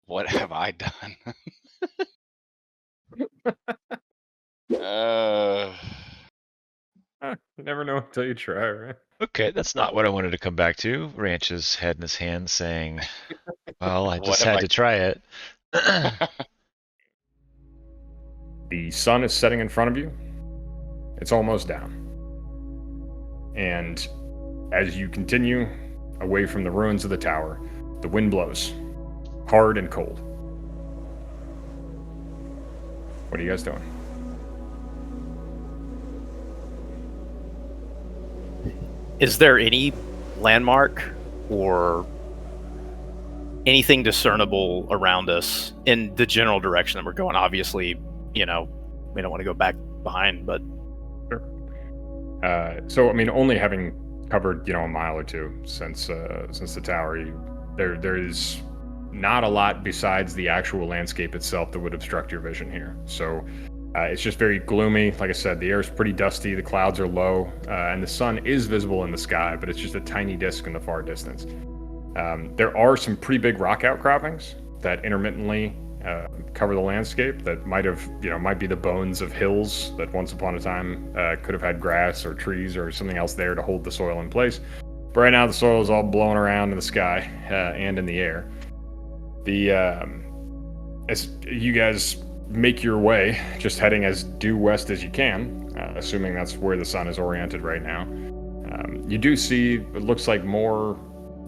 What have I done? uh, You never know until you try, right? Okay, that's not what I wanted to come back to. Ranch's head in his hand saying, well, I What just have had I- to try it. The sun is setting in front of you. It's almost down. And as you continue away from the ruins of the tower, the wind blows, hard and cold. What are you guys doing? Is there any landmark or anything discernible around us in the general direction that we're going? Obviously, we don't want to go back behind, but So, I mean, only having covered, a mile or two since the tower, there is not a lot besides the actual landscape itself that would obstruct your vision here. So, it's just very gloomy. Like I said, the air is pretty dusty, the clouds are low, and the sun is visible in the sky, but it's just a tiny disk in the far distance. There are some pretty big rock outcroppings that intermittently cover the landscape that might be the bones of hills that once upon a time could have had grass or trees or something else there to hold the soil in place. But right now the soil is all blowing around in the sky and in the air. As you guys make your way, just heading as due west as you can, assuming that's where the sun is oriented right now, you do see it looks like more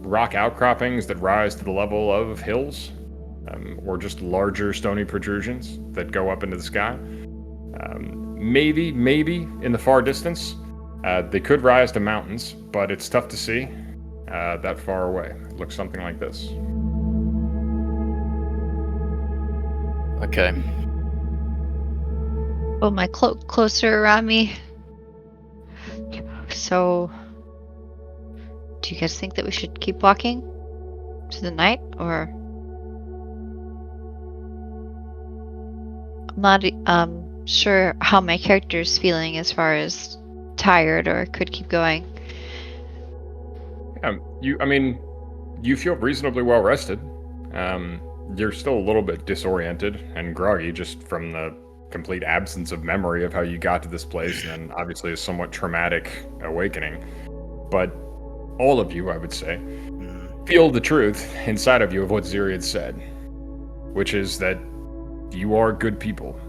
rock outcroppings that rise to the level of hills, or just larger stony protrusions that go up into the sky. Maybe in the far distance, they could rise to mountains, but it's tough to see that far away. It looks something like this. okay. Pull my cloak closer around me. So, do you guys think that we should keep walking to the night, or? I'm not sure how my character's feeling as far as tired or could keep going. You feel reasonably well rested. You're still a little bit disoriented and groggy just from the complete absence of memory of how you got to this place, and obviously a somewhat traumatic awakening. But all of you, I would say, feel the truth inside of you of what Ziri had said, which is that you are good people,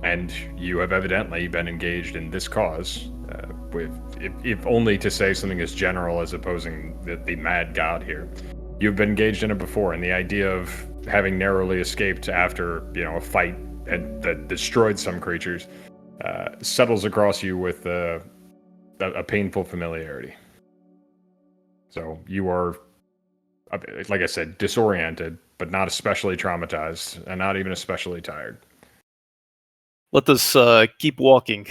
and you have evidently been engaged in this cause, if only to say something as general as opposing the mad god here. You've been engaged in it before, and the idea of having narrowly escaped after, a fight that destroyed some creatures settles across you with a painful familiarity. So you are, like I said, disoriented, but not especially traumatized, and not even especially tired. Let us keep walking.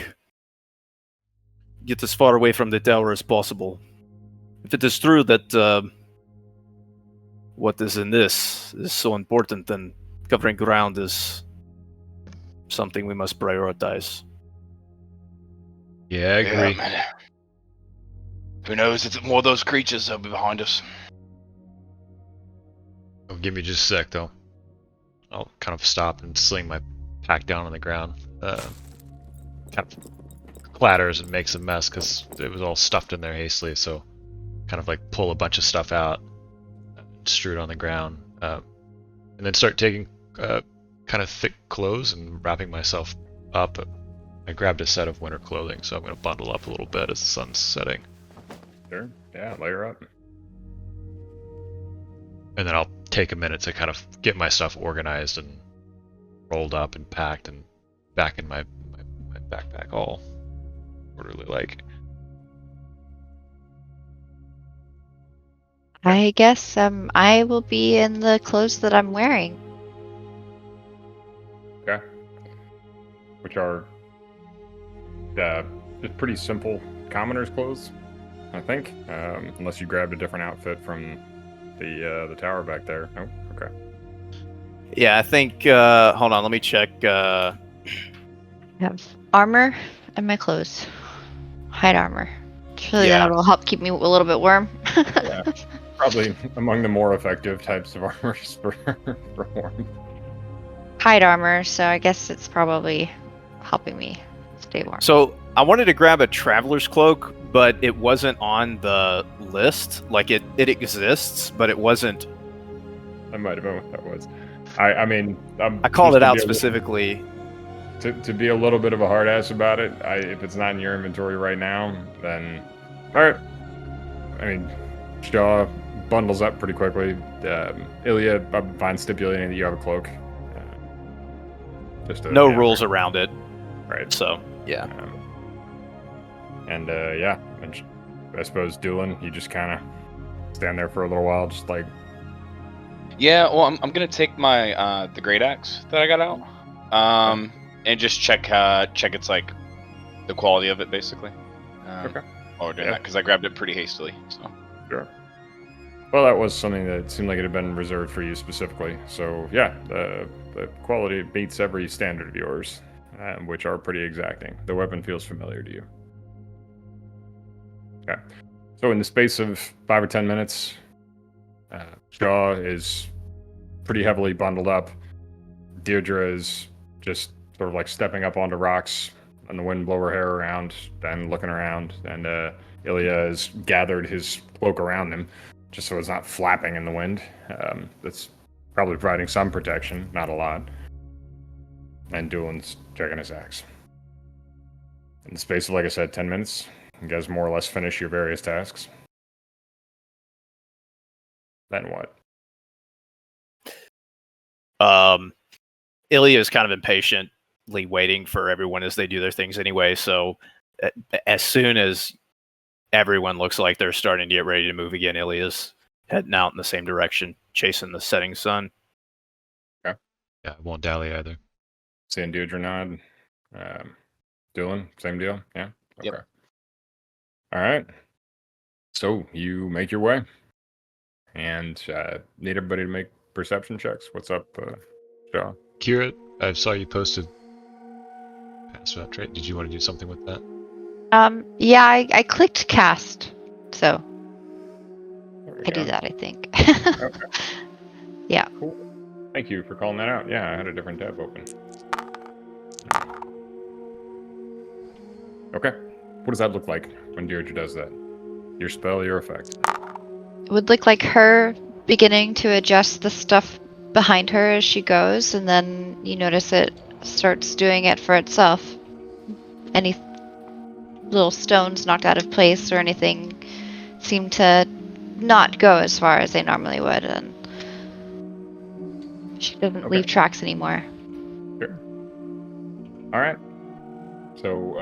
Get as far away from the tower as possible. If it is true that what is in this is so important, then covering ground is something we must prioritize. Yeah, I agree. man. Who knows? It's more of those creatures that'll be behind us. Oh, give me just a sec, though. I'll kind of stop and sling my pack down on the ground. Kind of clatters and makes a mess because it was all stuffed in there hastily, so kind of like pull a bunch of stuff out, strew it on the ground, and then start taking kind of thick clothes and wrapping myself up. I grabbed a set of winter clothing, so I'm going to bundle up a little bit as the sun's setting. Sure. Yeah, layer up. And then I'll take a minute to kind of get my stuff organized and rolled up and packed and back in my backpack all orderly like. I guess I will be in the clothes that I'm wearing. Okay. Which are just pretty simple commoner's clothes, I think. Unless you grabbed a different outfit from the tower back there. Oh, okay. Yeah, I think. Hold on, let me check. I have armor and my clothes. Hide armor. Surely Yeah. that'll help keep me a little bit warm. Yeah. Probably among the more effective types of armors for warmth. Hide armor, so I guess it's probably helping me stay warm. So I wanted to grab a traveler's cloak, but it wasn't on the list. Like it exists, but it wasn't. That might have been what that was. I mean, I called just it to out be a little- specifically. To be a little bit of a hard ass about it, if it's not in your inventory right now, then all right. I mean, Shaw bundles up pretty quickly. Ilya, I'm fine stipulating that you have a cloak. Just No yeah, rules around it. right? So yeah. And yeah, and I suppose Doolin, you just kind of stand there for a little while, just like Yeah, well, I'm gonna take my the great axe that I got out, and just check it's like the quality of it basically. Okay. While we're doing Yeah. that, because I grabbed it pretty hastily. So sure. Well, that was something that seemed like it had been reserved for you specifically. So yeah, the quality beats every standard of yours, which are pretty exacting. The weapon feels familiar to you. Okay. So in the space of 5 or 10 minutes, Shaw is pretty heavily bundled up. Deirdre is just sort of like stepping up onto rocks, and the wind blow her hair around, then looking around, and Ilya has gathered his cloak around him, just so it's not flapping in the wind. That's probably providing some protection, not a lot. And Doolin's checking his axe. In the space of, like I said, 10 minutes, you guys more or less finish your various tasks. Then what? Ilya is kind of impatiently waiting for everyone as they do their things anyway. So as soon as everyone looks like they're starting to get ready to move again, Ilya's heading out in the same direction, chasing the setting sun. Yeah, I won't dally either. Seeing Deirdre nod. Doolin, same deal? Yeah? Okay. Yep. All right. So you make your way. And need everybody to make perception checks. What's up, Shaw? Kira, I saw you posted pass without trait. Did you want to do something with that? Yeah, I clicked cast, so There we I do go. that, I think. Okay. Cool. Thank you for calling that out. Yeah, I had a different tab open. Okay. What does that look like when Deirdre does that? Your spell, your effect. It would look like her beginning to adjust the stuff behind her as she goes, and then you notice it starts doing it for itself. Any little stones knocked out of place or anything seem to not go as far as they normally would, and she doesn't leave tracks anymore. Sure. All right. So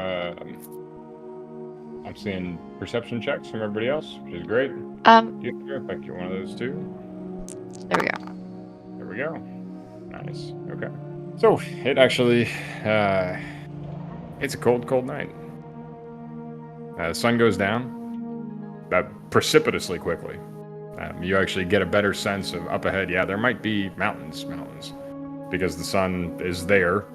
I'm seeing perception checks from everybody else, which is great. Deirdre, thank you. One of those two. There we go. There we go. Nice. Okay. So it actually, it's a cold, cold night. The sun goes down precipitously quickly. You actually get a better sense of up ahead. Yeah, there might be mountains, because the sun is there,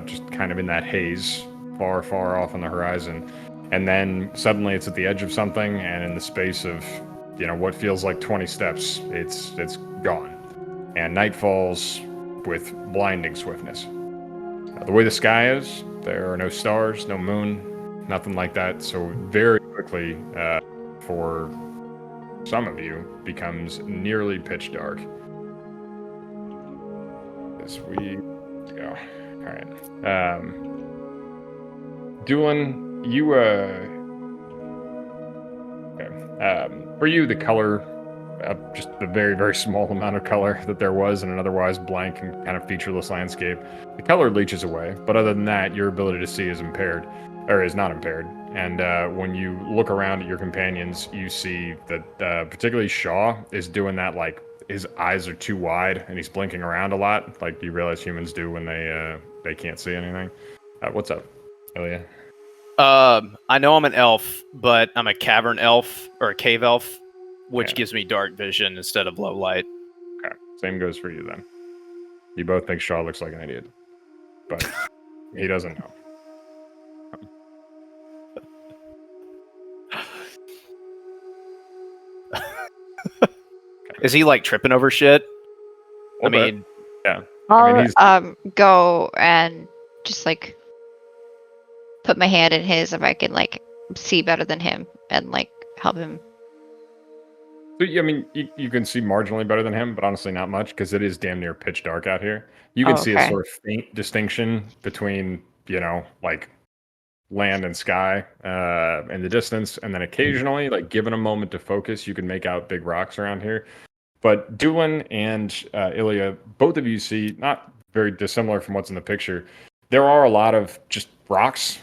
just kind of in that haze, far, far off on the horizon. And then suddenly it's at the edge of something, and in the space of, what feels like 20 steps, it's gone. And night falls with blinding swiftness. The way the sky is, there are no stars, no moon, nothing like that. So very quickly, for some of you, becomes nearly pitch dark. As we go. All right. Doolin, you, for you, the color, just the very, very small amount of color that there was in an otherwise blank and kind of featureless landscape, the color leaches away. But other than that, your ability to see is impaired, or is not impaired. And when you look around at your companions, you see that particularly Shaw is doing that, like, his eyes are too wide and he's blinking around a lot, like you realize humans do when they can't see anything. What's up, Ilya? I know I'm an elf, but I'm a cavern elf or a cave elf, which gives me dark vision instead of low light. Okay, same goes for you then. You both think Shaw looks like an idiot, but he doesn't know. Is he like tripping over shit? A bit. mean, yeah. I'll he's- go and just like put my hand in his if I can like see better than him and like help him. So, I mean, you can see marginally better than him, but honestly not much because it is damn near pitch dark out here. You can Oh, see a okay. sort of faint distinction between, like land and sky in the distance. And then occasionally, like given a moment to focus, you can make out big rocks around here. But Doolin and Ilya, both of you see, not very dissimilar from what's in the picture, there are a lot of just rocks,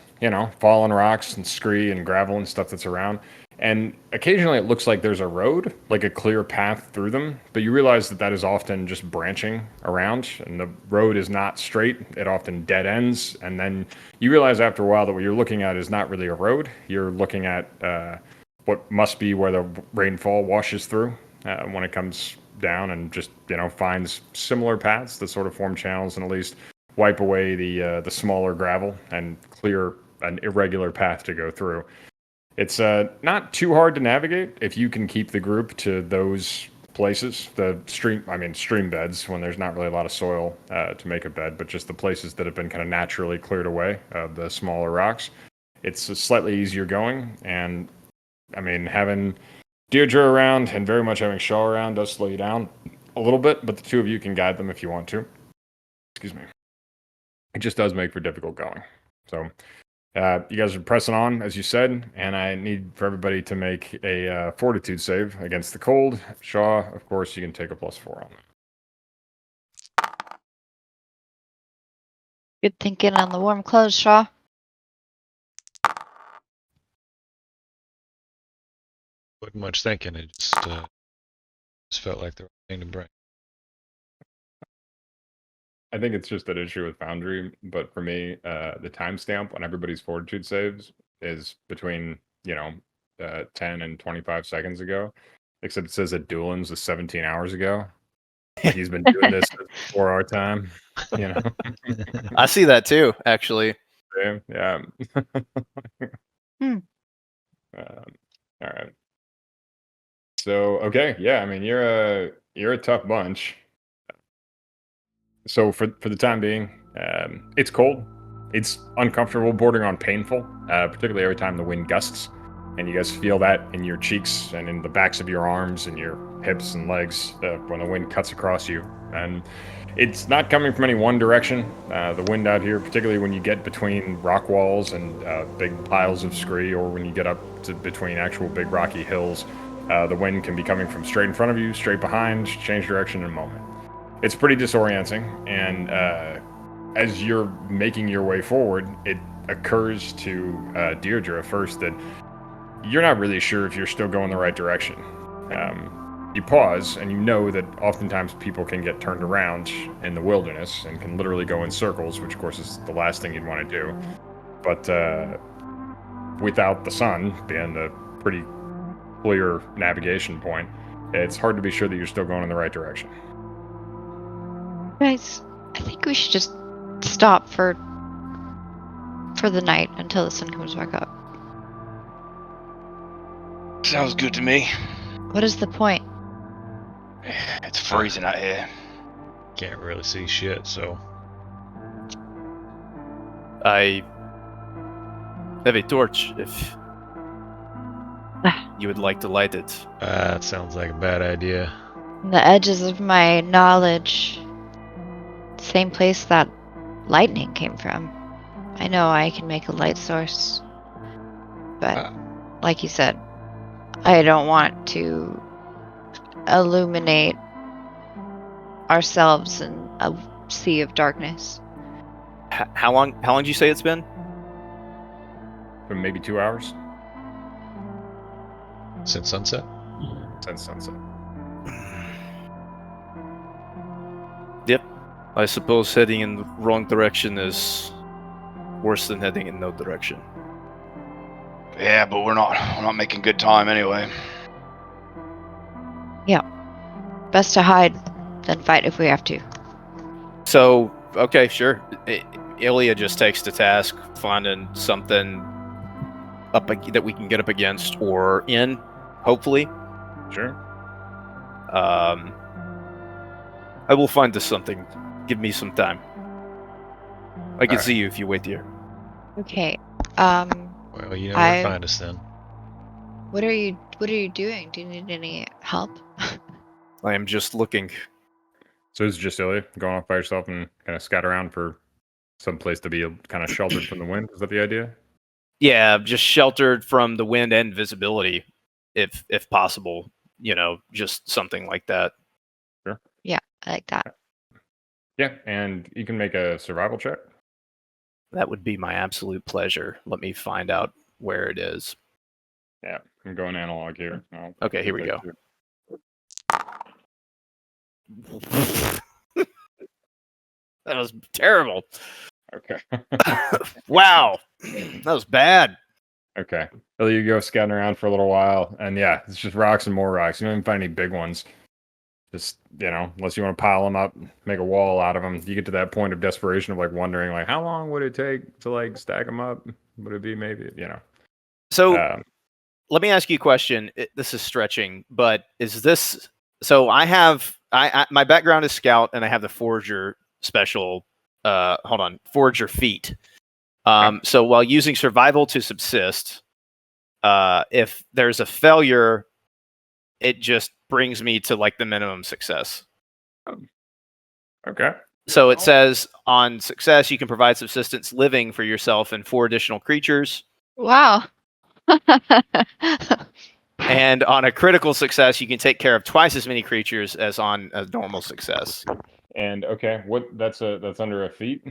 fallen rocks and scree and gravel and stuff that's around. And occasionally it looks like there's a road, like a clear path through them, but you realize that is often just branching around, and the road is not straight. It often dead ends, and then you realize after a while that what you're looking at is not really a road. You're looking at what must be where the rainfall washes through when it comes down, and just finds similar paths that sort of form channels and at least wipe away the smaller gravel and clear an irregular path to go through. It's not too hard to navigate if you can keep the group to those places, the stream beds, when there's not really a lot of soil to make a bed, but just the places that have been kind of naturally cleared away of the smaller rocks. It's slightly easier going, and having Deirdre around and very much having Shaw around does slow you down a little bit, but the two of you can guide them if you want to. Excuse me. It just does make for difficult going. So you guys are pressing on, as you said, and I need for everybody to make a fortitude save against the cold. Shaw, of course, you can take a +4 on that. Good thinking on the warm clothes, Shaw. Wasn't much thinking. It just felt like the right thing to bring. I think it's just an issue with Foundry, but for me, the timestamp on everybody's fortitude saves is between 10 and 25 seconds ago, except it says that Doolin's was 17 hours ago. He's been doing this for our time, I see that too, actually. Yeah. Hmm. All right. So okay, yeah. You're a tough bunch. So for the time being, it's cold. It's uncomfortable, bordering on painful, particularly every time the wind gusts. And you guys feel that in your cheeks and in the backs of your arms and your hips and legs when the wind cuts across you. And it's not coming from any one direction. The wind out here, particularly when you get between rock walls and big piles of scree, or when you get up to between actual big rocky hills, the wind can be coming from straight in front of you, straight behind, change direction in a moment. It's pretty disorienting, and as you're making your way forward, it occurs to Deirdre first that you're not really sure if you're still going the right direction. You pause, and you know that oftentimes people can get turned around in the wilderness and can literally go in circles, which of course is the last thing you'd want to do. But without the sun being the pretty clear navigation point, it's hard to be sure that you're still going in the right direction. Guys, I think we should just stop for the night until the sun comes back up. Sounds good to me. What is the point? It's freezing out here. Can't really see shit, so. I have a torch if you would like to light it. That sounds like a bad idea. On the edges of my knowledge, same place that lightning came from. I know I can make a light source, but like you said, I don't want to illuminate ourselves in a sea of darkness. How long did you say it's been? For maybe 2 hours Since sunset? since sunset. Yep. I suppose heading in the wrong direction is worse than heading in no direction. Yeah, but we're not making good time anyway. Best to hide than fight if we have to. So, okay, sure. Ilya just takes to task finding something that we can get up against or in, hopefully. Sure. I will find us something. Give me some time. I can Alright. see you if you wait here. Okay. Well, you know where to I- find us then. What are you doing? Do you need any help? I am just looking. So it's just Ilya going off by yourself and kind of scout around for some place to be kind of sheltered from the wind. Is that the idea? Yeah, just sheltered from the wind and visibility, if possible. Just something like that. Yeah, I like that. Yeah, and you can make a survival check. That would be my absolute pleasure. Let me find out where it is. Yeah, I'm going analog here. Okay, here we go. That was terrible. Okay. Wow, that was bad. Okay. So you go scouting around for a little while, and yeah, it's just rocks and more rocks. You don't even find any big ones. Just, unless you want to pile them up, make a wall out of them. You get to that point of desperation of like wondering, like, how long would it take to like stack them up? Would it be maybe, So um, let me ask you a question. This is stretching, but is this? So I have my background is scout, and I have the forager special. Forager feat. So while using survival to subsist, if there's a failure, it just brings me to like the minimum success. okay. So it says on success, you can provide subsistence living for yourself and 4 additional creatures. Wow. And on a critical success, you can take care of twice as many creatures as on a normal success. And okay, that's under a feat.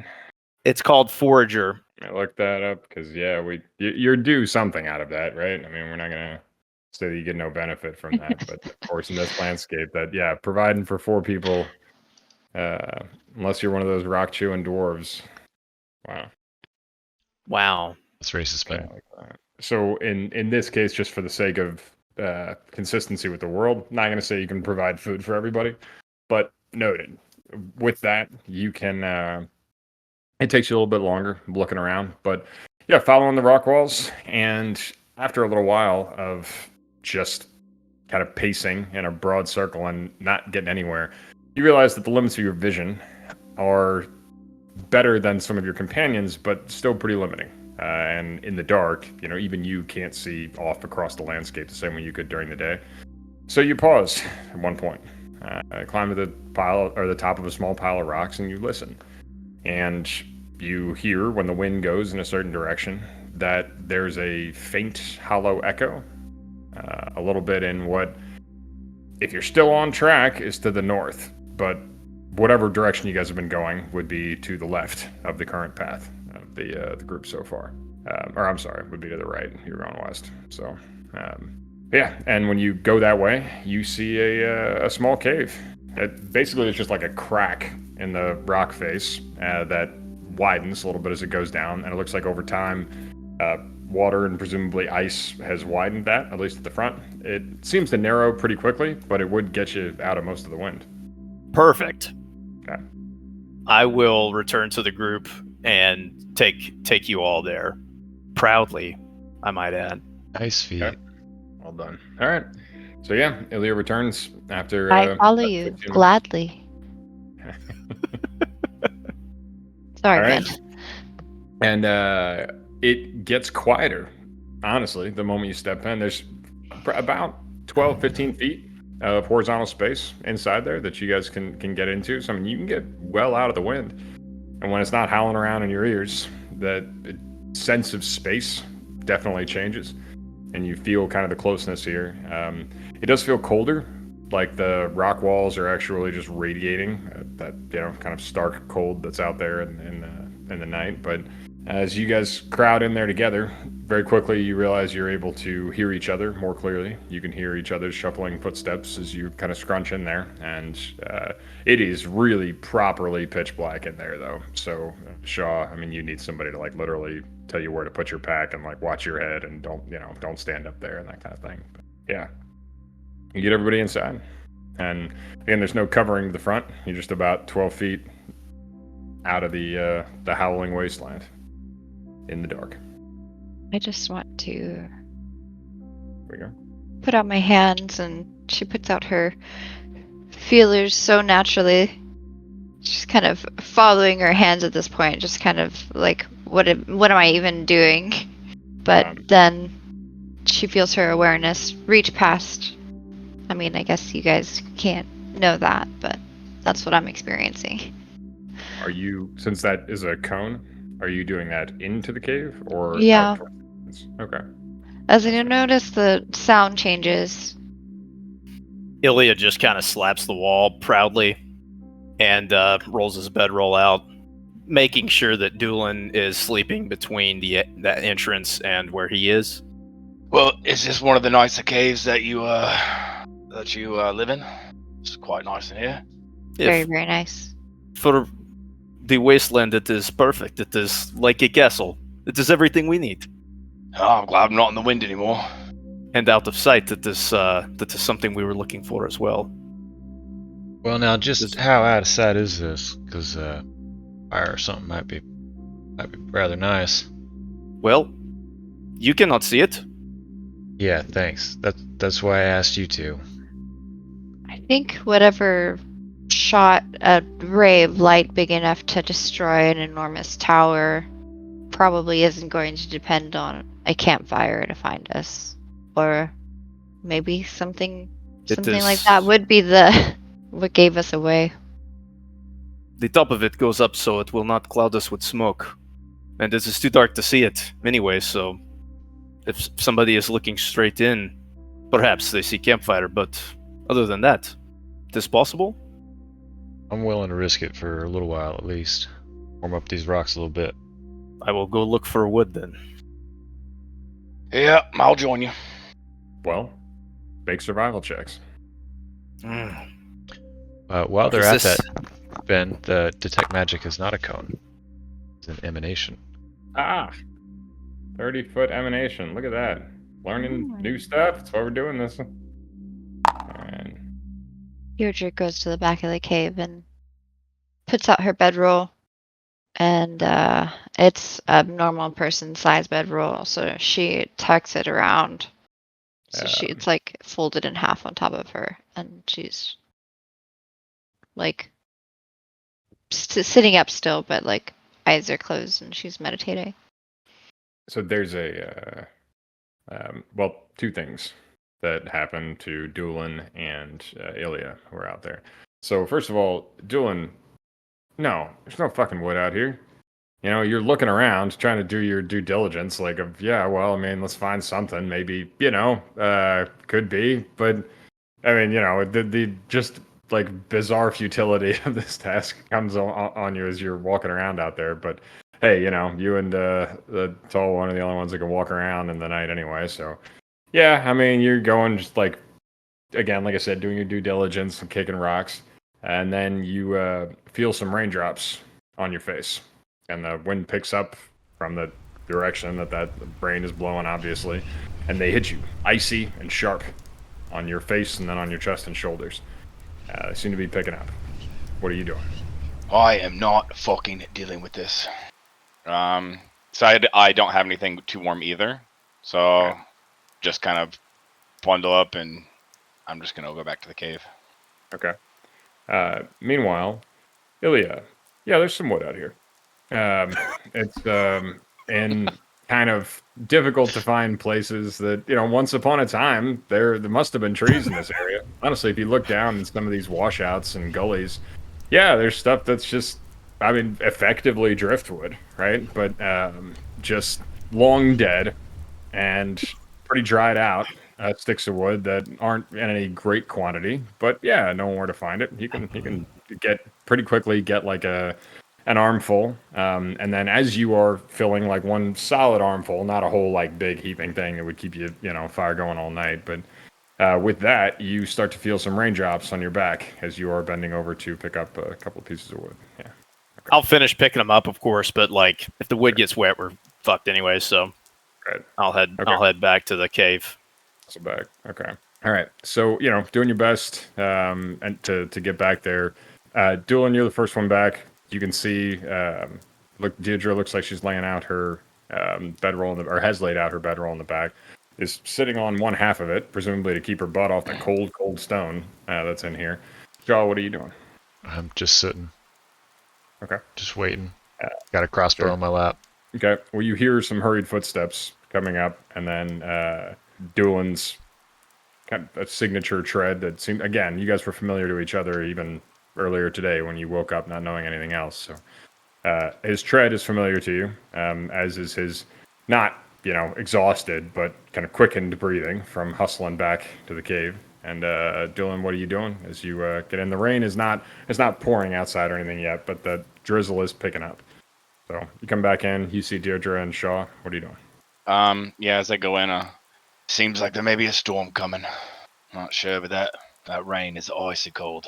It's called Forager. I looked that up because you're due something out of that, right? I mean, we're not gonna say that you get no benefit from that, but of course, in this landscape, providing for 4 people, unless you're one of those rock chewing dwarves. Wow. That's racist, Yeah, man. like that. So in this case, just for the sake of consistency with the world, not gonna say you can provide food for everybody, but noted. With that, you can. It takes you a little bit longer looking around, but yeah, following the rock walls, and after a little while of just kind of pacing in a broad circle and not getting anywhere, you realize that the limits of your vision are better than some of your companions, but still pretty limiting. And in the dark, even you can't see off across the landscape the same way you could during the day. So you pause at one point, climb to the pile or the top of a small pile of rocks, and you listen. And you hear when the wind goes in a certain direction that there's a faint hollow echo, a little bit in what, if you're still on track, is to the north, but whatever direction you guys have been going would be to the left of the current path of the group so far. Or I'm sorry, would be to the right. You're going west. So, yeah. And when you go that way, you see a small cave. Basically, it's just like a crack in the rock face that widens a little bit as it goes down, and it looks like over time, water and presumably ice has widened that, at least at the front. It seems to narrow pretty quickly, but it would get you out of most of the wind. Perfect. Okay. I will return to the group and take you all there. Proudly, I might add. Nice feat. Okay. Well done. All right. So yeah, Ilya returns after. I follow about you 15 minutes. gladly. Sorry, All right. man. And it gets quieter, honestly, the moment you step in. There's about 12, 15 feet of horizontal space inside there that you guys can get into. So, I mean, you can get well out of the wind. And when it's not howling around in your ears, the sense of space definitely changes. And you feel kind of the closeness here. It does feel colder, like the rock walls are actually just radiating that kind of stark cold that's out there in the night. But as you guys crowd in there together, very quickly you realize you're able to hear each other more clearly. You can hear each other's shuffling footsteps as you kind of scrunch in there, and it is really properly pitch black in there, though. So Shaw, I mean, you need somebody to like literally tell you where to put your pack and like watch your head and don't stand up there and that kind of thing. But, yeah. You get everybody inside, and again, there's no covering the front. You're just about 12 feet out of the howling wasteland in the dark. I just want to Here we go. put out my hands, and she puts out her feelers so naturally. She's kind of following her hands at this point, just kind of like, what am I even doing? But then she feels her awareness reach past. I mean, I guess you guys can't know that, but that's what I'm experiencing. Are you, since that is a cone, are you doing that into the cave or Yeah. out towards the Okay. As you notice, the sound changes. Ilya just kind of slaps the wall proudly and rolls his bedroll out, making sure that Doolin is sleeping between that entrance and where he is. Well, is this one of the nicer caves that you live in? It's quite nice in here. Very, very nice. For the wasteland, it is perfect. It is like a castle. It is everything we need. Oh, I'm glad I'm not in the wind anymore. And out of sight, that is something we were looking for as well. Well, now, just how out of sight is this? Because fire or something might be rather nice. Well, you cannot see it. Yeah, thanks. That's why I asked you to. I think whatever shot a ray of light big enough to destroy an enormous tower probably isn't going to depend on a campfire to find us. Or maybe something like that would be what gave us away. The top of it goes up so it will not cloud us with smoke. And it is too dark to see it anyway, so if somebody is looking straight in, perhaps they see campfire, but other than that, it is possible. I'm willing to risk it for a little while at least. Warm up these rocks a little bit. I will go look for wood then. Yeah, I'll join you. Well, make survival checks. While they're at that, Ben, the detect magic is not a cone. It's an emanation. 30-foot emanation. Look at that. Learning new stuff. That's why we're doing this. And Deirdre goes to the back of the cave and puts out her bedroll. And it's a normal person size bedroll, so she tucks it around. So it's like folded in half on top of her, and she's like sitting up still, but like eyes are closed, and she's meditating. so there's two things that happened to Doolin and Ilya who are out there. So first of all, Doolin, no, there's no fucking wood out here. You know, you're looking around, trying to do your due diligence, like, let's find something. Maybe, could be. But, I mean, the just, like, bizarre futility of this task comes on you as you're walking around out there. But, hey, you and the tall one are the only ones that can walk around in the night anyway. So, yeah, I mean, you're going just, like, again, like I said, doing your due diligence and kicking rocks. And then you feel some raindrops on your face. And the wind picks up from the direction that rain is blowing, obviously. And they hit you, icy and sharp, on your face and then on your chest and shoulders. They seem to be picking up. What are you doing? I am not fucking dealing with this. So I don't have anything too warm either. So just kind of bundle up and I'm just going to go back to the cave. Okay. Meanwhile, Ilya, yeah, there's some wood out here. It's in kind of difficult to find places that, once upon a time, there must have been trees in this area. Honestly, if you look down in some of these washouts and gullies, yeah, there's stuff that's just, effectively driftwood, right? But just long dead and pretty dried out sticks of wood that aren't in any great quantity. But yeah, knowing where to find it, you can get like an armful, and then as you are filling like one solid armful, not a whole like big heaping thing that would keep you, fire going all night, but with that, you start to feel some raindrops on your back as you are bending over to pick up a couple of pieces of wood. Yeah. Okay. I'll finish picking them up, of course, but like if the wood gets wet, we're fucked anyway. So I'll head back to the cave. So back. Okay. All right. So doing your best and to get back there. Doolin, you're the first one back. You can see, Deirdre looks like she's laying out her bedroll, or has laid out her bedroll in the back, is sitting on one half of it, presumably to keep her butt off the cold, cold stone that's in here. Shaw, what are you doing? I'm just sitting, Okay. just waiting. Got a crossbow Sure. on my lap. Okay. Well, you hear some hurried footsteps coming up, and then Doolin's kind of a signature tread that seemed, again, you guys were familiar to each other even earlier today when you woke up not knowing anything else. So his tread is familiar to you, as is his not, exhausted, but kind of quickened breathing from hustling back to the cave. And Dylan, what are you doing as you get in? The rain is not pouring outside or anything yet, but the drizzle is picking up. So you come back in, you see Deirdre and Shaw. What are you doing? Yeah, as I go in, seems like there may be a storm coming. Not sure, but that rain is icy cold.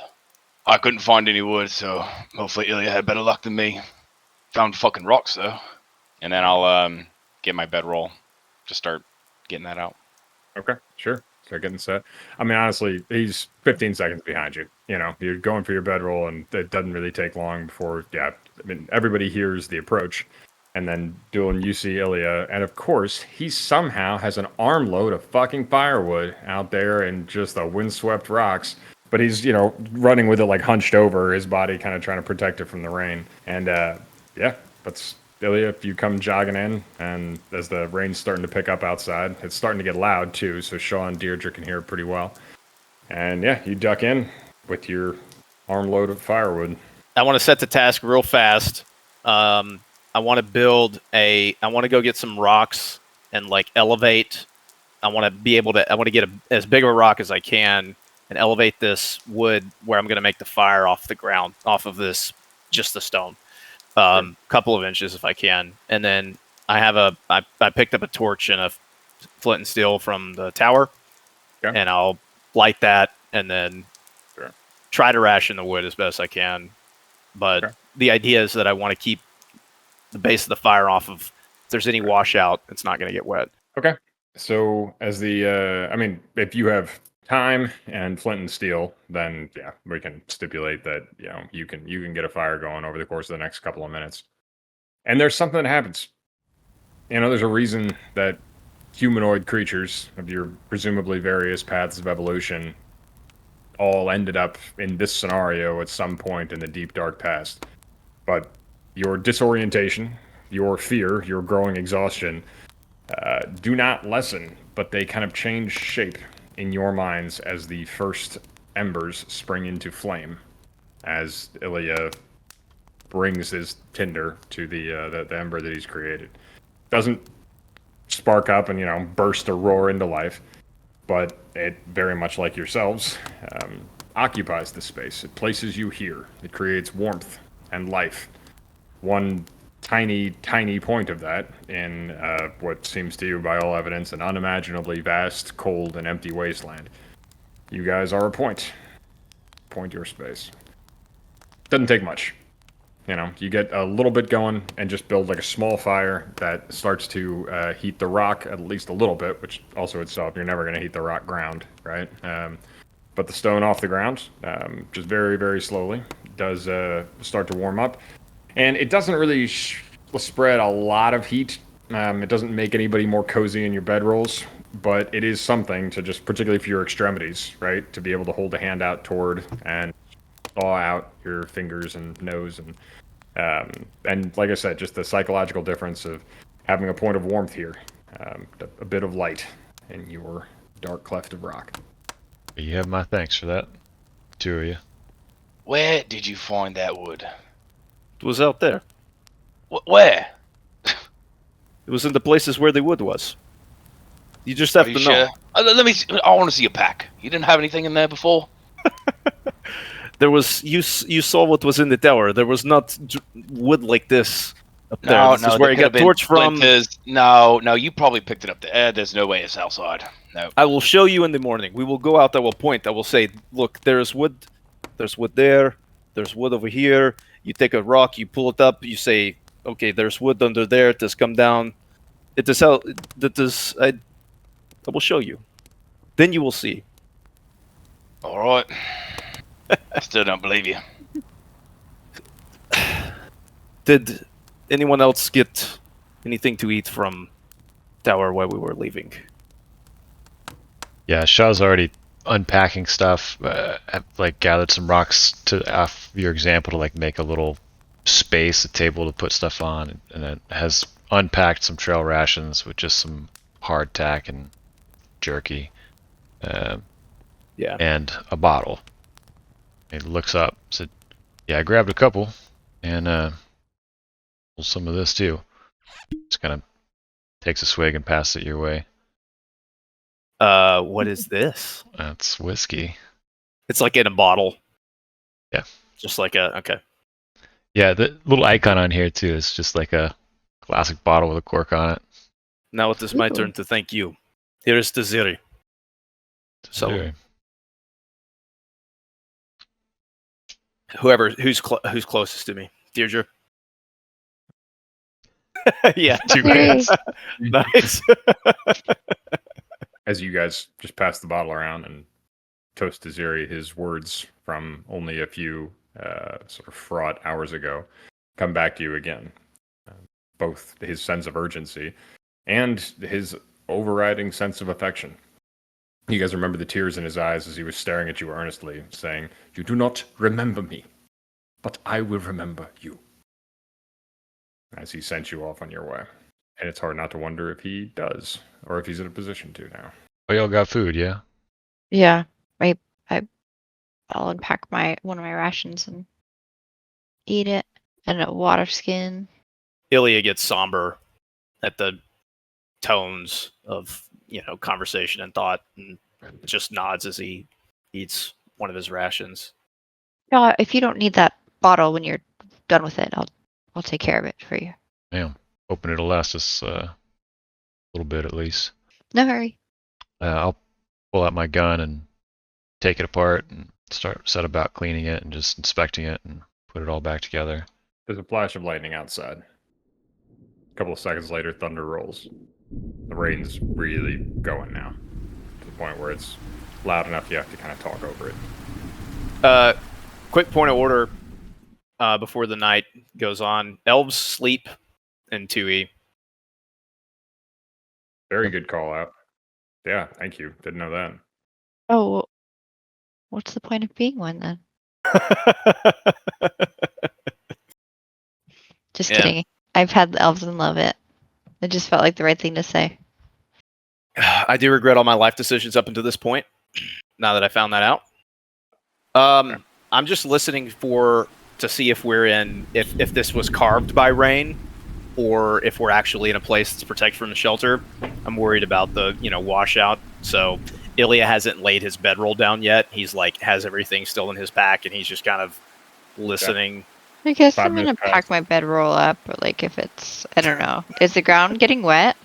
I couldn't find any wood, so hopefully Ilya had better luck than me. Found fucking rocks though. And then I'll get my bedroll. Just start getting that out. Okay, sure. Start getting set. I mean, honestly, he's 15 seconds behind you. You're going for your bedroll, and it doesn't really take long before, I mean, everybody hears the approach. And then Dylan, you see Ilya, and of course, he somehow has an armload of fucking firewood out there and just the windswept rocks. But he's, running with it like hunched over, his body kind of trying to protect it from the rain. And that's Ilya, if you come jogging in, and as the rain's starting to pick up outside, it's starting to get loud too, so Shaw and Deirdre can hear it pretty well. And yeah, you duck in with your armload of firewood. I want to set the task real fast. I want to I want to go get some rocks and like elevate. I want to get as big of a rock as I can and elevate this wood where I'm going to make the fire off the ground, off of this, just the stone. Couple of inches if I can. And then I picked up a torch and a flint and steel from the tower. Okay. And I'll light that and then try to ration the wood as best I can. But the idea is that I want to keep the base of the fire off of, if there's any washout, it's not going to get wet. Okay. So as if you have time and flint and steel, then yeah, we can stipulate that you can get a fire going over the course of the next couple of minutes. And there's something that happens. There's a reason that humanoid creatures of your presumably various paths of evolution all ended up in this scenario at some point in the deep dark past. But your disorientation, your fear, your growing exhaustion do not lessen, but they kind of change shape in your minds as the first embers spring into flame, as Ilya brings his tinder to the ember that he's created. Doesn't spark up and burst or roar into life, but it, very much like yourselves, occupies the space. It places you here. It creates warmth and life. One tiny point of that in what seems to you, by all evidence, an unimaginably vast, cold, and empty wasteland. You guys are a point. Point your space. Doesn't take much. You get a little bit going and just build like a small fire that starts to heat the rock at least a little bit, which also itself, you're never going to heat the rock ground, right? But the stone off the ground, just very, very slowly, does start to warm up. And it doesn't really spread a lot of heat. It doesn't make anybody more cozy in your bedrolls, but it is something to just, particularly for your extremities, right? To be able to hold a hand out toward and thaw out your fingers and nose. And like I said, just the psychological difference of having a point of warmth here, a bit of light in your dark cleft of rock. You have my thanks for that. Two of you. Where did you find that wood? It was out there. Where? It was in the places where the wood was. You just have to know. Let me see. I want to see a pack. You didn't have anything in there before? There was, you saw what was in the tower. There was not wood like this up there. No, This is where you got torch from. No, you probably picked it up there. There's no way it's outside. No. I will show you in the morning. We will go out. I will point. I will say, look, there's wood. There's wood there. There's wood over here. You take a rock, you pull it up. You say, okay, there's wood under there. It does come down. It does how. That does. I will show you. Then you will see. All right. I still don't believe you. Did anyone else get anything to eat from tower while we were leaving? Yeah, Shaw's already unpacking stuff. I've like gathered some rocks to off your example to like make a little space, a table to put stuff on, and it has unpacked some trail rations with just some hardtack and jerky, Yeah. and a bottle. He looks up, said, "Yeah, I grabbed a couple, and some of this too." Just kind of takes a swig and passes it your way. What is this? That's whiskey. It's like in a bottle. Yeah. Just like a okay. Yeah, the little icon on here too is just like a classic bottle with a cork on it. Now it is my Ooh. turn to thank you. Here is the Ziri. So Very- who's closest to me, Deirdre. Yeah. Two Yay. hands. Nice. As you guys just pass the bottle around and toast to Ziri, his words from only a few sort of fraught hours ago come back to you again. Both his sense of urgency and his overriding sense of affection. You guys remember the tears in his eyes as he was staring at you earnestly, saying, "You do not remember me, but I will remember you." As he sent you off on your way. And it's hard not to wonder if he does, or if he's in a position to now. Oh, y'all got food, yeah? Yeah, I'll unpack one of my rations and eat it, and a water skin. Ilya gets somber at the tones of conversation and thought, and just nods as he eats one of his rations. If you don't need that bottle when you're done with it, I'll take care of it for you. Damn. Hoping it'll last us a little bit at least. No hurry. I'll pull out my gun and take it apart and set about cleaning it and just inspecting it and put it all back together. There's a flash of lightning outside. A couple of seconds later, thunder rolls. The rain's really going now, to the point where it's loud enough you have to kind of talk over it. Quick point of order before the night goes on. Elves sleep in 2E. Very good call out. Yeah, thank you. Didn't know that. Oh, well, what's the point of being one then? Just Yeah. kidding. I've had the elves and love it. It just felt like the right thing to say. I do regret all my life decisions up until this point. Now that I found that out, I'm just listening to see if we're in if this was carved by rain, or if we're actually in a place that's protected from the shelter. I'm worried about the washout. So Ilya hasn't laid his bedroll down yet. He's like has everything still in his pack, and he's just kind of listening. I guess 5 I'm gonna minutes pack past. my bedroll up, or like if it's, I don't know. Is the ground getting wet?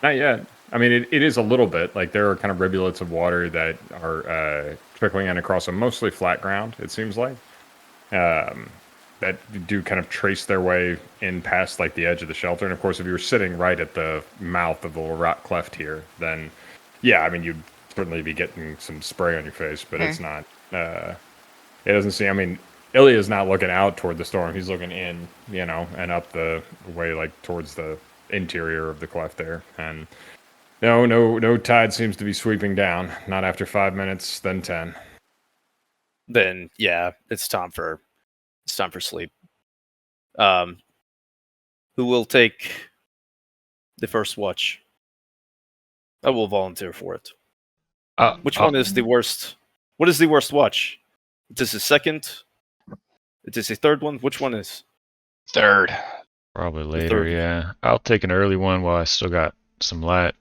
Not yet. I mean, it is a little bit. Like, there are kind of rivulets of water that are trickling in across a mostly flat ground, it seems like. That do kind of trace their way in past, like, the edge of the shelter. And, of course, if you were sitting right at the mouth of the little rock cleft here, then, yeah, I mean, you'd certainly be getting some spray on your face, but it's not... it doesn't seem... I mean, Ilya's not looking out toward the storm. He's looking in, and up the way, like, towards the interior of the cleft there. And... No tide seems to be sweeping down. Not after 5 minutes, then 10. Then yeah, it's time for sleep. Who will take the first watch? I will volunteer for it. Which one is the worst? What is the worst watch? It is the second. It is the third one. Which one is? Third. Probably The later, third. yeah. I'll take an early one while I still got some light.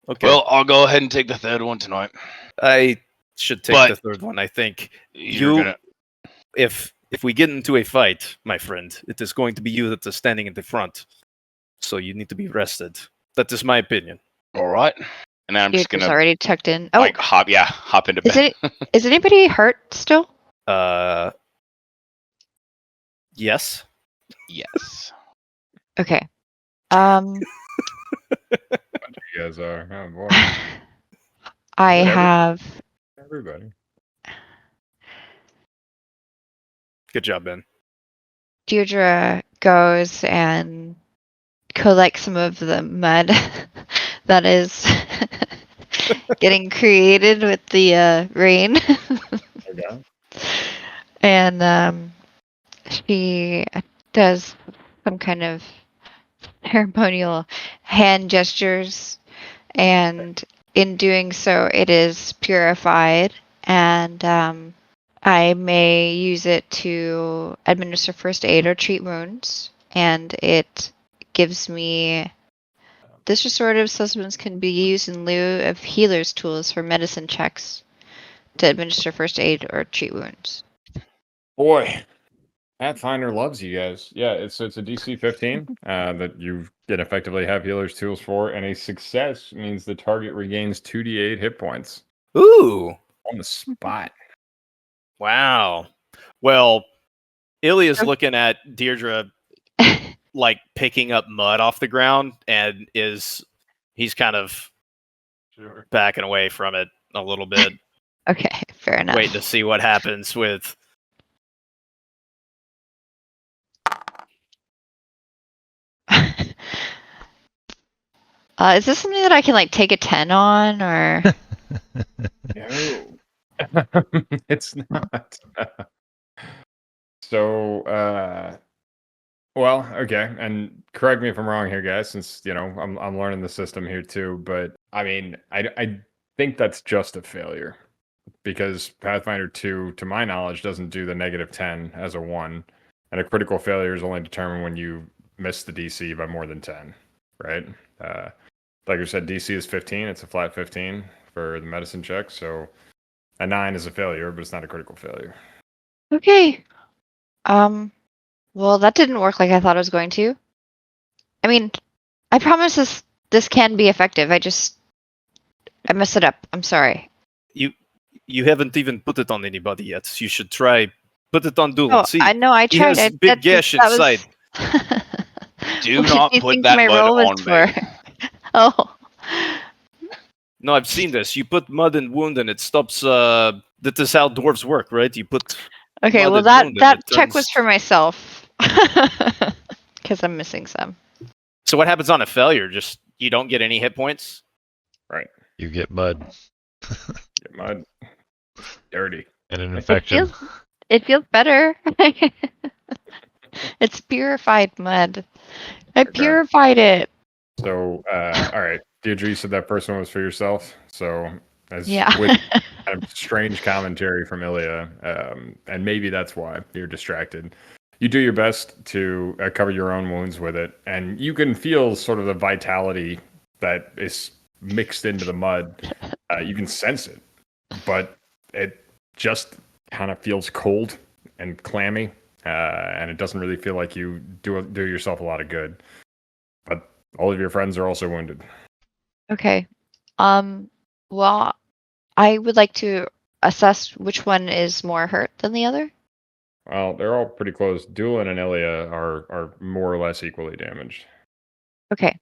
Okay. Well, I'll go ahead and take the third one tonight. I should take But- the third one. I think You're gonna. if we get into a fight, my friend, it is going to be you that is standing in the front. So you need to be rested. That is my opinion. All right. And then I'm just Deirdre's gonna already tucked in. Oh, hop into is bed. is anybody hurt still? Yes. Yes. Okay. You guys are. Oh, boy. I Yeah, have. Everybody. Good job, Ben. Deirdre goes and collects some of the mud that is getting created with the rain. Okay. And she does some kind of ceremonial hand gestures, and in doing so, it is purified, and I may use it to administer first aid or treat wounds, and it gives me this restorative substance can be used in lieu of healer's tools for medicine checks to administer first aid or treat wounds. Boy, Pathfinder loves you guys. Yeah, it's a DC 15 that you can effectively have healer's tools for, and a success means the target regains 2d8 hit points Ooh, on the spot. wow. Well, Ilya's looking at Deirdre like picking up mud off the ground, and he's kind of backing away from it a little bit, Okay, fair enough. waiting to see what happens with. Is this something that I can like take a 10 on, or No. It's not. So, well, okay, and correct me if I'm wrong here, guys, since I'm learning the system here too. But I mean, I think that's just a failure because Pathfinder 2, to my knowledge, doesn't do the -10 as a 1, and a critical failure is only determined when you miss the DC by more than 10, right? Like I said, DC is 15. It's a flat 15 for the medicine check, so a 9 is a failure, but it's not a critical failure. okay. Well, that didn't work like I thought it was going to. I mean, I promise this can be effective. I messed it up. I'm sorry. You haven't even put it on anybody yet. You should try put it on Doolin. Oh, See, I know. I he tried. has big gash inside. Do What not do you put think that my mud role is on me. for? Oh. No, I've seen this. You put mud in wound, and it stops. That is how dwarves work, right? You put. Okay. Mud Well, and that wound, and it check was turns- for myself because I'm missing some. So what happens on a failure? Just you don't get any hit points. Right. You get mud Get mud. Dirty. and an It infection. feels better. It's purified mud. I Okay. purified it. So, all right. Deirdre, you said that first one was for yourself. So, as Yeah. with kind of strange commentary from Ilya, and maybe that's why you're distracted. You do your best to cover your own wounds with it, and you can feel sort of the vitality that is mixed into the mud. You can sense it, but it just kind of feels cold and clammy, and it doesn't really feel like you do yourself a lot of good. But all of your friends are also wounded. Okay. Well, I would like to assess which one is more hurt than the other. Well, they're all pretty close. Doolin and Ilya are more or less equally damaged. Okay.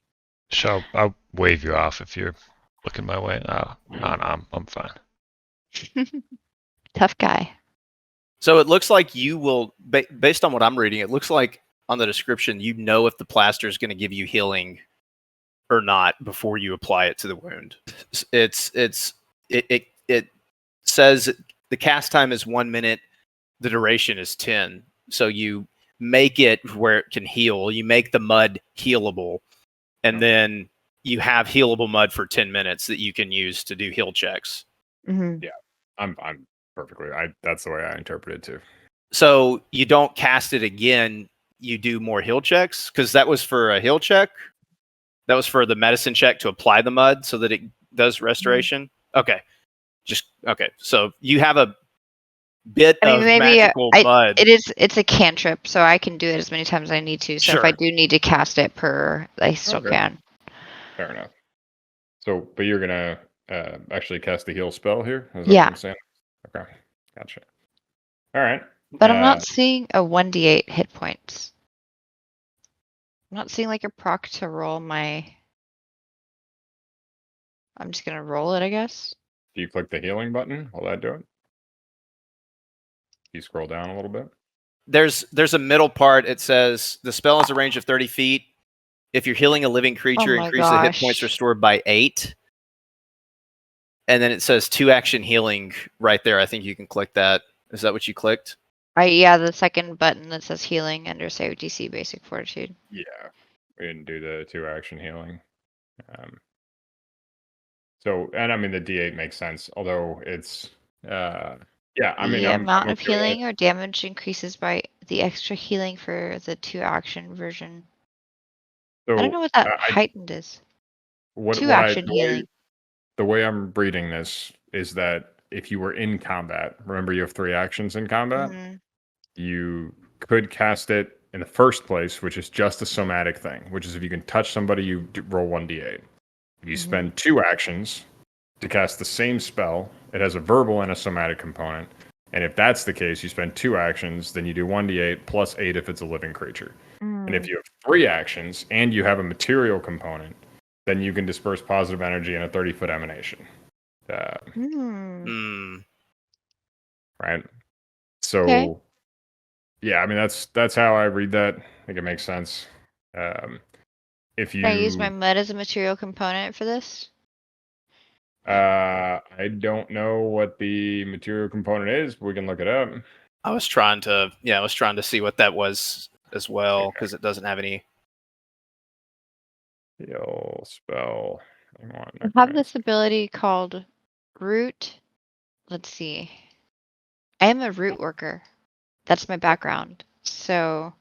So I'll wave you off if you're looking my way. No, I'm fine. Tough guy. So it looks like you will, based on what I'm reading, it looks like on the description, you know if the plaster is going to give you healing or not before you apply it to the wound. It says the cast time is 1 minute, the duration is 10. So you make it where it can heal. You make the mud healable, and then you have healable mud for 10 minutes that you can use to do heal checks. Mm-hmm. I'm perfectly. That's the way I interpret it too. So you don't cast it again. You do more heal checks, because that was for a heal check. That was for the medicine check to apply the mud so that it does restoration. Okay. Okay. So you have a bit I mean, of maybe magical mud. it's a cantrip, so I can do it as many times as I need to. So if I Sure. do need to cast it I still Okay. can. Fair enough. So, but you're gonna actually cast the heal spell here? Is that Yeah. what I'm saying? Okay, gotcha. All right. But I'm not seeing a 1d8 hit points. I'm not seeing like a proc to roll my. I'm just gonna roll it, I guess. Do you click the healing button? Will that do it? You scroll down a little bit. There's a middle part. It says the spell has a range of 30 feet. If you're healing a living creature, my increase the hit gosh. points restored by 8. And then it says 2-action healing right there. I think you can click that. Is that what you clicked? Yeah, the second button that says healing under save DC basic fortitude. Yeah, we didn't do the 2-action healing. So, and I mean, the D8 makes sense, although it's, yeah, I mean, The I'm amount of okay with it. healing or damage increases by the extra healing for the 2-action version. So, I don't know what that I, heightened is. what 2-action healing. the way I'm reading this is that if you were in combat, remember you have 3 actions in combat, Mhm. you could cast it in the first place, which is just a somatic thing, which is if you can touch somebody, you roll 1d8. If you spend 2 actions to cast the same spell, it has a verbal and a somatic component. And if that's the case, you spend 2 actions, then you do 1d8 plus 8 if it's a living creature. And if you have 3 actions and you have a material component, then you can disperse positive energy in a 30-foot emanation. Right? So, Okay. yeah, I mean, that's how I read that. I think it makes sense. If you, Can I use my mud as a material component for this? I don't know what the material component is, but we can look it up. I was trying to see what that was as well, because it doesn't have any. Heal spell. Hang on, I have this ability called root. Let's see. I am a root worker. That's my background. So,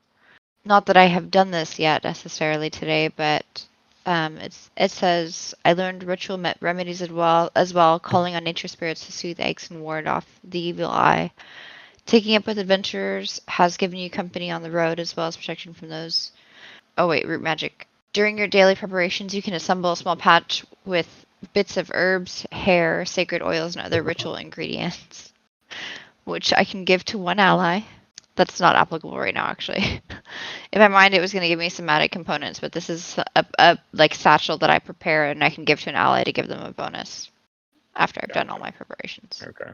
not that I have done this yet necessarily today, but it says I learned ritual remedies as well, calling on nature spirits to soothe aches and ward off the evil eye. Taking up with adventurers has given you company on the road as well as protection from those. Oh wait, root magic. During your daily preparations, you can assemble a small patch with bits of herbs, hair, sacred oils, and other ritual ingredients, which I can give to one ally. That's not applicable right now, actually. In my mind, it was going to give me somatic components, but this is a like satchel that I prepare and I can give to an ally to give them a bonus after I've done all my preparations. Okay.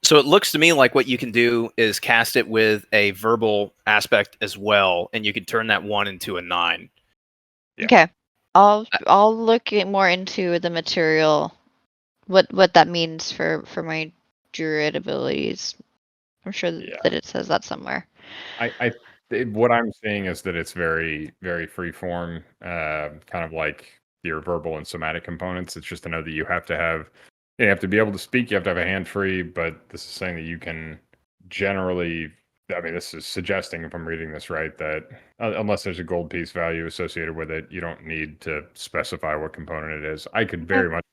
So it looks to me like what you can do is cast it with a verbal aspect as well, and you can turn that 1 into a 9. Yeah. Okay, I'll look more into the material, what that means for my druid abilities. I'm sure that it says that somewhere. What I'm seeing is that it's very, very free form, kind of like your verbal and somatic components. It's just to know that you have to be able to speak, you have to have a hand free, but this is saying that you can generally, I mean, this is suggesting, if I'm reading this right, that unless there's a gold piece value associated with it, you don't need to specify what component it is. I could very much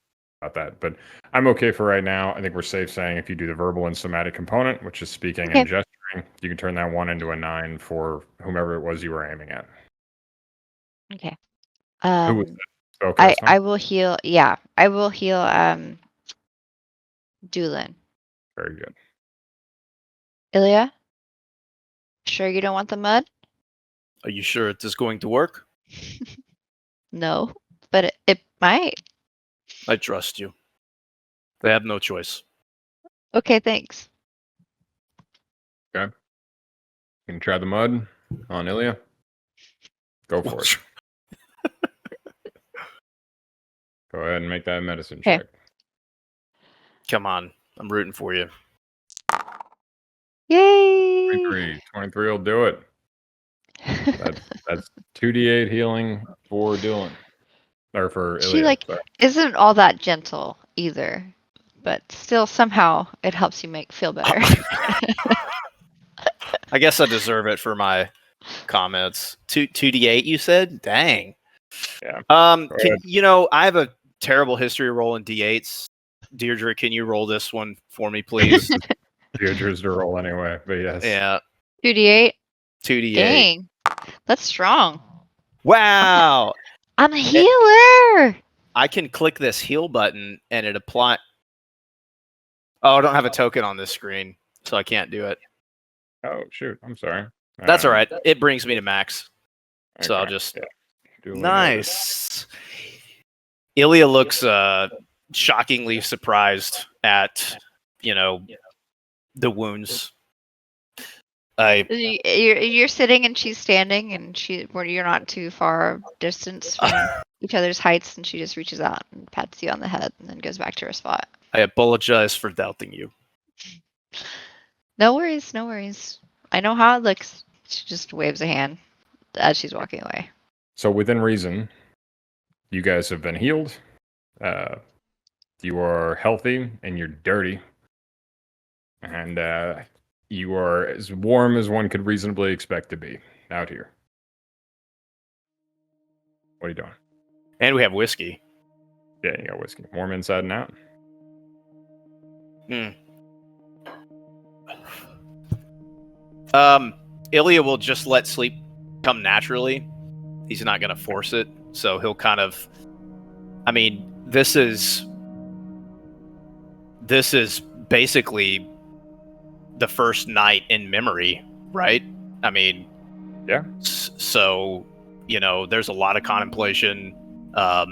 about that, but I'm okay for right now. I think we're safe saying if you do the verbal and somatic component, which is speaking and gesturing, you can turn that 1 into a 9 for whomever it was you were aiming at. Okay. Who was that spellcast on? I will heal. Yeah, I will heal. Doolin. Very good. Ilya, sure you don't want the mud? Are you sure it is going to work? No, but it might. I trust you. They have no choice. Okay, thanks. Okay. You can try the mud on Ilya. Go for it. Go ahead and make that medicine check. Come on. I'm rooting for you. Yay! 23 will do it. That's 2d8 healing for Dylan. Or for She Ilya. isn't all that gentle either, but still somehow it helps you feel better. I guess I deserve it for my comments. 2d8, you said? Dang. Yeah. I have a terrible history rolling d8s. Deirdre, can you roll this one for me, please? Deirdre's to roll anyway, but yes. Yeah. 2d8? 2d8. Dang. That's strong. Wow. I'm a healer! I can click this heal button and it apply. Oh, I don't have a token on this screen, so I can't do it. Oh, shoot. I'm sorry. That's all right. It brings me to max. So okay. I'll just... Yeah. Nice. Ilya looks shockingly surprised at, the wounds. You're sitting and she's standing, and where you're not too far distance from each other's heights, and she just reaches out and pats you on the head, and then goes back to her spot. I apologize for doubting you. No worries, no worries. I know how it looks. She just waves a hand as she's walking away. So within reason, you guys have been healed. You are healthy and you're dirty. And you are as warm as one could reasonably expect to be out here. What are you doing? And we have whiskey. Yeah, you got whiskey. Warm inside and out. Ilya will just let sleep come naturally. He's not going to force it. So he'll kind of, I mean, this is basically the first night in memory, right? I mean, yeah. So, there's a lot of contemplation. L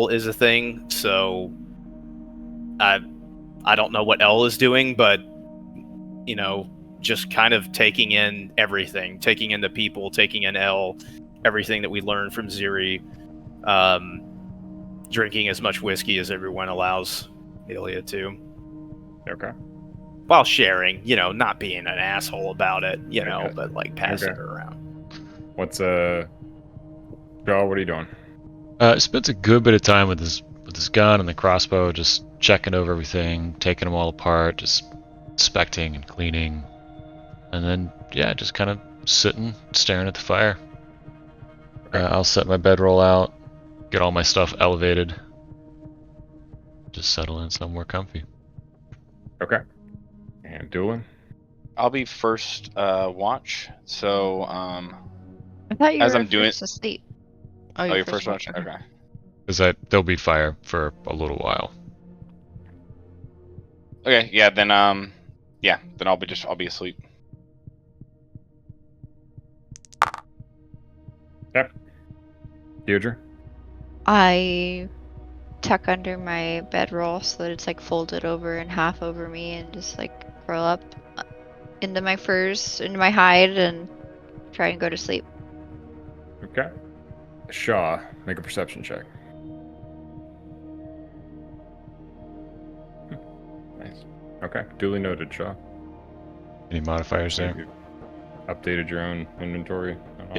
is a thing. So I don't know what L is doing, but just kind of taking in everything, taking in the people, taking in L, everything that we learned from Ziri, drinking as much whiskey as everyone allows Ilya to. Okay. While sharing, not being an asshole about it, but like passing it around. What's Joe, what are you doing? Spends a good bit of time with his gun and the crossbow, just checking over everything, taking them all apart, just inspecting and cleaning, and then just kind of sitting, staring at the fire. I'll set my bedroll out, get all my stuff elevated, just settle in somewhere comfy. Okay. And Doolin? I'll be first watch. So I thought you as were I'm doing first asleep. Oh, you're first watch. Okay. Because there'll be fire for a little while. Okay. Yeah. Then Then I'll be asleep. Yep. Deirdre? I tuck under my bedroll so that it's like folded over and half over me, and just like curl up into my furs, into my hide, and try and go to sleep. Okay. Shaw, make a perception check. Nice. Okay. Duly noted, Shaw. Any modifiers there? You updated your own inventory and all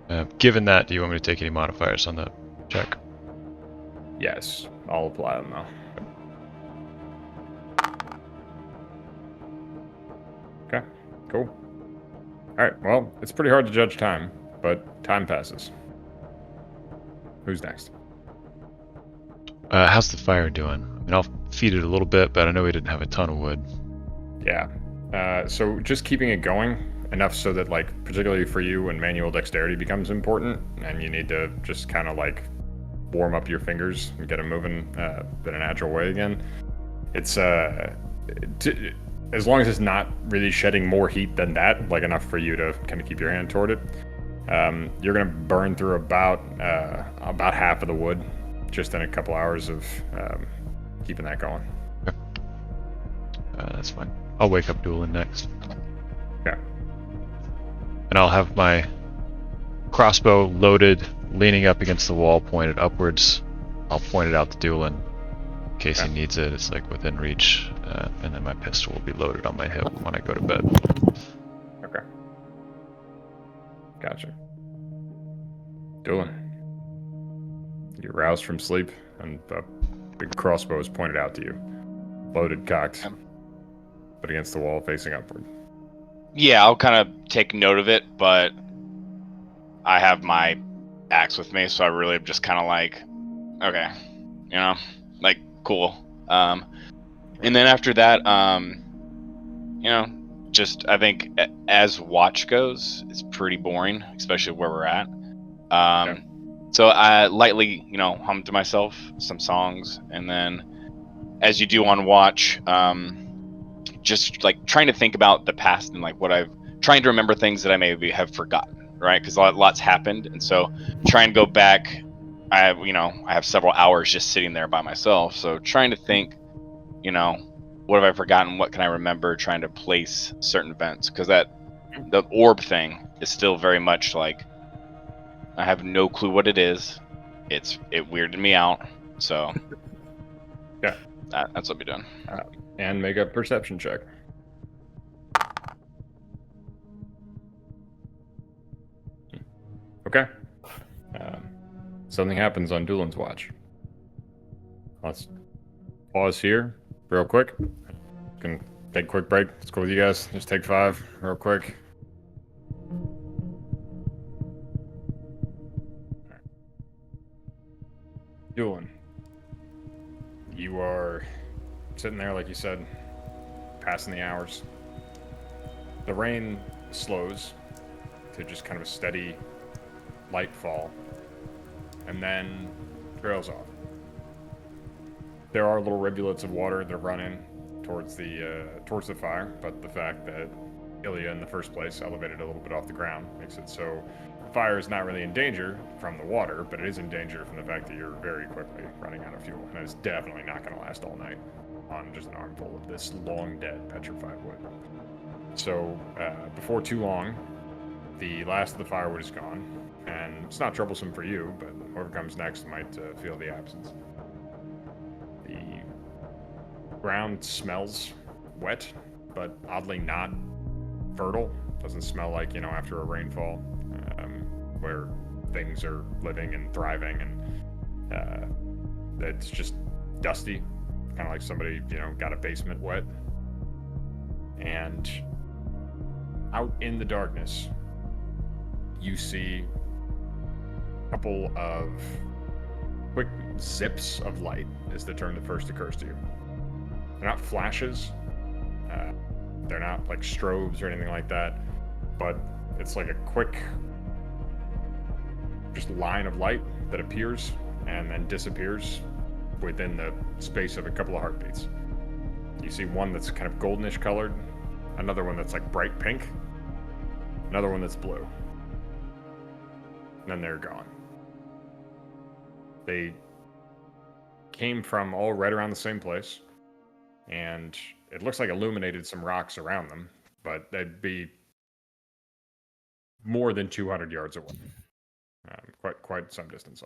that? Given that, do you want me to take any modifiers on the check? Yes. I'll apply them now. Okay. Cool. Alright, well, it's pretty hard to judge time, but time passes. Who's next? How's the fire doing? I mean, I'll feed it a little bit, but I know we didn't have a ton of wood. Yeah. So just keeping it going enough so that, like, particularly for you, when manual dexterity becomes important, and you need to just kind of, like, warm up your fingers and get them moving in a natural way again. It's, as long as it's not really shedding more heat than that, like enough for you to kind of keep your hand toward it, you're going to burn through about half of the wood just in a couple hours of keeping that going. Okay. That's fine. I'll wake up Doolin next. Okay. And I'll have my crossbow loaded, leaning up against the wall, pointed upwards. I'll point it out to Doolin in case he needs it. It's like within reach. And then my pistol will be loaded on my hip when I go to bed. Okay. Gotcha. Doolin. You're roused from sleep, and a big crossbow is pointed out to you. Loaded, cocked, but against the wall, facing upward. Yeah, I'll kind of take note of it, but I have my axe with me, so I really am just kind of like, okay, like, cool. And then after that, just, I think as watch goes, it's pretty boring, especially where we're at. So I lightly, hum to myself some songs, and then as you do on watch, just like trying to think about the past and like trying to remember things that I maybe have forgotten, right? Because lots happened, and so try and go back. I have several hours just sitting there by myself, so trying to think, what have I forgotten? What can I remember trying to place certain vents? Because the orb thing is still very much like I have no clue what it is. It weirded me out. So Yeah. that's what we're doing. And make a perception check. Okay. Something happens on Doolin's watch. Let's pause here real quick. Can take a quick break. Let's go with you guys. Just take 5 real quick. Doolin, you are sitting there, like you said, passing the hours. The rain slows to just kind of a steady light fall, and then trails off. There are little rivulets of water that run in towards the fire, but the fact that Ilya in the first place elevated a little bit off the ground makes it so the fire is not really in danger from the water, but it is in danger from the fact that you're very quickly running out of fuel, and it's definitely not going to last all night on just an armful of this long dead petrified wood. So before too long, the last of the firewood is gone, and it's not troublesome for you, but whoever comes next might feel the absence. The ground smells wet, but oddly not fertile. Doesn't smell like, after a rainfall, where things are living and thriving, and it's just dusty, kind of like somebody, got a basement wet. And out in the darkness, you see a couple of quick zips of light is the term that first occurs to you. They're not flashes, they're not like strobes or anything like that, but it's like a quick just line of light that appears and then disappears within the space of a couple of heartbeats. You see one that's kind of goldenish colored, another one that's like bright pink, another one that's blue. And then they're gone. They came from all right around the same place, and it looks like illuminated some rocks around them, but they'd be more than 200 yards away. Quite some distance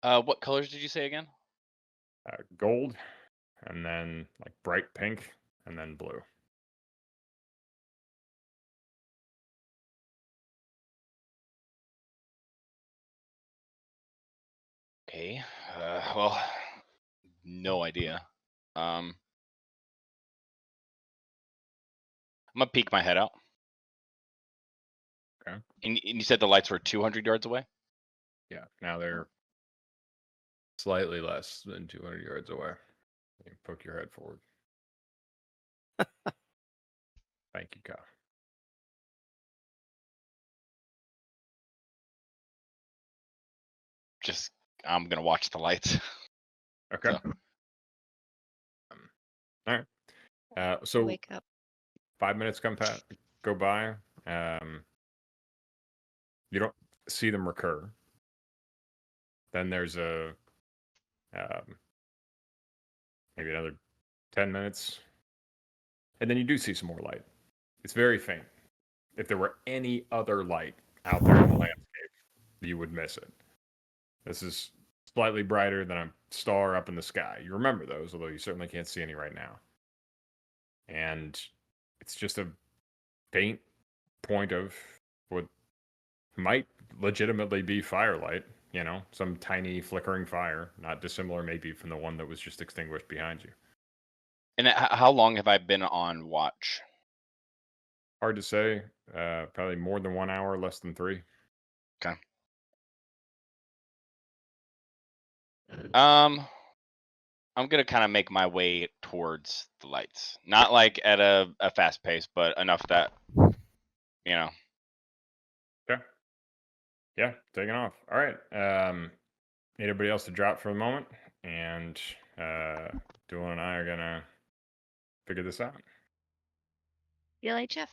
off. What colors did you say again? Gold, and then like bright pink, and then blue. Okay. Well, no idea. I'm gonna peek my head out. Okay. And you said the lights were 200 yards away? Yeah, now they're slightly less than 200 yards away. You can poke your head forward. Thank you, Kyle. I'm gonna watch the lights. Okay. So. All right. So Wake up. 5 minutes go by. You don't see them recur. Then there's maybe another 10 minutes. And then you do see some more light. It's very faint. If there were any other light out there in the landscape, you would miss it. This is slightly brighter than a star up in the sky. You remember those, although you certainly can't see any right now. And it's just a faint point of what might legitimately be firelight, some tiny flickering fire, not dissimilar maybe from the one that was just extinguished behind you. And how long have I been on watch? Hard to say. Probably more than 1 hour, less than 3. Okay. I'm gonna kind of make my way towards the lights. Not like at a fast pace, but enough that, Yeah. Yeah, taking off. All right. Need everybody else to drop for a moment, and Doolin and I are gonna figure this out. Feel like Jeff.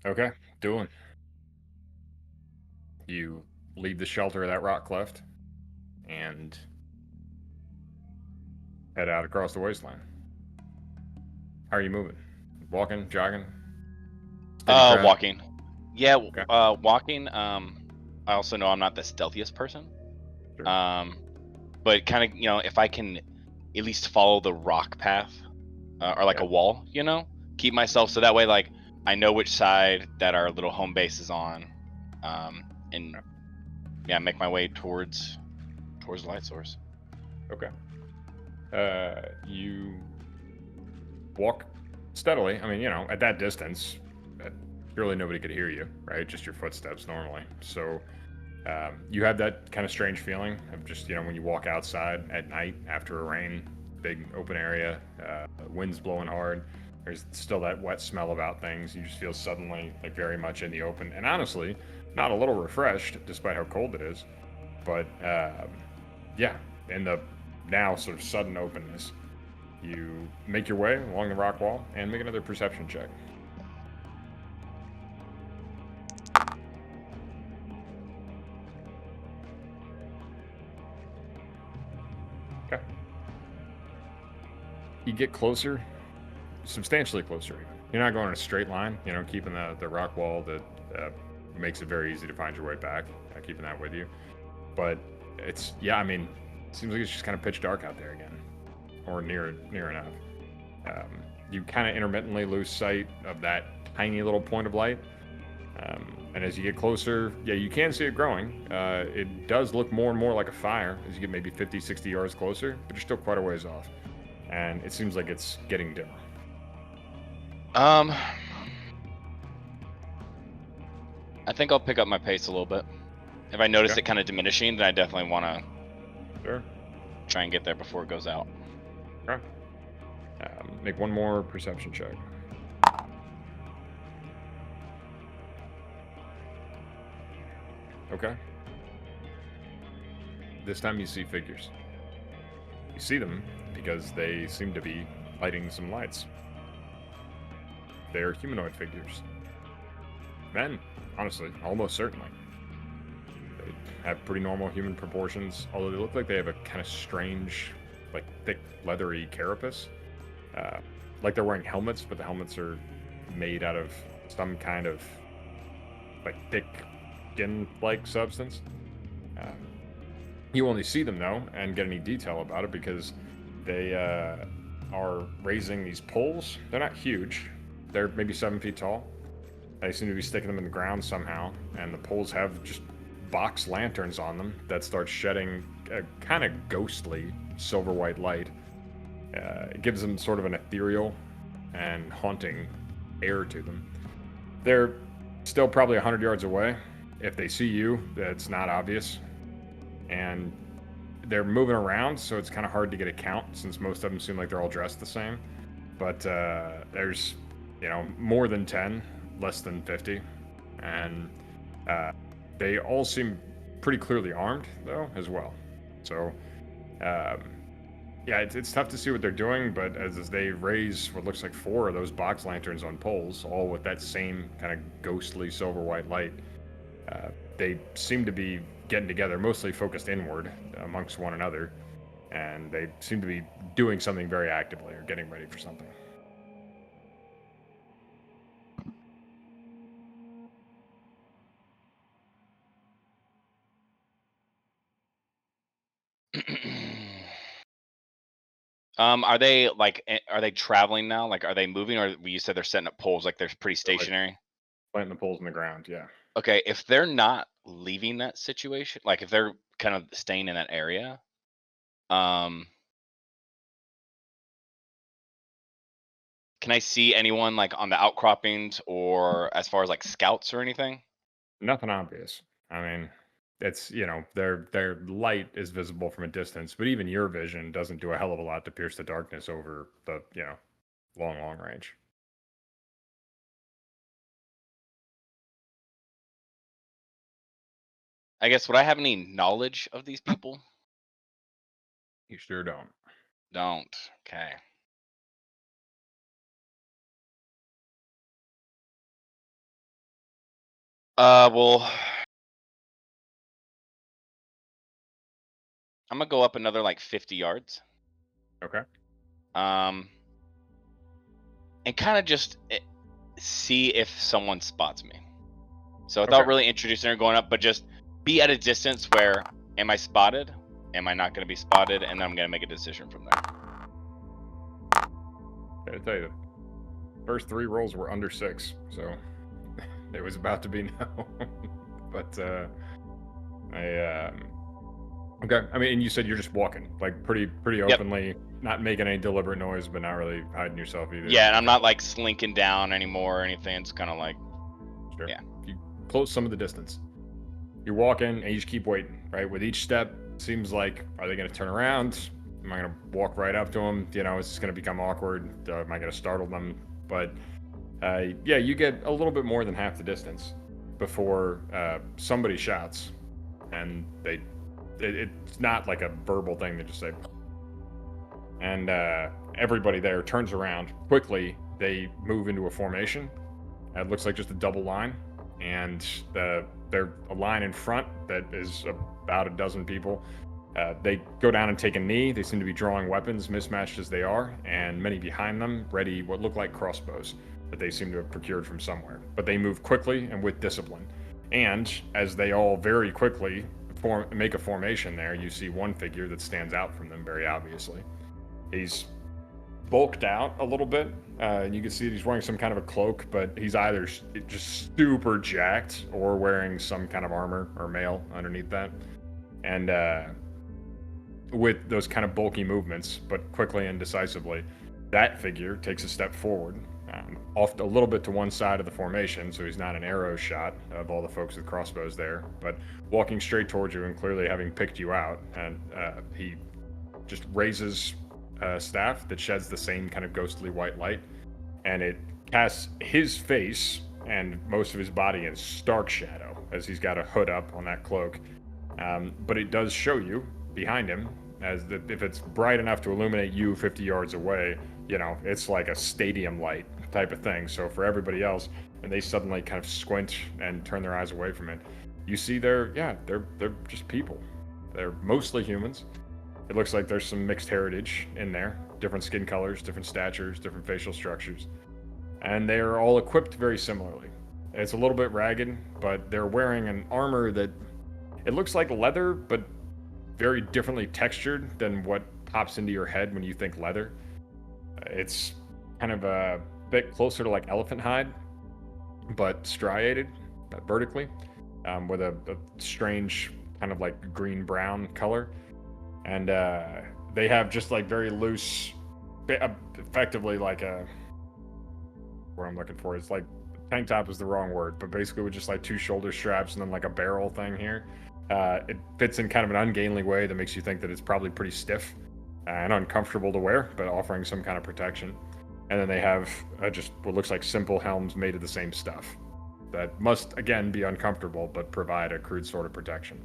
Okay, Doolin. You leave the shelter of that rock cleft and head out across the wasteland. How are you moving? Walking, jogging? Steady trot? Walking. Yeah, Okay. walking. I also know I'm not the stealthiest person. Sure. But kind of, if I can at least follow the rock path, or like Yeah. a wall, keep myself so that way, like, I know which side that our little home base is on, and yeah, make my way towards the light source. Okay. You walk steadily. I mean, at that distance, surely nobody could hear you, right? Just your footsteps normally. So you have that kind of strange feeling of just, when you walk outside at night after a rain, big open area, wind's blowing hard. There's still that wet smell about things. You just feel suddenly like very much in the open. And honestly, not a little refreshed, despite how cold it is. But yeah, in the now sort of sudden openness, you make your way along the rock wall and make another perception check. Okay. You get closer, substantially closer. You're not going in a straight line, keeping the rock wall that makes it very easy to find your way back, keeping that with you. But it's, yeah, I mean, it seems like it's just kind of pitch dark out there again, or near enough. You kind of intermittently lose sight of that tiny little point of light. And as you get closer, yeah, you can see it growing. It does look more and more like a fire as you get maybe 50, 60 yards closer, but you're still quite a ways off. And it seems like it's getting dimmer. I think I'll pick up my pace a little bit. If I notice Okay. it kind of diminishing, then I definitely want to Sure. try and get there before it goes out. Okay. Make one more perception check. Okay. This time you see figures. You see them because they seem to be lighting some lights. They're humanoid figures. Men, honestly, almost certainly. They have pretty normal human proportions, although they look like they have a kind of strange, like thick, leathery carapace. Like they're wearing helmets, but the helmets are made out of some kind of like thick skin-like substance. You only see them though, and get any detail about it because they are raising these poles. They're not huge. They're maybe 7 feet tall. They seem to be sticking them in the ground somehow, and the poles have just box lanterns on them that start shedding a kind of ghostly silver white light. It gives them sort of an ethereal and haunting air to them. They're still probably 100 yards away. If they see you, that's not obvious. And they're moving around, so it's kind of hard to get a count since most of them seem like they're all dressed the same. But there's, more than 10, less than 50. And they all seem pretty clearly armed, though, as well. So, yeah, it's tough to see what they're doing, but as they raise what looks like 4 of those box lanterns on poles, all with that same kind of ghostly silver white light, they seem to be getting together, mostly focused inward amongst one another, and they seem to be doing something very actively or getting ready for something. Are they are they traveling now? Like, are they moving, or you said they're setting up poles? Like, they're pretty They're like stationary. planting the poles in the ground, yeah. Okay, if they're not leaving that situation, like if they're kind of staying in that area, um, can I see anyone like on the outcroppings or as far as like scouts or anything? Nothing obvious. I mean, it's their light is visible from a distance, but even your vision doesn't do a hell of a lot to pierce the darkness over the long range. I guess, would I have any knowledge of these people? You sure don't. Don't. Okay. Well, I'm gonna go up another like 50 yards. Okay. And kind of just see if someone spots me. So without Okay. really introducing her going up, but just be at a distance where, am I spotted? Am I not going to be spotted? And then I'm going to make a decision from there. I tell you, the first 3 rolls were under 6, so it was about to be no. But okay. I mean, and you said you're just walking, like pretty openly, not making any deliberate noise, but not really hiding yourself either. Yeah, and I'm not like slinking down anymore or anything. It's kind of like, Sure. Yeah. You close some of the distance. You're walking, and you just keep waiting, right? With each step, seems like, are they going to turn around? Am I going to walk right up to them? You know, is this going to become awkward? Am I going to startle them? But yeah, you get a little bit more than half the distance before somebody shouts, and it's not like a verbal thing. They just say, and everybody there turns around quickly. They move into a formation. It looks like just a double line, and they're a line in front that is about a dozen people. They go down and take a knee. They seem to be drawing weapons, mismatched as they are, and many behind them ready what look like crossbows that they seem to have procured from somewhere. But they move quickly and with discipline. And as they all very quickly make a formation there, you see one figure that stands out from them very obviously. He's bulked out a little bit, and you can see he's wearing some kind of a cloak, but he's either just super jacked or wearing some kind of armor or mail underneath that. And with those kind of bulky movements, but quickly and decisively, that figure takes a step forward, off a little bit to one side of the formation, so he's not an arrow shot of all the folks with crossbows there, but walking straight towards you and clearly having picked you out, and he just raises a staff that sheds the same kind of ghostly white light, and it casts his face and most of his body in stark shadow as he's got a hood up on that cloak. But it does show you behind him, as if it's bright enough to illuminate you 50 yards away, you know, it's like a stadium light type of thing. So for everybody else, and they suddenly kind of squint and turn their eyes away from it, you see they're just people. They're mostly humans. It looks like there's some mixed heritage in there, different skin colors, different statures, different facial structures, and they are all equipped very similarly. It's a little bit ragged, but they're wearing an armor that it looks like leather, but very differently textured than what pops into your head when you think leather. It's kind of a bit closer to like elephant hide, but striated vertically, with a strange kind of like green-brown color. And they have just like very loose, effectively like what I'm looking for is like, tank top is the wrong word, but basically with just like 2 shoulder straps and then like a barrel thing here. It fits in kind of an ungainly way that makes you think that it's probably pretty stiff and uncomfortable to wear, but offering some kind of protection. And then they have just what looks like simple helms made of the same stuff that must, again, be uncomfortable, but provide a crude sort of protection.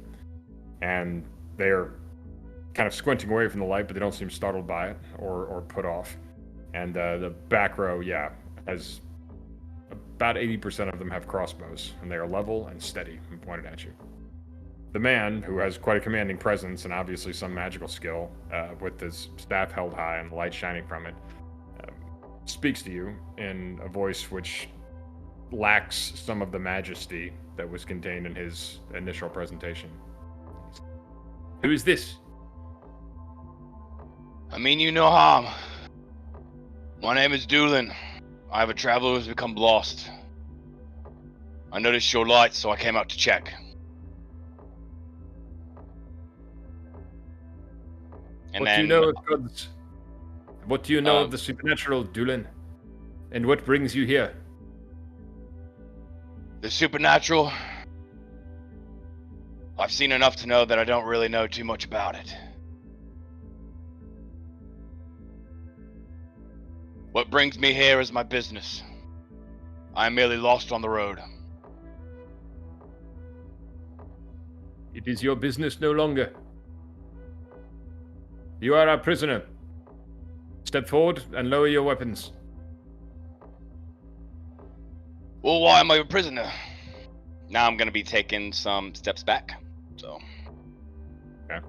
And they're kind of squinting away from the light, but they don't seem startled by it or put off. And the back row, has about 80% of them have crossbows, and they are level and steady and pointed at you. The man, who has quite a commanding presence and obviously some magical skill, with his staff held high and the light shining from it, speaks to you in a voice which lacks some of the majesty that was contained in his initial presentation. Who is this? I mean you no harm. My name is Doolin. I have a traveler who has become lost. I noticed your light, so I came out to check. And What do you know of gods? What do you know of the supernatural, Doolin? And what brings you here? The supernatural? I've seen enough to know that I don't really know too much about it. What brings me here is my business. I am merely lost on the road. It is your business no longer. You are our prisoner. Step forward and lower your weapons. Well, why am I a prisoner? Now I'm going to be taking some steps back. So. Okay.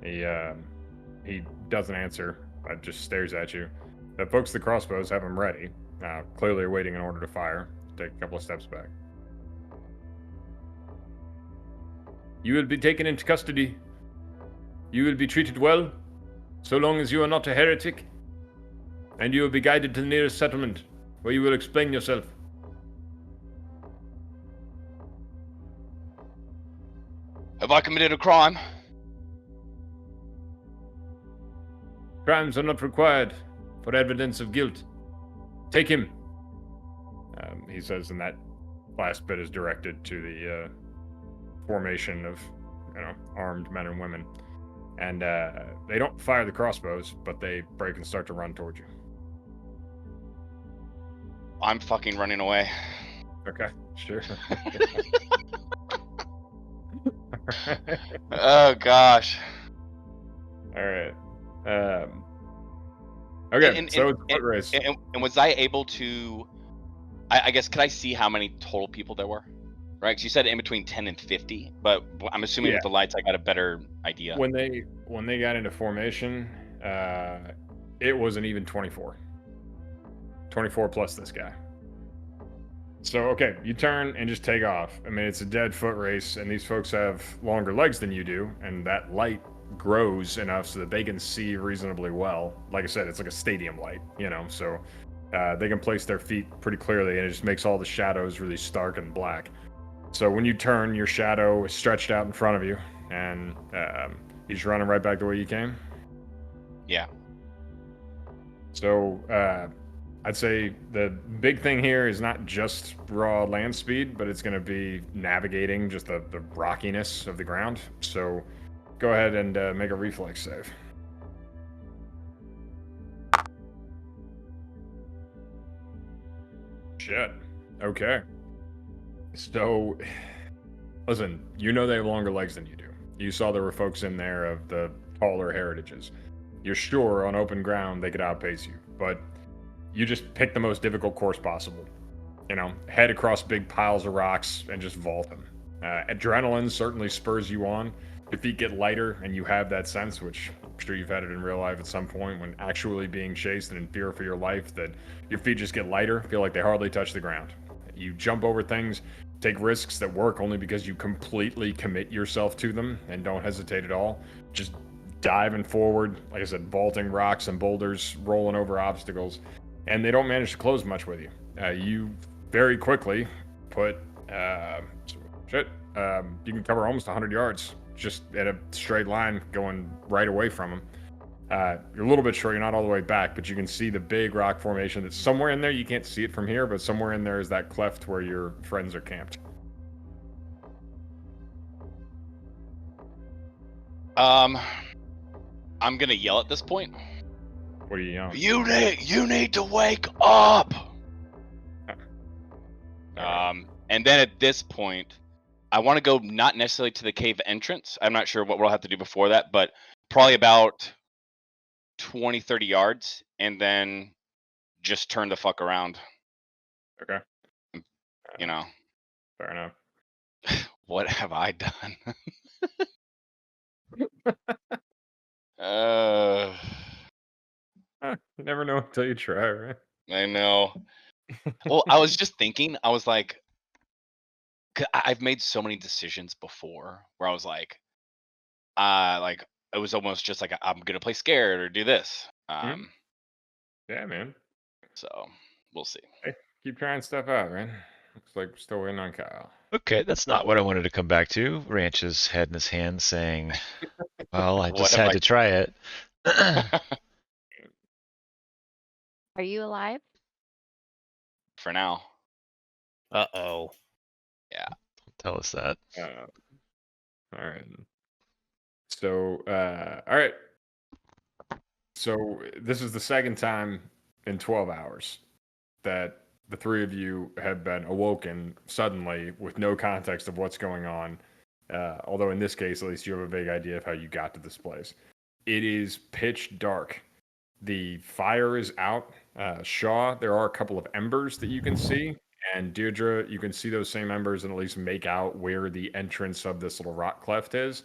He doesn't answer, but just stares at you. The folks at the crossbows have him ready, clearly awaiting an order to fire. Take a couple of steps back. You will be taken into custody. You will be treated well, so long as you are not a heretic. And you will be guided to the nearest settlement, where you will explain yourself. Have I committed a crime? Crimes are not required for evidence of guilt. Take him. He says, and that last bit is directed to the formation of, armed men and women. And they don't fire the crossbows, but they break and start to run towards you. I'm fucking running away. Okay, sure. Oh gosh. All right. Okay, so it's a foot race. And was I able to? I guess could I see how many total people there were? Right, 'cause you said in between 10 and 50, but I'm assuming Yeah. with the lights, I got a better idea. When they got into formation, it was an even 24. 24 plus this guy. So, okay, you turn and just take off. I mean, it's a dead foot race, and these folks have longer legs than you do, and that light grows enough so that they can see reasonably well. Like I said, it's like a stadium light, so they can place their feet pretty clearly, and it just makes all the shadows really stark and black. So when you turn, your shadow is stretched out in front of you, and he's running right back the way you came. Yeah. So I'd say the big thing here is not just raw land speed, but it's going to be navigating just the rockiness of the ground. So go ahead and make a reflex save. Shit. Okay. So, listen, they have longer legs than you do. You saw there were folks in there of the taller heritages. You're sure on open ground they could outpace you, but you just pick the most difficult course possible. Head across big piles of rocks and just vault them. Adrenaline certainly spurs you on. Your feet get lighter, and you have that sense, which I'm sure you've had it in real life at some point, when actually being chased and in fear for your life, that your feet just get lighter, feel like they hardly touch the ground. You jump over things, take risks that work only because you completely commit yourself to them and don't hesitate at all. Just diving forward, like I said, vaulting rocks and boulders, rolling over obstacles, and they don't manage to close much with you. You very quickly put, you can cover almost 100 yards just at a straight line going right away from them. You're a little bit short, you're not all the way back, but you can see the big rock formation that's somewhere in there. You can't see it from here, but somewhere in there is that cleft where your friends are camped. I'm gonna yell at this point. What are you yelling? You need to wake up. And then at this point, I want to go not necessarily to the cave entrance. I'm not sure what we'll have to do before that, but probably about 20, 30 yards, and then just turn the fuck around. Okay. Fair enough. What have I done? You never know until you try, right? I know. Well, I was just thinking, I was like, 'cause I've made so many decisions before where I was like, it was almost just like I'm gonna play scared or do this. Yeah, man. So we'll see. Hey, keep trying stuff out, man. Looks like we're still waiting on Kyle. Okay, that's not what I wanted to come back to. Ranch's head in his hand saying, well, I just had to try it. Are you alive? For now. Uh-oh. Yeah. Don't tell us that. All right. So, all right. So this is the second time in 12 hours that the three of you have been awoken suddenly with no context of what's going on. Although in this case, at least you have a vague idea of how you got to this place. It is pitch dark. The fire is out. Shaw, there are a couple of embers that you can see. And Deirdre, you can see those same embers and at least make out where the entrance of this little rock cleft is.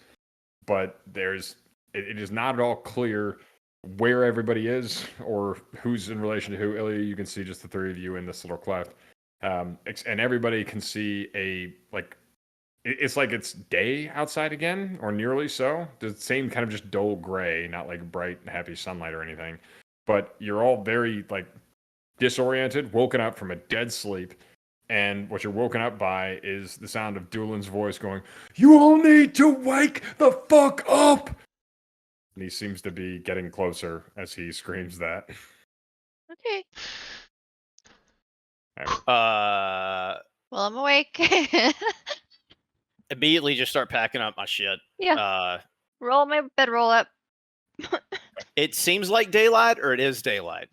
But there's it is not at all clear where everybody is or who's in relation to who. Ilya, you can see just the three of you in this little cleft, and everybody can see it's like it's day outside again, or nearly so. The same kind of just dull gray, not like bright, happy sunlight or anything. But you're all very like disoriented, woken up from a dead sleep. And what you're woken up by is the sound of Doolin's voice going, "You all need to wake the fuck up!" And he seems to be getting closer as he screams that. Okay. Uh, Well, I'm awake. immediately just start packing up my shit. Yeah. Roll my bedroll up. It seems like daylight, or it is daylight.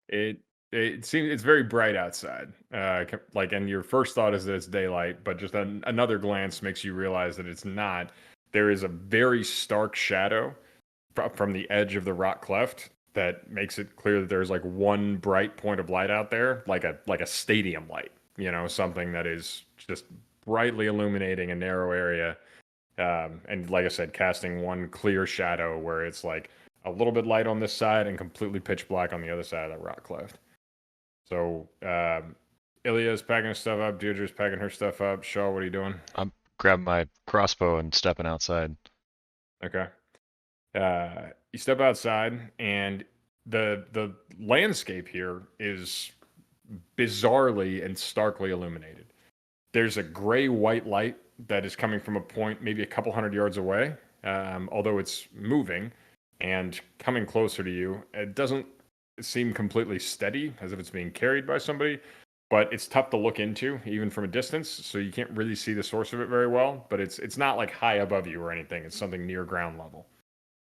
It seems it's very bright outside. And your first thought is that it's daylight, but just another glance makes you realize that it's not. There is a very stark shadow from the edge of the rock cleft that makes it clear that there's like one bright point of light out there, like a stadium light, something that is just brightly illuminating a narrow area, and like I said, casting one clear shadow where it's like a little bit light on this side and completely pitch black on the other side of that rock cleft. So Ilya's packing his stuff up, Deirdre's packing her stuff up. Shaw, what are you doing? I'm grabbing my crossbow and stepping outside. Okay. You step outside, and the landscape here is bizarrely and starkly illuminated. There's a gray-white light that is coming from a point maybe a couple hundred yards away, although it's moving and coming closer to you. It doesn't seem completely steady, as if it's being carried by somebody, but it's tough to look into, even from a distance, so you can't really see the source of it very well, but it's not like high above you or anything. It's something near ground level.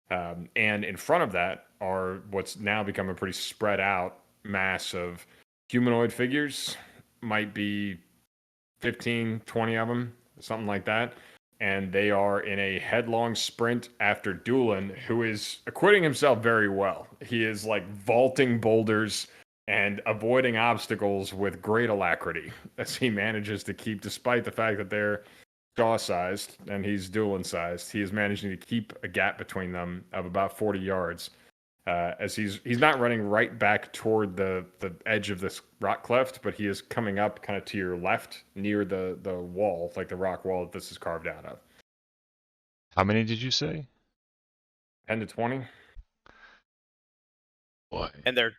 And in front of that are what's now become a pretty spread out mass of humanoid figures. Might be 15, 20 of them, something like that. And they are in a headlong sprint after Doolin, who is acquitting himself very well. He is like vaulting boulders and avoiding obstacles with great alacrity as he manages to keep, despite the fact that they're jaw-sized and he's Doolin-sized, he is managing to keep a gap between them of about 40 yards. As he's not running right back toward the edge of this rock cleft, but he is coming up kind of to your left near the wall, like the rock wall that this is carved out of. How many did you say? 10 to 20. Boy. And they're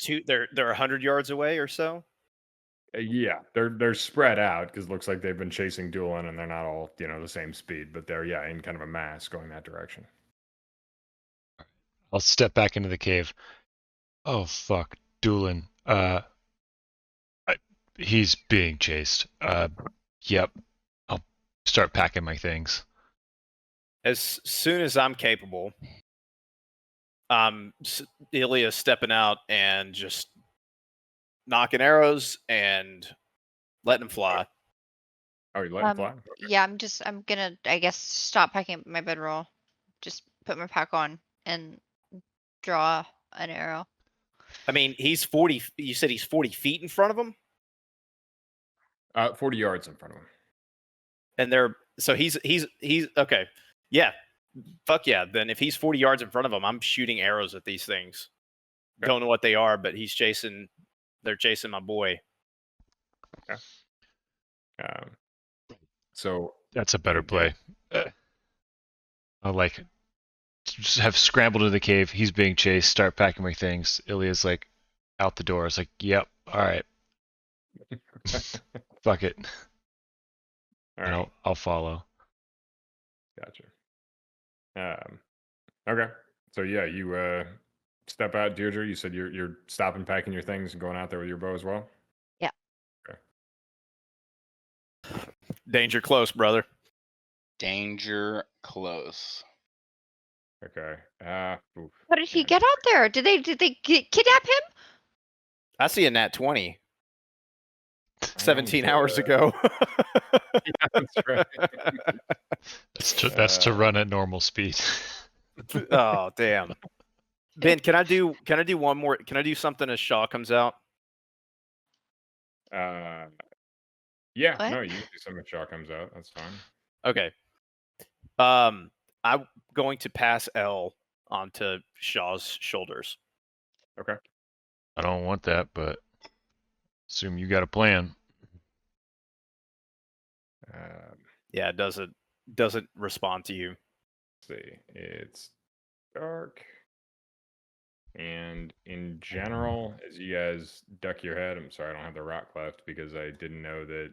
100 yards away or so. Yeah, they're spread out because it looks like they've been chasing Doolin, and they're not all the same speed, but they're in kind of a mass going that direction. I'll step back into the cave. Oh fuck, Doolin. He's being chased. Yep. I'll start packing my things. As soon as I'm capable, Ilya's stepping out and just knocking arrows and letting them fly. Oh, you let him fly? Yeah, I'm gonna, I guess, stop packing up my bedroll. Just put my pack on and draw an arrow. I mean, he's 40. You said he's 40 feet in front of him? 40 yards in front of him. And he's okay. Yeah. Fuck yeah. Then if he's 40 yards in front of him, I'm shooting arrows at these things. Okay. Don't know what they are, but they're chasing my boy. Okay. So That's a better play. I'll just have scrambled to the cave. He's being chased. Start packing my things. Ilya's out the door. It's yep. All right. Fuck it. All right. I'll follow. Gotcha. Okay. So yeah, you step out, Deirdre. You said you're stopping packing your things and going out there with your bow as well. Yeah. Okay. Danger close, brother. Danger close. Okay. Oof. How did he get out there? Did they kidnap him? I see a nat 20. 17 hours ago. Yeah, that's right. That's to run at normal speed. Oh damn. Ben, can I do one more? Can I do something as Shaw comes out? Yeah. What? No, you can do something if Shaw comes out. That's fine. Okay. I'm going to pass L onto Shaw's shoulders. Okay. I don't want that, but assume you got a plan. Yeah, it doesn't respond to you. Let's see. It's dark. And in general, as you guys duck your head, I'm sorry I don't have the rock cleft because I didn't know that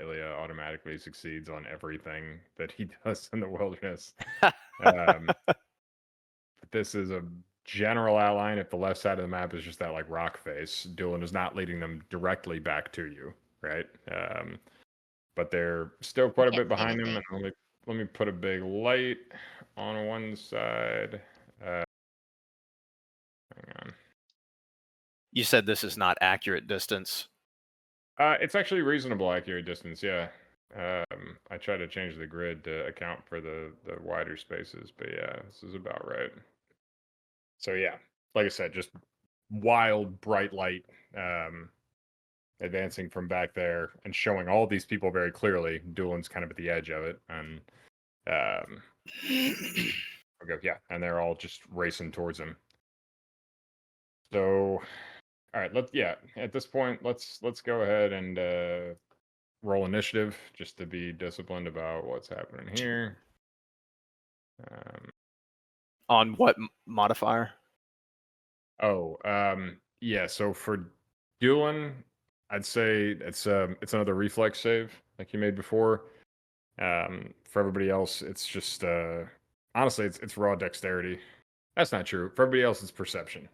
Ilya automatically succeeds on everything that he does in the wilderness. But this is a general outline. If the left side of the map is just that like rock face, Dylan is not leading them directly back to you, right? But they're still quite a Can't bit see behind him. anything. And let me put a big light on one side. Hang on. You said this is not accurate distance. It's actually reasonable accurate distance, yeah. I try to change the grid to account for the wider spaces, but yeah, this is about right. So yeah, like I said, just wild bright light advancing from back there and showing all these people very clearly. Doolin's kind of at the edge of it, and okay, yeah, and they're all just racing towards him. So, all right, at this point, let's go ahead and roll initiative just to be disciplined about what's happening here. On what modifier? Yeah. So for Doolin, I'd say it's another reflex save like you made before. For everybody else, it's just honestly, it's raw dexterity. That's not true. For everybody else, it's perception.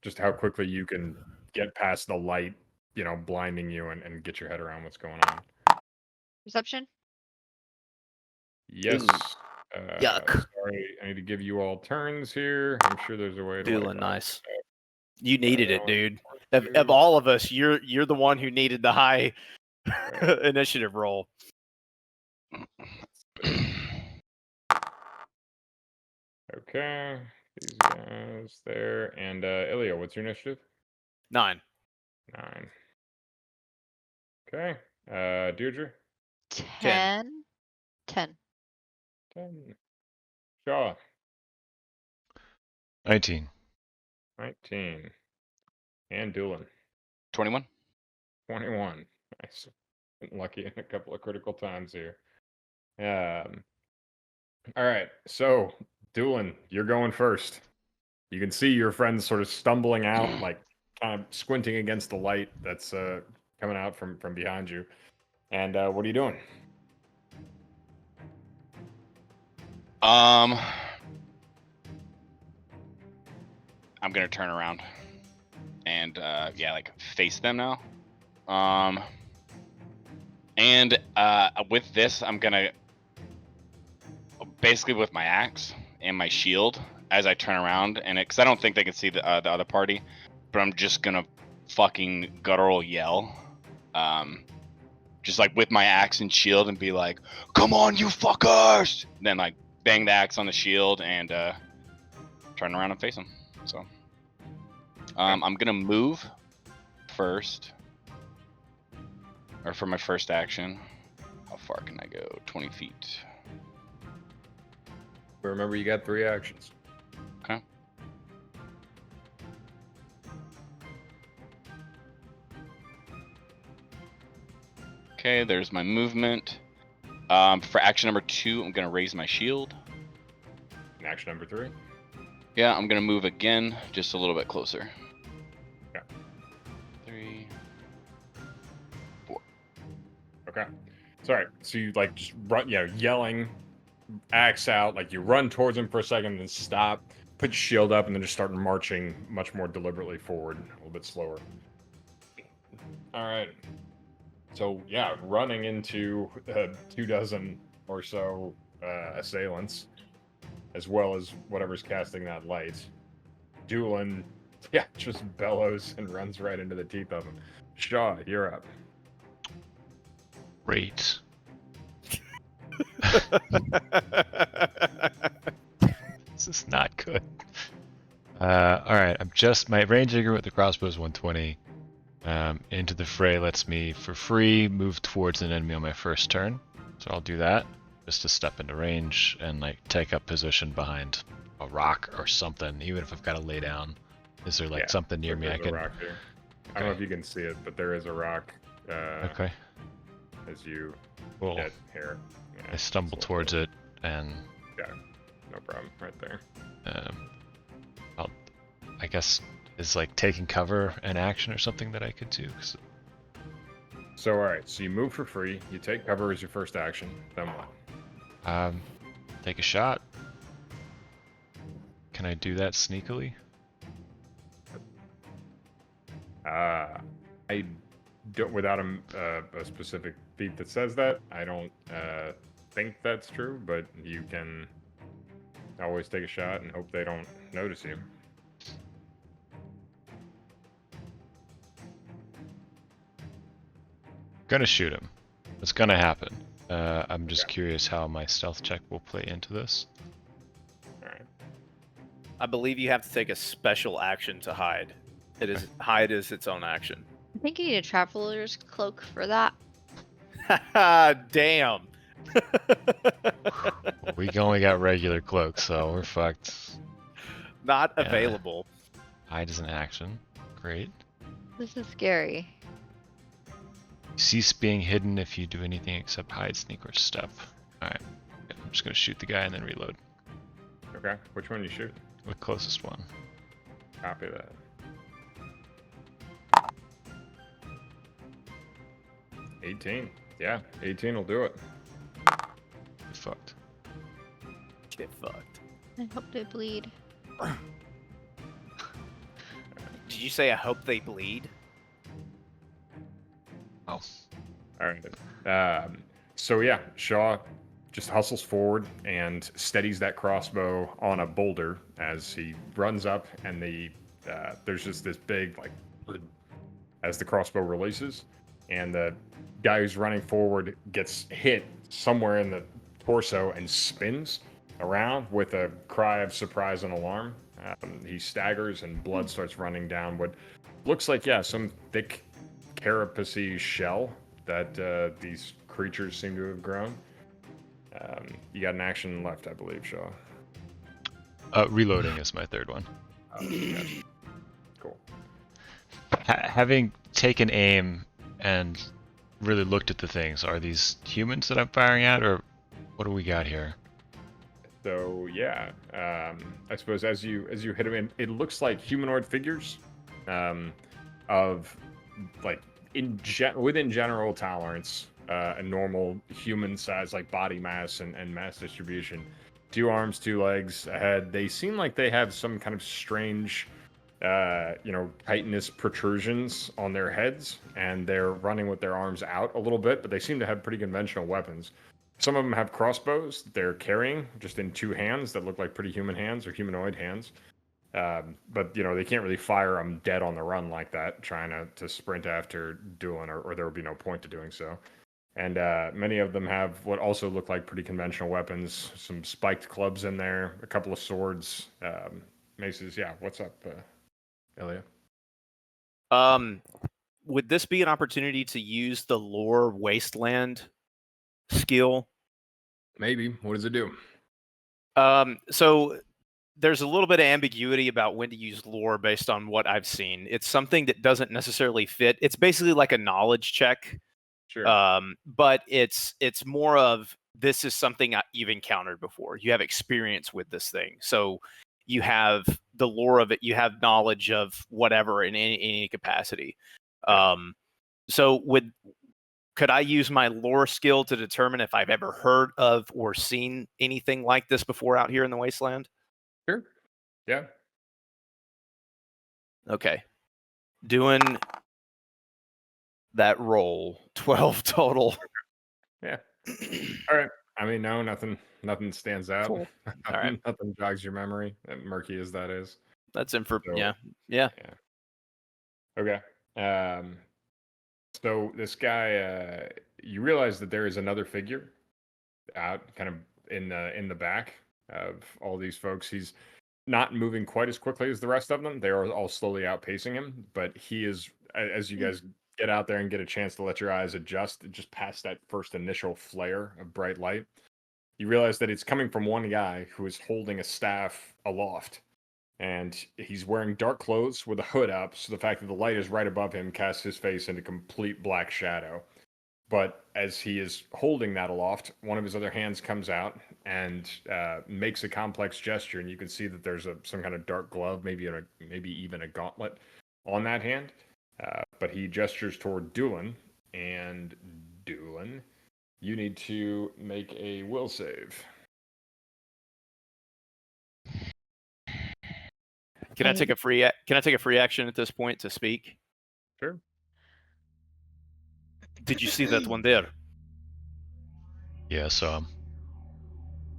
Just how quickly you can get past the light, blinding you and get your head around what's going on. Perception? Yes. Yuck. Sorry, I need to give you all turns here. I'm sure there's a way to. Doolin, nice. You needed it, dude. Of Dude. all of us, you're the one who needed the high initiative roll. Okay, these guys there, and Ilya, what's your initiative? 9. 9. Okay, Deirdre. 10. 10. 10. Shaw. 19. 19. And Doolin. 21. 21. Nice. Been lucky in a couple of critical times here. All right, so Doolin, you're going first. You can see your friends sort of stumbling out, like kind of squinting against the light that's coming out from behind you. And what are you doing? I'm gonna turn around and face them now. And with this, I'm gonna basically with my axe and my shield as I turn around, and because I don't think they can see the other party, but I'm just gonna fucking guttural yell, just like with my axe and shield, and be like, "Come on, you fuckers!" And then like bang the axe on the shield and turn around and face them. So I'm gonna move first, or for my first action. How far can I go? 20 feet. Remember, you got 3 actions. Okay. Okay, there's my movement. For action number 2, I'm gonna raise my shield. And action number 3. Yeah, I'm gonna move again, just a little bit closer. Okay. 3, 4. Okay. Sorry. So you like just run, yelling, axe out, like you run towards him for a second, then stop, put your shield up, and then just start marching much more deliberately forward, a little bit slower. All right. So yeah, running into 24 or so assailants, as well as whatever's casting that light. Doolin, just bellows and runs right into the teeth of him. Shaw, you're up. Great. This is not good. Alright, my range increment with the crossbow is 120. Into the fray lets me, for free, move towards an enemy on my first turn. So I'll do that, just to step into range and like take up position behind a rock or something, even if I've got to lay down. Is there like Yeah, something near me I there's a can? rock here. I don't know if you can see it, but there is a rock. Okay. As you Cool. get here. Yeah, I stumble towards it, and yeah, no problem, right there. I guess is like taking cover an action or something that I could do. 'Cause So all right, so you move for free. You take cover as your first action. Then what? take a shot. Can I do that sneakily? I don't, without a specific feat that says that, I don't think that's true, but you can always take a shot and hope they don't notice you. Gonna shoot him. It's gonna happen. I'm just Okay. curious how my stealth check will play into this. All right. I believe you have to take a special action to hide. Hide is its own action. I think you need a traveler's cloak for that. Damn. We only got regular cloaks, so we're fucked. Not Yeah. available. Hide is an action. Great. This is scary. Cease being hidden if you do anything except hide, sneak, or step. Alright. Yeah, I'm just gonna shoot the guy and then reload. Okay. Which one you shoot? The closest one. Copy that. 18. Yeah, 18 will do it. Get fucked. Get fucked. I hope they bleed. Did you say I hope they bleed? Oh. All right. So yeah, Shaw just hustles forward and steadies that crossbow on a boulder as he runs up, and there's just this big like as the crossbow releases, and the guy who's running forward gets hit somewhere in the torso and spins around with a cry of surprise and alarm. He staggers and blood starts running down what looks like, yeah, some thick carapace shell that these creatures seem to have grown. You got an action left, I believe, Shaw. Reloading is my third one. Gotcha. Cool. Having taken aim and really looked at the things, are these humans that I'm firing at, or what do we got here? So yeah, I suppose as you hit them, it looks like humanoid figures, of like within general tolerance, a normal human size like body mass and mass distribution. 2 arms, 2 legs, a head. They seem like they have some kind of strange, chitinous protrusions on their heads, and they're running with their arms out a little bit, but they seem to have pretty conventional weapons. Some of them have crossbows they're carrying just in 2 hands that look like pretty human hands or humanoid hands. But, they can't really fire them dead on the run like that, trying to sprint after dueling, or there would be no point to doing so. And many of them have what also look like pretty conventional weapons, some spiked clubs in there, a couple of swords, maces. Yeah, what's up, Ilya? Would this be an opportunity to use the lore wasteland skill? Maybe. What does it do? So there's a little bit of ambiguity about when to use lore based on what I've seen. It's something that doesn't necessarily fit. It's basically like a knowledge check. Sure. But it's more of, this is something you've encountered before. You have experience with this thing. So you have the lore of it. You have knowledge of whatever in any capacity. So could I use my lore skill to determine if I've ever heard of or seen anything like this before out here in the wasteland? Sure. Yeah. Okay. Doing that roll, 12 total. Yeah. All right. I mean, no, nothing stands out. Cool. All right. Nothing jogs your memory, murky as that is. That's info. So- Yeah. Okay. So this guy, you realize that there is another figure out kind of in the back of all these folks. He's not moving quite as quickly as the rest of them. They are all slowly outpacing him, but he is, as you guys get out there and get a chance to let your eyes adjust just past that first initial flare of bright light, You realize that it's coming from one guy who is holding a staff aloft. And he's wearing dark clothes with a hood up, so the fact that the light is right above him casts his face into complete black shadow. But as he is holding that aloft, one of his other hands comes out and makes a complex gesture, and you can see that there's some kind of dark glove, maybe even a gauntlet on that hand. But he gestures toward Doolin, and Doolin, you need to make a will save. Can I take a free? Can I take a free action at this point to speak? Sure. Did you see that one there? Yeah, so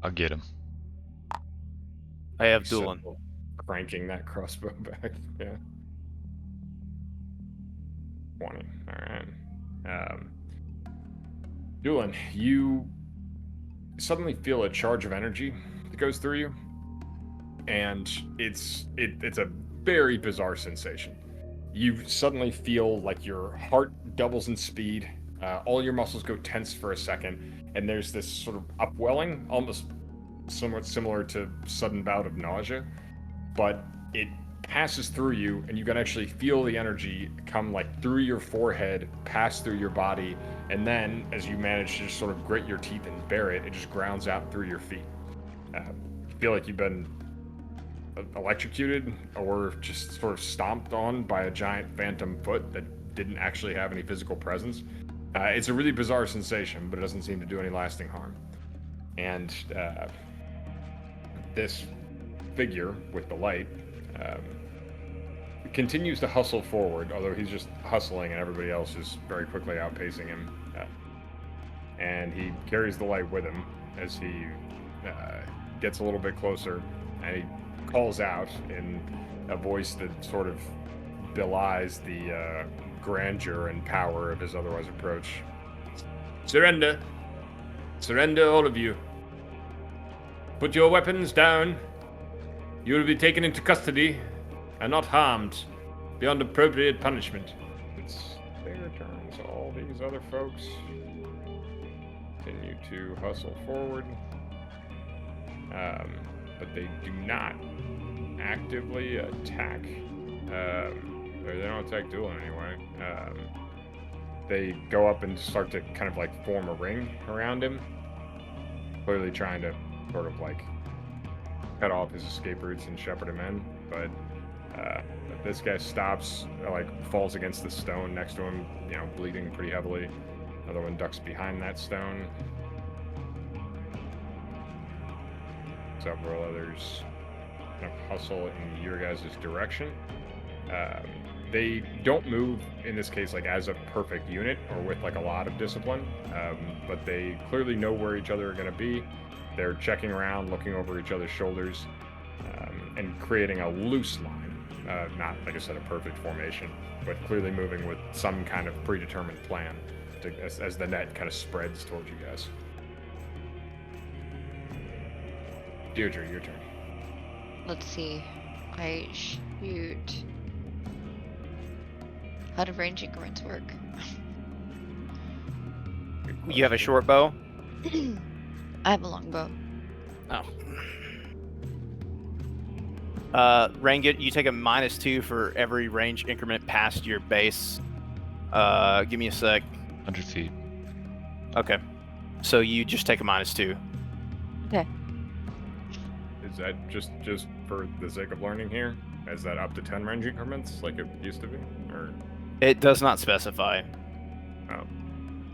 I'll get him. I have So, Doolin. cranking that crossbow back. Yeah. 20. All right. Doolin, you suddenly feel a charge of energy that goes through you, and it's a very bizarre sensation. You suddenly feel like your heart doubles in speed, all your muscles go tense for a second, and there's this sort of upwelling, almost somewhat similar to sudden bout of nausea, but it passes through you, and you can actually feel the energy come like through your forehead, pass through your body, and then as you manage to just sort of grit your teeth and bear it, it just grounds out through your feet. You feel like you've been electrocuted or just sort of stomped on by a giant phantom foot that didn't actually have any physical presence. It's a really bizarre sensation, but it doesn't seem to do any lasting harm. And this figure with the light continues to hustle forward, although he's just hustling and everybody else is very quickly outpacing him. And he carries the light with him as he gets a little bit closer, and he calls out in a voice that sort of belies the grandeur and power of his otherwise approach. Surrender! Surrender, all of you. Put your weapons down. You will be taken into custody and not harmed beyond appropriate punishment. It's their turn, so all these other folks continue to hustle forward. But they do not actively attack. Or they don't attack Doolin anyway. They go up and start to kind of like form a ring around him, clearly trying to sort of like cut off his escape routes and shepherd him in. But this guy stops, like falls against the stone next to him, bleeding pretty heavily. Another one ducks behind that stone. Several others kind of hustle in your guys' direction. They don't move in this case like as a perfect unit or with like a lot of discipline, but they clearly know where each other are going to be. They're checking around, looking over each other's shoulders, and creating a loose line. Not, like I said, a perfect formation, but clearly moving with some kind of predetermined plan as the net kind of spreads towards you guys. Deirdre, your turn. Let's see. I shoot. How do range increments work? You have a short bow? I have a longbow. Oh. Range, you take a -2 for every range increment past your base. Give me a sec. 100 feet. Okay. So you just take a -2. Okay. Is that just for the sake of learning here? Is that up to 10 range increments like it used to be? Or It does not specify. oh,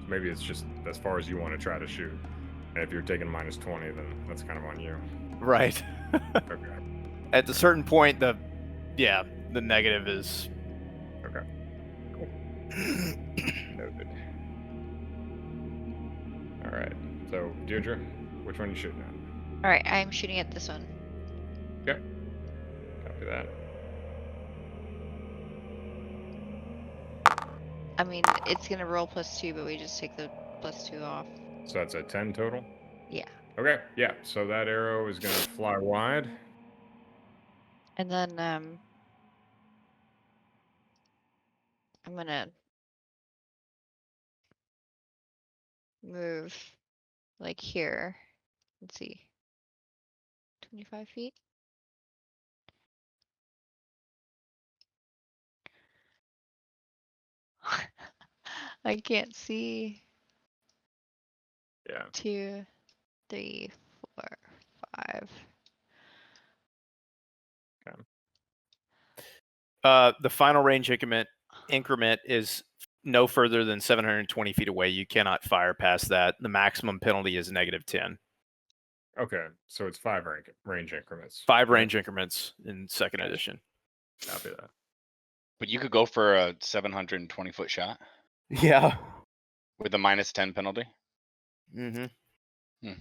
maybe it's just as far as you want to try to shoot. And if you're taking -20, then that's kind of on you. Right. Okay. At a certain point, the negative is. Okay. Cool. Noted. All right. So Deirdre, which one are you shooting at? All right, I'm shooting at this one. Okay. Copy that. I mean, it's gonna roll +2, but we just take the +2 off. So that's a 10 total? Yeah. Okay, yeah. So that arrow is going to fly wide. And then I'm gonna move like here, Let's see. 25 feet. I can't see. Yeah. 2, 3, 4, 5. The final range increment is no further than 720 feet away. You cannot fire past that. The maximum penalty is -10. Okay, so it's 5 range increments. 5 right? range increments in second Gotcha. edition. Copy that. But you could go for a 720-foot shot Yeah. with a -10 penalty. Mm-hmm.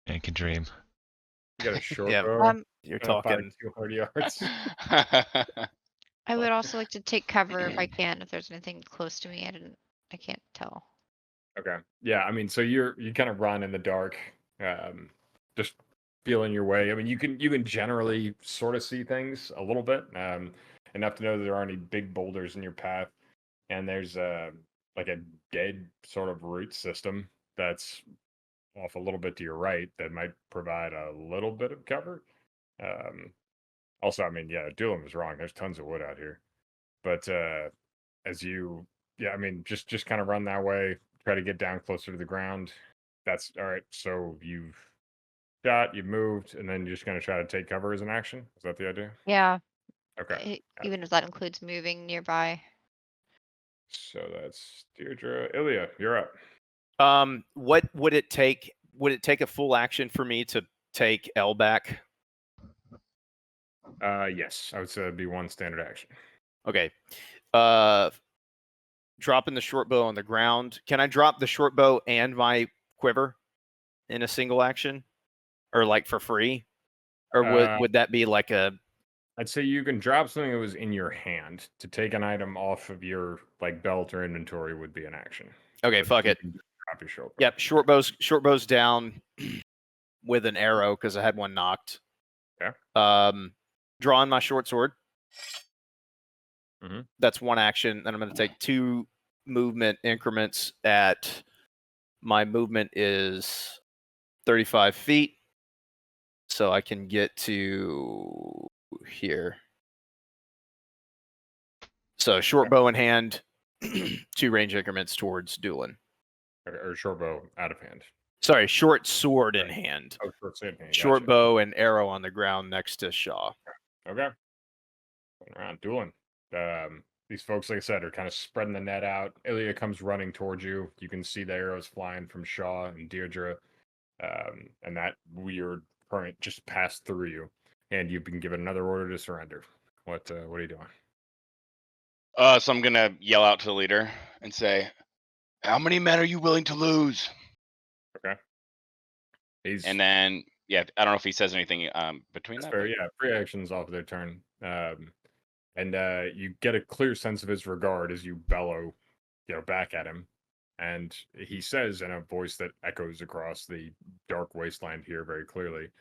And can dream. You got a short Yeah. bow. You're Fire talking. 200 yards. I would also like to take cover if I can, if there's anything close to me. I can't tell. Okay. Yeah, I mean, so you kind of run in the dark, just feeling your way. I mean, you can generally sort of see things a little bit, enough to know that there aren't any big boulders in your path, and there's like a dead sort of root system that's off a little bit to your right that might provide a little bit of cover. Also, I mean, yeah, Doolin was wrong. There's tons of wood out here, but yeah, I mean, just kind of run that way. Try to get down closer to the ground. That's all right. So you've shot, you've moved, and then you're just going to try to take cover as an action. Is that the idea? Yeah, Okay. even if that includes moving nearby. So that's Deirdre. Ilya, you're up. What would it take? Would it take a full action for me to take L back? Yes, I would say it'd be one standard action. Okay. Dropping the short bow on the ground. Can I drop the short bow and my quiver in a single action, or like for free, or would that be like a? I'd say you can drop something that was in your hand. To take an item off of your like belt or inventory would be an action. Okay, But fuck you it. can just drop your short bow. Yep, short bows down with an arrow because I had one knocked. Okay. Drawing my short sword. Mhm. That's one action. Then I'm going to take 2 movement increments at my movement is 35 feet. So I can get to here. So short bow in hand, 2 range increments towards Doolin. Or short bow out of hand. Sorry, short sword in hand. Oh, short sword in hand. Short Gotcha. bow and arrow on the ground next to Shaw. Okay. Going around dueling. These folks, like I said, are kind of spreading the net out. Ilya comes running towards you. You can see the arrows flying from Shaw and Deirdre. And that weird current just passed through you. And you've been given another order to surrender. What are you doing? So I'm gonna yell out to the leader and say, "How many men are you willing to lose?" Okay. And then, yeah, I don't know if he says anything between That's that. fair. but- Yeah, free actions off their turn. And you get a clear sense of his regard as you bellow, back at him. And he says in a voice that echoes across the dark wasteland here very clearly,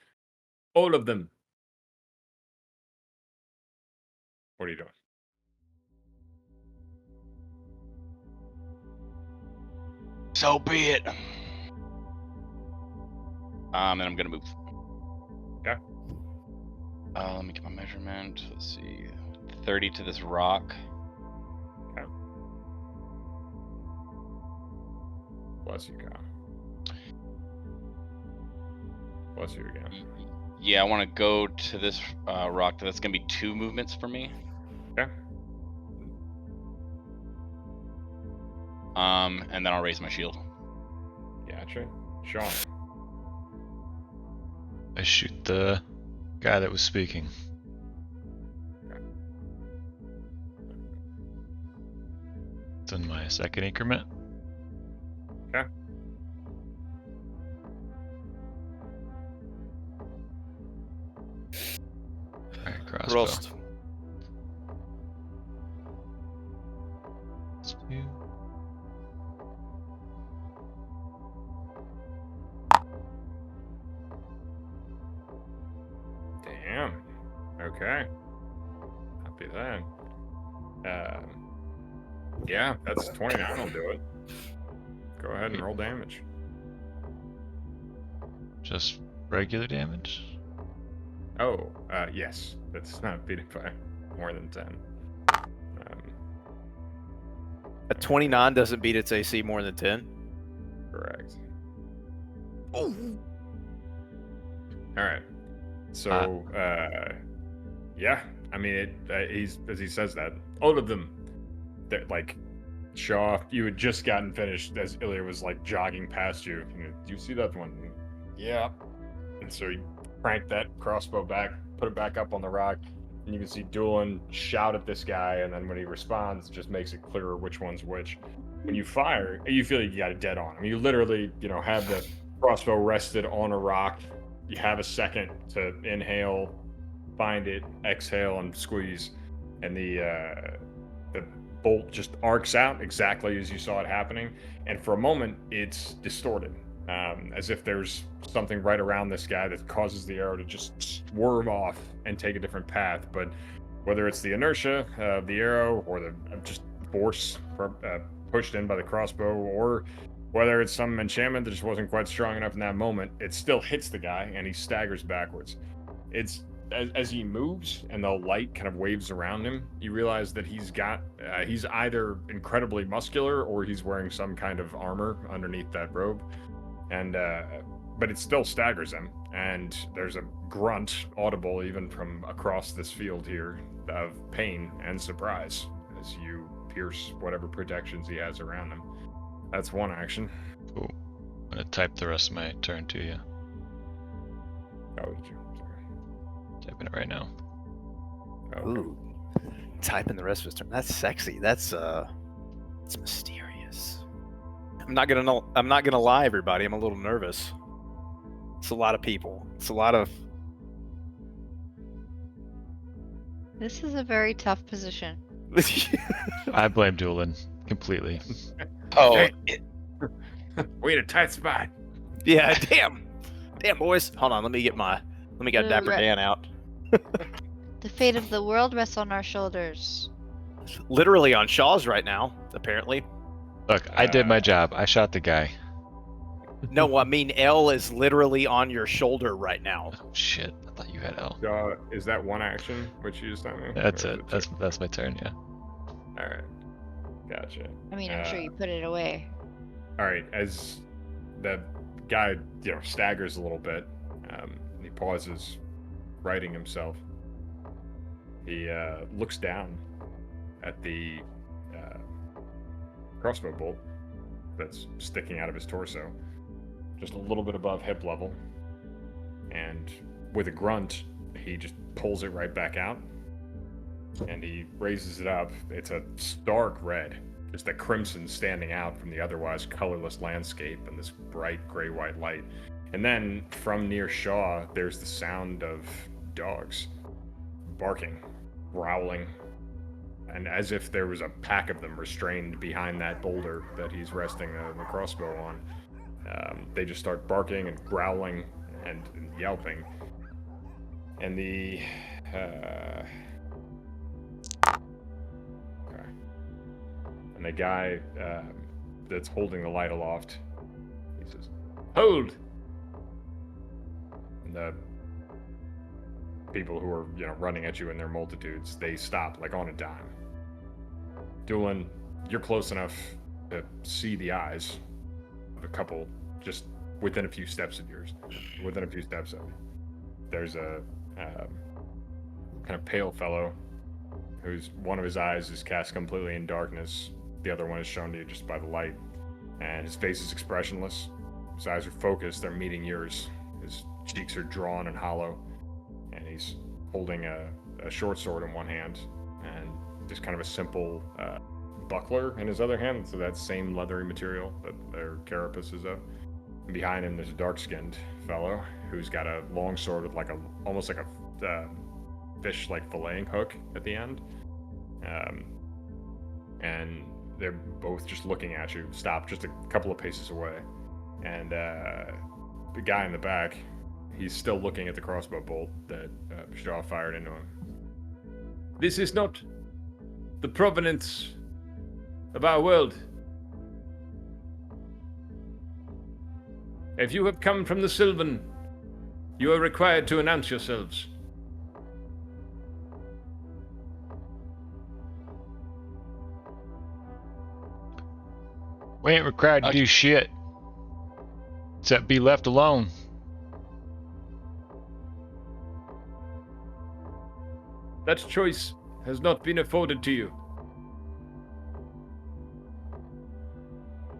"All of them." What are you doing? So be it. And I'm gonna move. Okay. Let me get my measurement. Let's see, 30 to this rock. Okay. Bless you, Kyle. Bless you again. Yeah, I want to go to this rock. That's gonna be 2 movements for me. Okay. And then I'll raise my shield. Gotcha. Sean. I shoot the guy that was speaking. It's in my second increment. Okay. Alright, crossbow. Rost. Let's do- Damn. Okay. Happy then. Yeah, that's 29. I'll do it. Go ahead and roll damage. Just regular damage? Oh, yes. That's not beating by more than 10. A 29 doesn't beat its AC more than 10. Correct. All right. So, yeah. I mean, he's as he says that, all of them, that like Shaw, you had just gotten finished as Ilya was like jogging past you. Do you see that one? Yeah. And so you crank that crossbow back, put it back up on the rock, and you can see Doolin shout at this guy, and then when he responds, it just makes it clearer which one's which. When you fire, you feel like you got it dead on. I mean, you literally, have the crossbow rested on a rock. You have a second to inhale, find it, exhale, and squeeze, and the bolt just arcs out exactly as you saw it happening. And for a moment, it's distorted, as if there's something right around this guy that causes the arrow to just swerve off and take a different path. But whether it's the inertia of the arrow or the just force pushed in by the crossbow, or whether it's some enchantment that just wasn't quite strong enough in that moment, it still hits the guy and he staggers backwards. It's as he moves and the light kind of waves around him, you realize that he's either incredibly muscular or he's wearing some kind of armor underneath that robe. And but it still staggers him, and there's a grunt audible even from across this field here of pain and surprise as you pierce whatever protections he has around him. That's one action. Cool. I'm gonna type the rest of my turn to you. Oh, did you? Sorry. Typing it right now. Oh, Ooh, typing the rest of his turn. That's sexy. That's it's mysterious. I'm not gonna lie, everybody. I'm a little nervous. It's a lot of people. It's a lot of. This is a very tough position. I blame Doolin completely. Oh, Hey. We in a tight spot. Yeah, damn, boys. Hold on, let me get Dapper Right. Dan out. The fate of the world rests on our shoulders. Literally on Shaw's right now, apparently. Look, I did my job. I shot the guy. No, I mean L is literally on your shoulder right now. Oh shit! I thought you had L. Is that one action which you just told me? That's Or it. is That's my turn. Yeah. All right. Gotcha. I mean, I'm sure you put it away. All right, as the guy, staggers a little bit, he pauses, righting himself. He looks down at the crossbow bolt that's sticking out of his torso, just a little bit above hip level, and with a grunt, he just pulls it right back out, and he raises it up. It's a stark red. Just the crimson standing out from the otherwise colorless landscape and this bright gray-white light. And then from near Shaw, there's the sound of dogs barking, growling, and as if there was a pack of them restrained behind that boulder that he's resting the crossbow on. They just start barking and growling and yelping. And the And the guy that's holding the light aloft, he says, "Hold!" And the people who are, running at you in their multitudes, they stop, like on a dime. Doolin, you're close enough to see the eyes of a couple just within a few steps of yours. Within a few steps of it. There's a kind of pale fellow whose one of his eyes is cast completely in darkness. The other one is shown to you just by the light. And his face is expressionless. His eyes are focused. They're meeting yours. His cheeks are drawn and hollow. And he's holding a short sword in one hand and just kind of a simple buckler in his other hand. So that same leathery material that their carapace is of. And behind him, there's a dark-skinned fellow who's got a long sword with almost like a fish like filleting hook at the end. And they're both just looking at you, stop just a couple of paces away. And the guy in the back, he's still looking at the crossbow bolt that Shaw fired into him. "This is not the provenance of our world. If you have come from the Sylvan, You are required to announce yourselves. We ain't required to do shit. Except be left alone. That choice has not been afforded to you.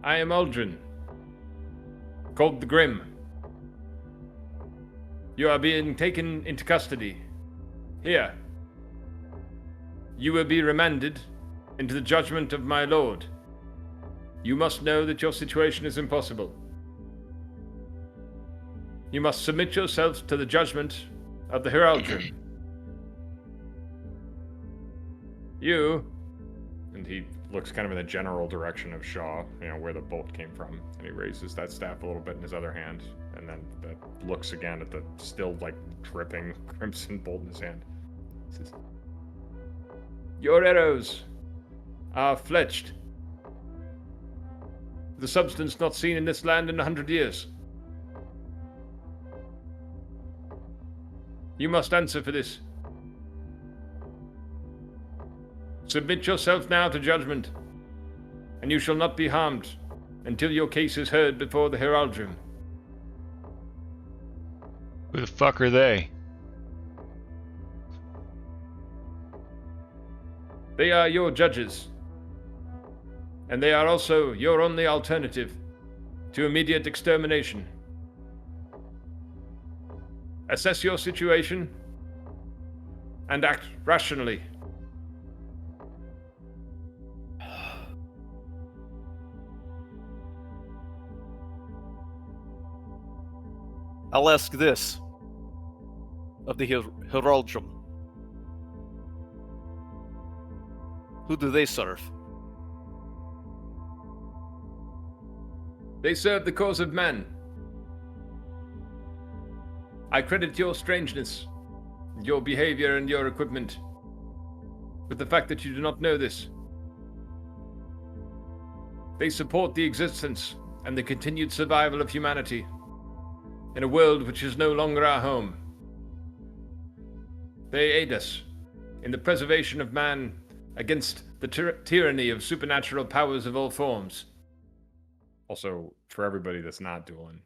I am Aldrin, called the Grim. You are being taken into custody. Here. You will be remanded into the judgment of my lord. You must know that your situation is impossible. You must submit yourselves to the judgment of the Heraldrim. You, And he looks kind of in the general direction of Shaw, where the bolt came from, and he raises that staff a little bit in his other hand, and then looks again at the still dripping crimson bolt in his hand. He says, your arrows are fletched. The substance not seen in this land in 100 years. You must answer for this. Submit yourself now to judgment, and you shall not be harmed until your case is heard before the Heraldrim. Who the fuck are they? They are your judges, and they are also your only alternative to immediate extermination. Assess your situation and act rationally. I'll ask this of the Heraldrum. Who do they serve? They serve the cause of man. I credit your strangeness, your behavior, and your equipment with the fact that you do not know this. They support the existence and the continued survival of humanity in a world which is no longer our home. They aid us in the preservation of man against the tyranny of supernatural powers of all forms. Also, for everybody that's not dueling,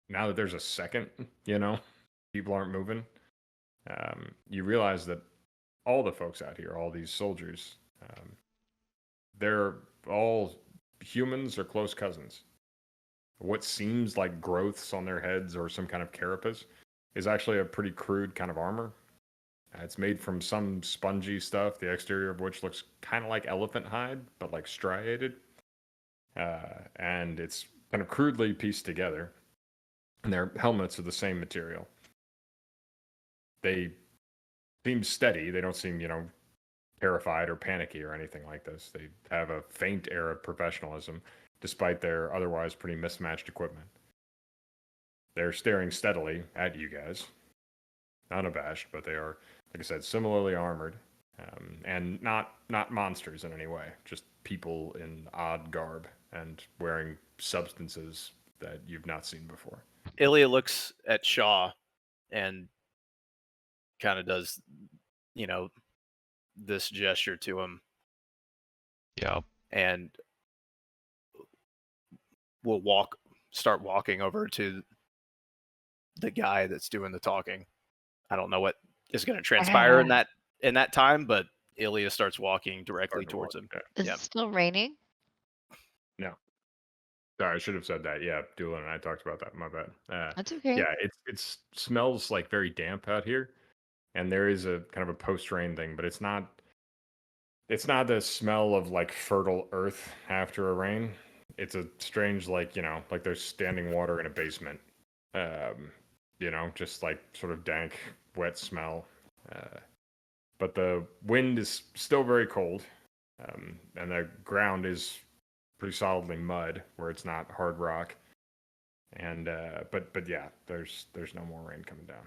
now that there's a second, people aren't moving, you realize that all the folks out here, all these soldiers, they're all humans or close cousins. What seems like growths on their heads or some kind of carapace is actually a pretty crude kind of armor. It's made from some spongy stuff, the exterior of which looks kind of like elephant hide, but striated. And it's kind of crudely pieced together. And their helmets are the same material. They seem steady. They don't seem, terrified or panicky or anything like this. They have a faint air of professionalism, despite their otherwise pretty mismatched equipment. They're staring steadily at you guys, unabashed, but they are, like I said, similarly armored, and not monsters in any way, just people in odd garb and wearing substances that you've not seen before. Ilya looks at Shaw and kind of does, this gesture to him. Yeah. And will start walking over to the guy that's doing the talking. I don't know what is going to transpire in that time, but Ilya starts walking directly towards him. Is Yep. it still raining? No. Sorry, I should have said that. Yeah, Doolin and I talked about that. My bad. That's okay. Yeah, it smells very damp out here, and there is a kind of a post-rain thing, but it's not the smell of fertile earth after a rain. It's a strange there's standing water in a basement. Just sort of dank, wet smell. But the wind is still very cold, and the ground is pretty solidly mud where it's not hard rock. And but yeah, there's no more rain coming down.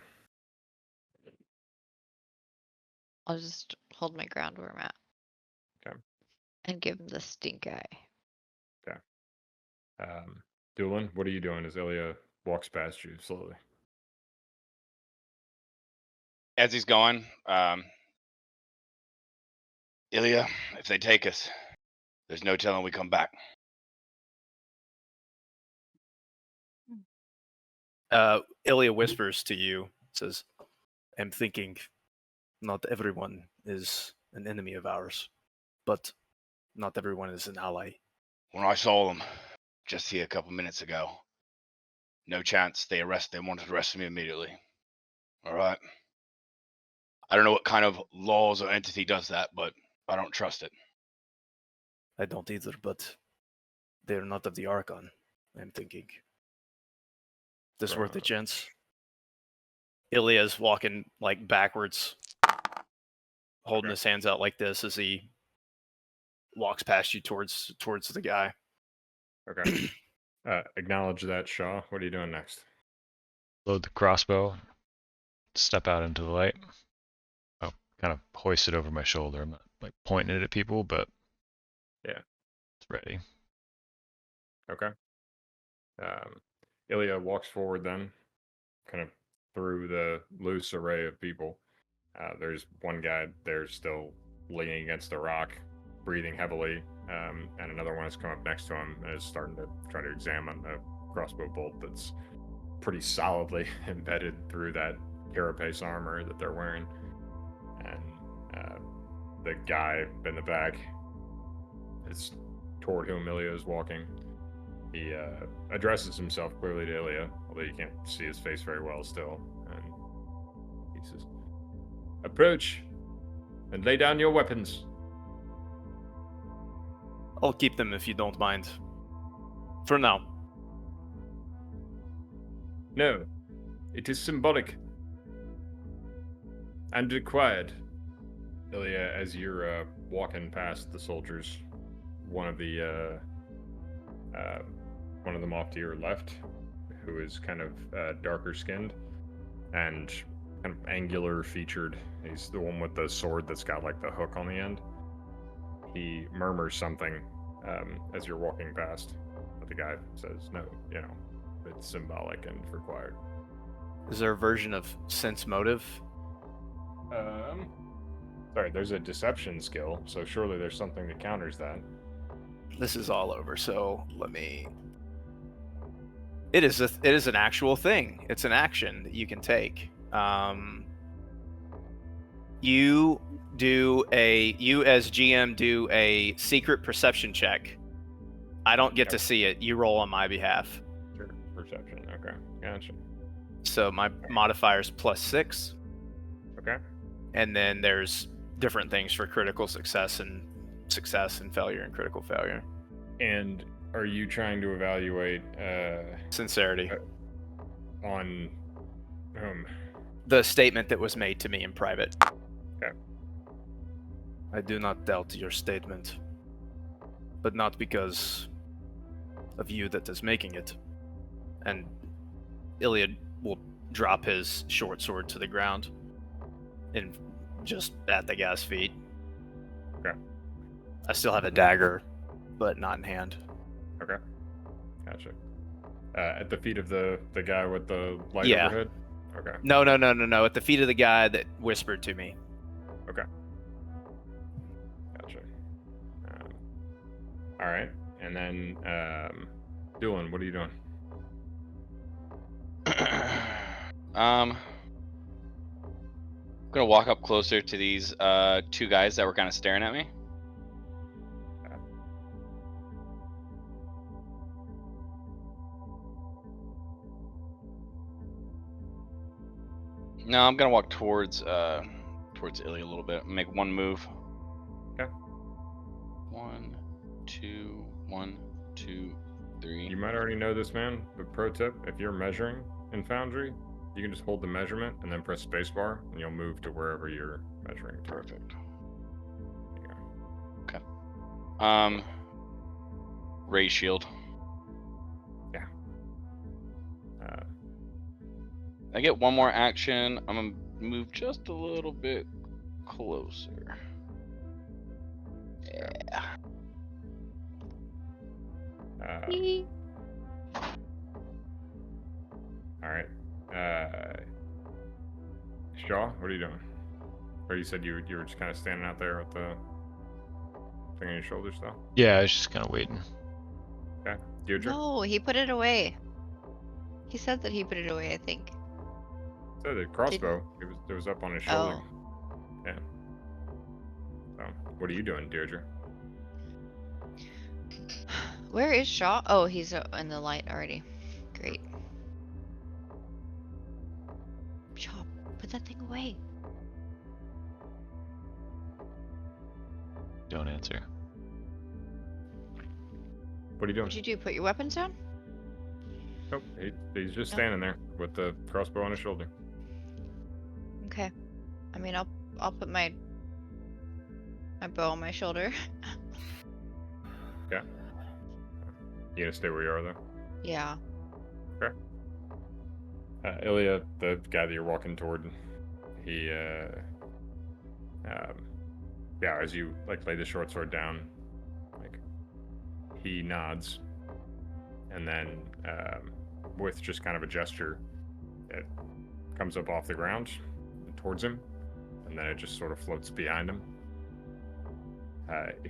I'll just hold my ground where I'm at. Okay. And give him the stink eye. Okay. Doolin, what are you doing as Ilya walks past you slowly? As he's going, Ilya, if they take us, there's no telling we come back. Ilya whispers to you, says, I'm thinking not everyone is an enemy of ours, but not everyone is an ally. When I saw them just here a couple minutes ago, no chance they wanted to arrest me immediately. All right. I don't know what kind of laws or entity does that, but I don't trust it. I don't either, but they're not of the Archon, I'm thinking. This worth a chance? Ilya's walking like backwards, holding his hands out like this as he walks past you towards the guy. Okay. Acknowledge that, Shaw. What are you doing next? Load the crossbow. Step out into the light. I'll kind of hoist it over my shoulder. I'm not like pointing it at people, but yeah, it's ready. Okay. Ilya walks forward then, kind of through the loose array of people. There's one guy there still leaning against a rock, breathing heavily, and another one has come up next to him and is starting to try to examine the crossbow bolt that's pretty solidly embedded through that carapace armor that they're wearing. And the guy in the back is toward whom Ilya is walking. He addresses himself clearly to Ilya, although you can't see his face very well still. And he says, "Approach and lay down your weapons." I'll keep them if you don't mind. For now. No, it is symbolic and required. Ilya, as you're walking past the soldiers, one of them off to your left, who is kind of darker skinned and kind of angular featured. He's the one with the sword that's got like the hook on the end. He murmurs something as you're walking past, but the guy says, "No, it's symbolic and required." Is there a version of sense motive? Sorry, there's a deception skill, so surely there's something that counters that. This is all over, so let me... It is an actual thing. It's an action that you can take. You as GM do a secret perception check. I don't get to see it. You roll on my behalf. Sure, perception. Okay, gotcha. So my modifier's +6. Okay. And then there's different things for critical success and failure and critical failure. And are you trying to evaluate Sincerity on the statement that was made to me in private? Okay. I do not doubt your statement, but not because of you that is making it. And Iliad will drop his short sword to the ground and just at the guy's feet. Okay. I still have a dagger, but not in hand. Okay. Gotcha. At the feet of the guy with the light Yeah. overhead? Okay. No. At the feet of the guy that whispered to me. Okay. Gotcha. All right. And then, Dylan, what are you doing? I'm gonna walk up closer to these two guys that were kind of staring at me. No, I'm gonna walk towards Ilya a little bit. Make one move. Okay. 1, 2, 1, 2, 3. You might already know this, man, but pro tip, if you're measuring in Foundry, you can just hold the measurement and then press spacebar, and you'll move to wherever you're measuring to. Perfect. There you go. Okay. Ray shield. Yeah. I get one more action. I'm gonna move just a little bit closer. Yeah. All right. Shaw, what are you doing? Or you said you were just kind of standing out there with the thing on your shoulders, though? Yeah, I was just kind of waiting. Okay. Deirdre? No, he put it away. He said that he put it away, I think. So the crossbow, it was up on his shoulder. Oh. Yeah. So, what are you doing, Deirdre? Where is Shaw? Oh, he's in the light already. Great. Shaw, put that thing away. Don't answer. What are you doing? What'd you do? Put your weapons down? Nope, he's just No. standing there with the crossbow on his shoulder. Okay. I mean, I'll put my bow on my shoulder. Yeah. You gonna stay where you are, though? Yeah. Ilya, the guy that you're walking toward, he, yeah, as you, like, lay the short sword down, like, he nods, and then, with just kind of a gesture, it comes up off the ground towards him, and then it just sort of floats behind him.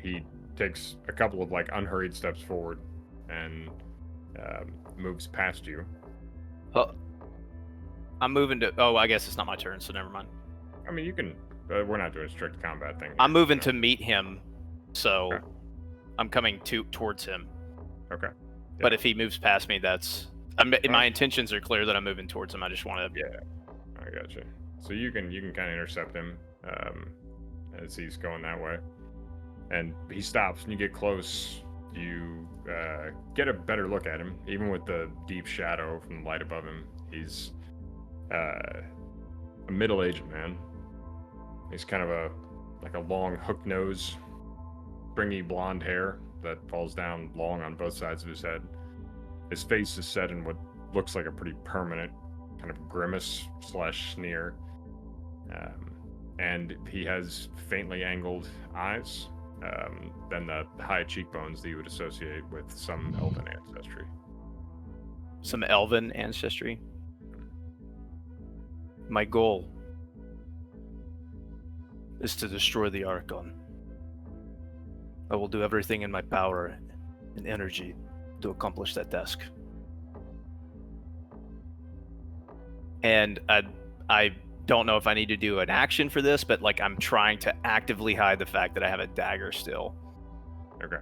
He takes a couple of, like, unhurried steps forward, and, moves past you. I'm moving to. Oh, I guess it's not my turn, so never mind. I mean, you can. We're not doing a strict combat thing. I'm moving so- to meet him, so Okay. I'm coming towards him. Okay. But if he moves past me, that's. My Alright. intentions are clear that I'm moving towards him. I just want to. Yeah, I got you. So you can kind of intercept him as he's going that way, and he stops. And you get close. You get a better look at him, even with the deep shadow from the light above him. He's a middle-aged man. He's kind of a long hook nose, stringy blonde hair that falls down long on both sides of his head. His face is set in what looks like a pretty permanent kind of grimace / sneer. And he has faintly angled eyes, than the high cheekbones that you would associate with some elven ancestry. Some elven ancestry. My goal is to destroy the Archon. I will do everything in my power and energy to accomplish that task. And I don't know if I need to do an action for this, but like I'm trying to actively hide the fact that I have a dagger still. Okay.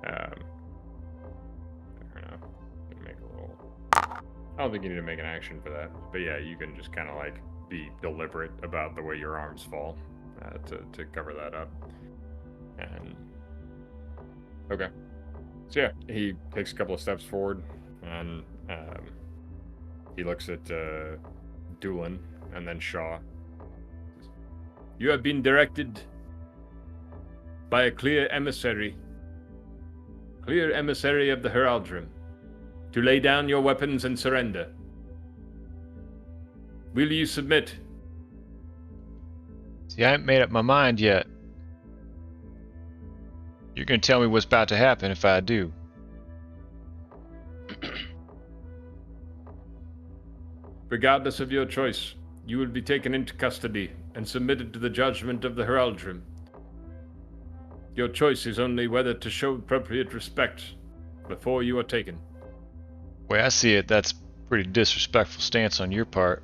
Fair enough. Make a little. I don't think you need to make an action for that, but yeah, you can just kind of like be deliberate about the way your arms fall to cover that up. And okay, so yeah, he takes a couple of steps forward, and he looks at Doolin and then Shaw. You have been directed by a clear emissary of the Heraldrim, to lay down your weapons and surrender. Will you submit? See, I haven't made up my mind yet. You're gonna tell me what's about to happen if I do. Regardless of your choice, you will be taken into custody and submitted to the judgment of the Heraldrim. Your choice is only whether to show appropriate respect before you are taken. The way I see it, that's a pretty disrespectful stance on your part.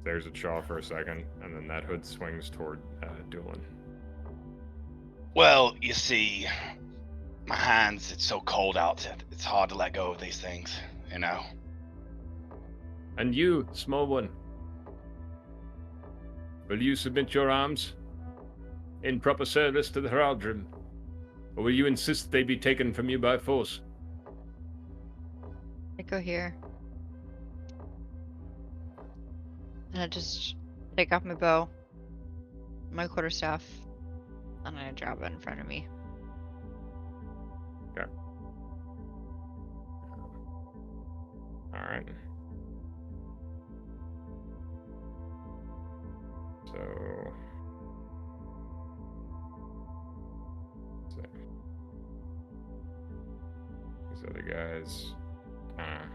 There's a Shaw for a second, and then that hood swings toward Doolin. Well, you see, my hands, it's so cold out. It's hard to let go of these things, you know? And you, small one, will you submit your arms in proper service to the Heraldrim, or will you insist they be taken from you by force? I go here. And I just take off my bow, my quarterstaff, and I drop it in front of me. Okay. All right. So. Let's see. These other guys kind of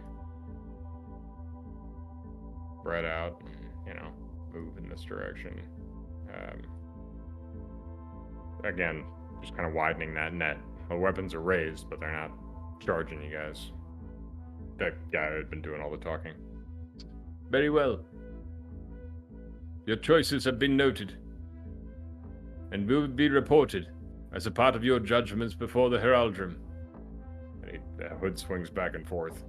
spread out, and, this direction. Again, just kind of widening that net. The weapons are raised, but they're not charging you guys. That guy had been doing all the talking. Very well. Your choices have been noted, and will be reported as a part of your judgments before the Heraldrum. And the hood swings back and forth.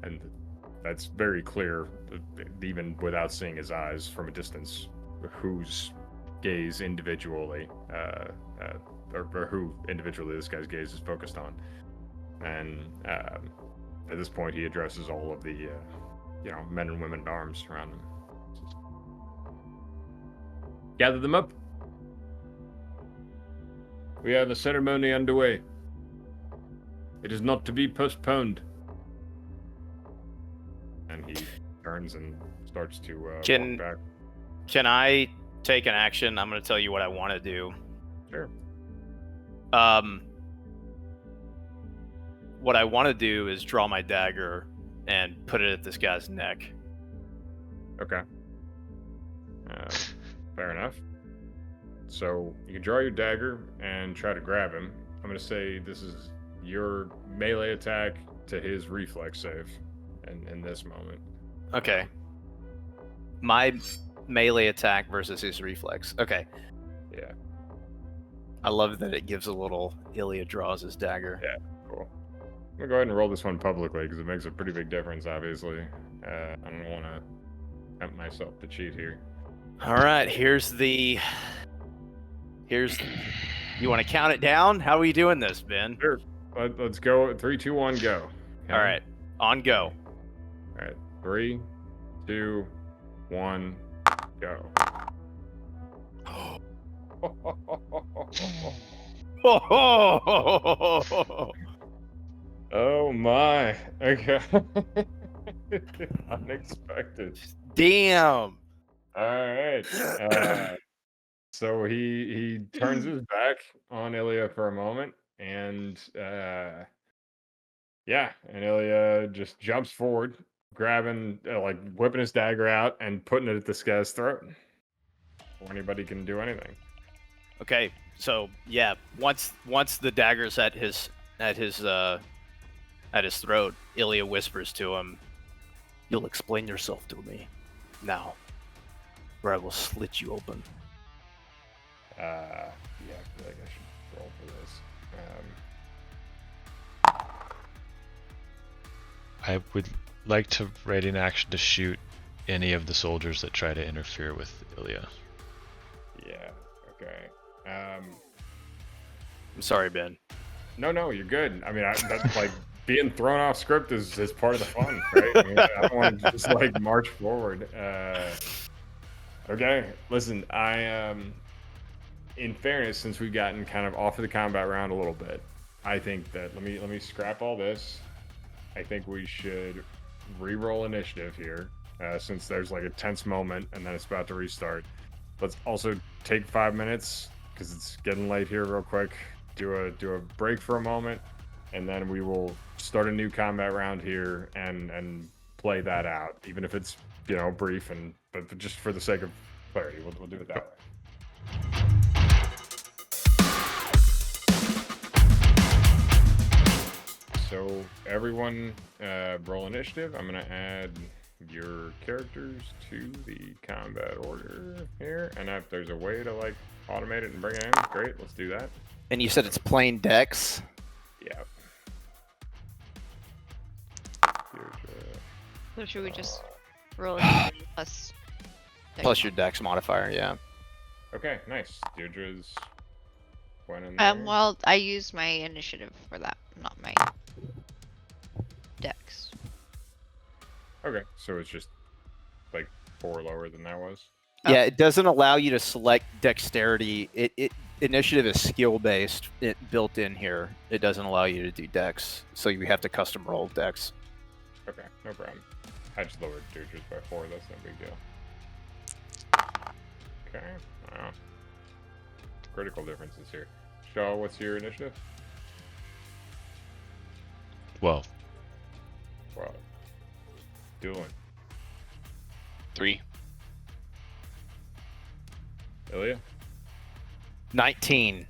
And that's very clear, even without seeing his eyes from a distance, whose gaze individually, or who individually this guy's gaze is focused on. And at this point, he addresses all of the, men and women at arms around him. Gather them up. We have the ceremony underway. It is not to be postponed. And he turns and starts to walk Can- back. Can I take an action? I'm going to tell you what I want to do. Sure. What I want to do is draw my dagger and put it at this guy's neck. Okay. Fair enough. So you can draw your dagger and try to grab him. I'm going to say this is your melee attack to his reflex save in this moment. Okay. My melee attack versus his reflex. Okay. Yeah, I love that it gives a little Ilya draws his dagger. Yeah. cool. I'm going to go ahead and roll this one publicly because it makes a pretty big difference, obviously. I don't want to tempt myself to cheat here. All right, here's you want to count it down? How are we doing this, Ben? Sure. Let's go. 3, 2, 1, go. All right, on go. All right. 3, 2, 1, go. Oh my. Okay. Unexpected. Damn. All right. So he turns his back on Ilya for a moment, and and Ilya just jumps forward, grabbing, whipping his dagger out and putting it at this guy's throat. Before anybody can do anything. Okay, so yeah, once the dagger's at his throat, Ilya whispers to him, "You'll explain yourself to me now, or I will slit you open." I feel like I should roll for this. I would like to ready an action to shoot any of the soldiers that try to interfere with Ilya. Yeah. Okay. I'm sorry, Ben. No, you're good. I mean, that's like being thrown off script is part of the fun, right? I don't want to just march forward. Okay, listen, in fairness, since we've gotten kind of off of the combat round a little bit, I think that let me scrap all this. I think we should re-roll initiative here, since there's a tense moment and then it's about to restart. Let's also take 5 minutes because it's getting late here real quick. Do a break for a moment, and then we will start a new combat round here and play that out, even if it's brief but just for the sake of clarity, we'll do it that way. So everyone, roll initiative. I'm gonna add your characters to the combat order here, and if there's a way to automate it and bring it in, great. Let's do that. And you said it's plain dex? Yeah. So should we just roll it plus? Plus your dex modifier, yeah. Okay, nice. Deirdre's went in there. Well, I used my initiative for that, not my dex. Okay, so it's just 4 lower than that was. Yeah, it doesn't allow you to select dexterity. It initiative is skill based. It built in here. It doesn't allow you to do dex, so you have to custom roll dex. Okay, no problem. I just lowered Deirdre's by 4. That's no big deal. Okay. Wow. Critical differences here. Shaw, what's your initiative? 12. Wow. Dueling. 3. Ilya? 19.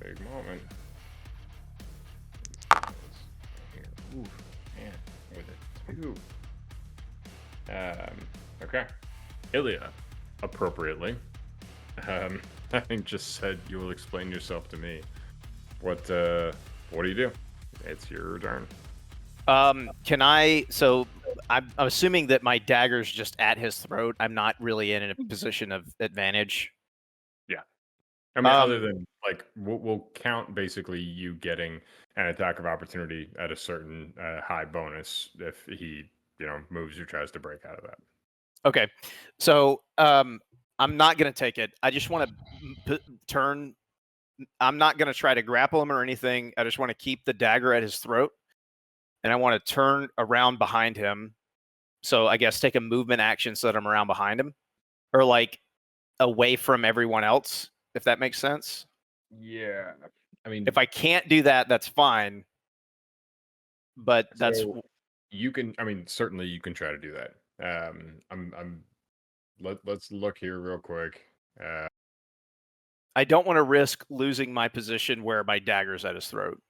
Big moment. Ooh, man, with it too. Okay. Ilya, appropriately, having just said you will explain yourself to me. What do you do? It's your turn. Can I? So I'm assuming that my dagger's just at his throat. I'm not really in a position of advantage. I mean, other than like, we'll count basically you getting an attack of opportunity at a certain high bonus if he, moves or tries to break out of that. Okay, so I'm not gonna take it. I just want to turn. I'm not gonna try to grapple him or anything. I just want to keep the dagger at his throat, and I want to turn around behind him. So I guess take a movement action so that I'm around behind him, or like away from everyone else, if that makes sense. Yeah, I mean, If I can't do that, that's fine. But that's you can. I mean, certainly you can try to do that. Let's look here real quick. I don't want to risk losing my position where my dagger's at his throat.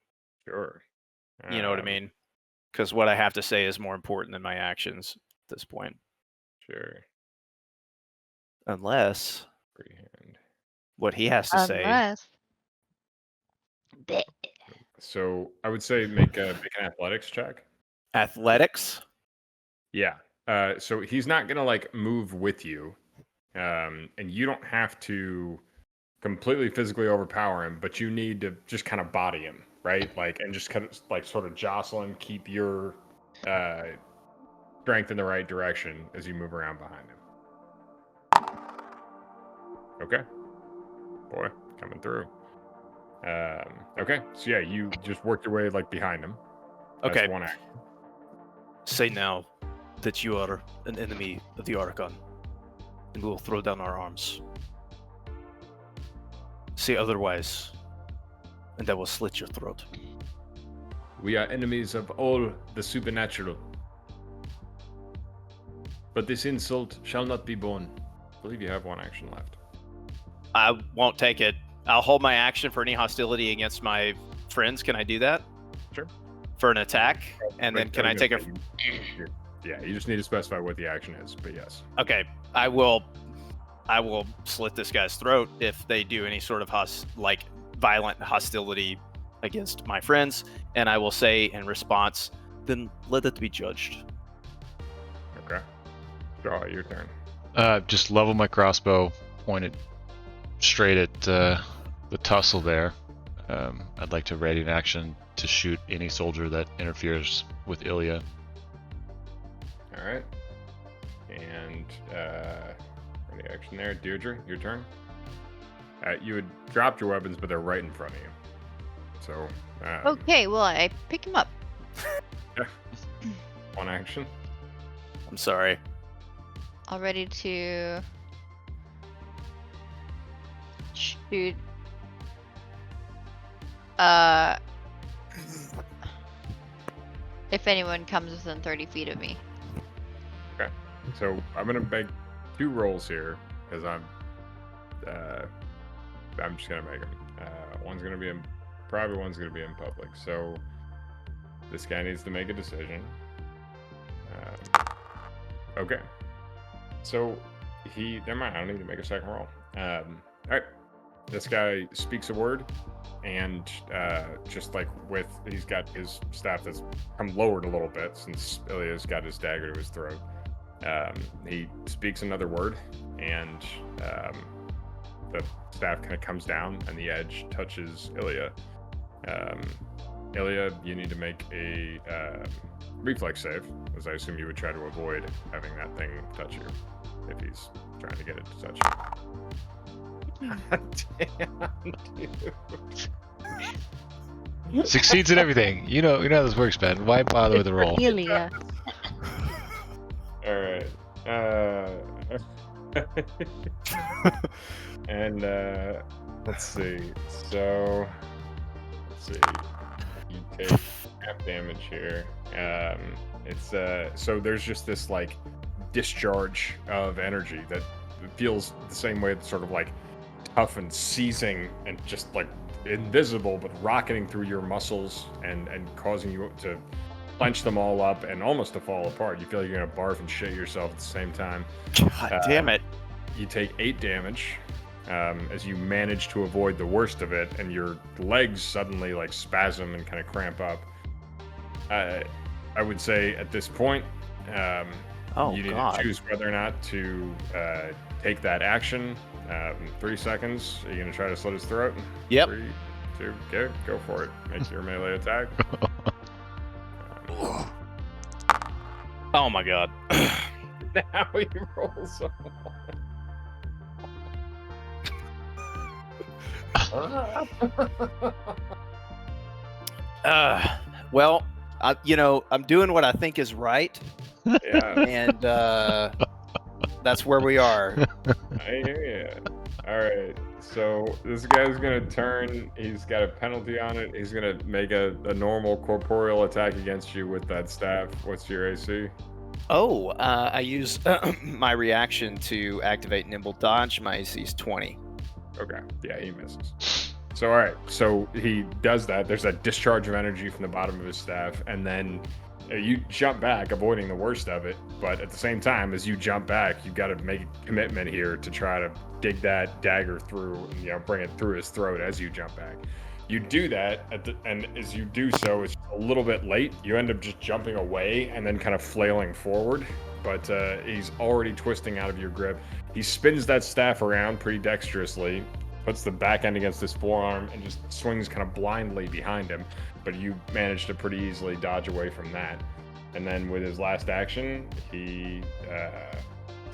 Sure. You know what I mean? Because what I have to say is more important than my actions at this point. Sure. Unless Freehand. what he has to say. Unless. So I would say make an athletics check. Athletics? Yeah. So he's not gonna like move with you, and you don't have to completely physically overpower him, but you need to just kind of body him, right? Like, and just kind of like sort of jostle him, keep your strength in the right direction as you move around behind him. Okay. Boy, coming through. Okay, so yeah, you just work your way like behind him. That's Okay. one action. Say now that you are an enemy of the Archon, and we will throw down our arms. Say otherwise, and I will slit your throat. We are enemies of all the supernatural. But this insult shall not be borne. I believe you have one action left. I won't take it. I'll hold my action for any hostility against my friends. Can I do that? Sure. For an attack? And then can I take a... Yeah, you just need to specify what the action is, but yes. Okay, I will slit this guy's throat if they do any sort of violent hostility against my friends, and I will say in response, then let it be judged. Okay. Draw, your turn. Just level my crossbow, pointed straight at the tussle there. I'd like to ready an action to shoot any soldier that interferes with Ilya. All right. And ready action there. Deirdre, your turn. You had dropped your weapons, but they're right in front of you. So. Okay, well, I pick him up. One action. I'm sorry. All ready to shoot. If anyone comes within 30 feet of me. Okay. So I'm gonna make 2 rolls here because I'm just gonna make them. One's gonna be in private, one's gonna be in public. So this guy needs to make a decision. Okay. So never mind. I don't need to make a second roll. All right. This guy speaks a word, and just like he's got his staff that's come lowered a little bit since Ilya's got his dagger to his throat. He speaks another word, and the staff kind of comes down, and the edge touches Ilya. Ilya, you need to make a reflex save, as I assume you would try to avoid having that thing touch you if he's trying to get it to touch you. Damn, dude. Succeeds in everything. You know how this works, Ben. Why bother with the roll? Ilya. All right. And let's see. So let's see. You take half damage here. It's so there's just this like discharge of energy that it feels the same way, sort of like tough and seizing and just like invisible, but rocketing through your muscles and causing you to clench them all up and almost to fall apart. You feel like you're gonna barf and shit yourself at the same time. God damn it. You take 8 damage as you manage to avoid the worst of it, and your legs suddenly like spasm and kind of cramp up. I would say at this point, you need to choose whether or not to take that action. 3 seconds. Are you gonna try to slit his throat? Yep. 3, 2, go for it. Make your melee attack. Oh my god. Now he rolls. Well, I'm doing what I think is right, Yeah, and that's where we are. I hear you. All right, so this guy's gonna turn. He's got a penalty on it. He's gonna make a normal corporeal attack against you with that staff. What's your AC? Oh, I use my reaction to activate Nimble Dodge. My AC is 20. Okay, yeah, he misses. So all right, so he does that. There's that discharge of energy from the bottom of his staff, and then you jump back, avoiding the worst of it. But at the same time, as you jump back, you've got to make a commitment here to try to dig that dagger through, and bring it through his throat as you jump back. You do that, and as you do so, it's a little bit late. You end up just jumping away and then kind of flailing forward, but he's already twisting out of your grip. He spins that staff around pretty dexterously, puts the back end against his forearm, and just swings kind of blindly behind him, but you manage to pretty easily dodge away from that. And then with his last action, he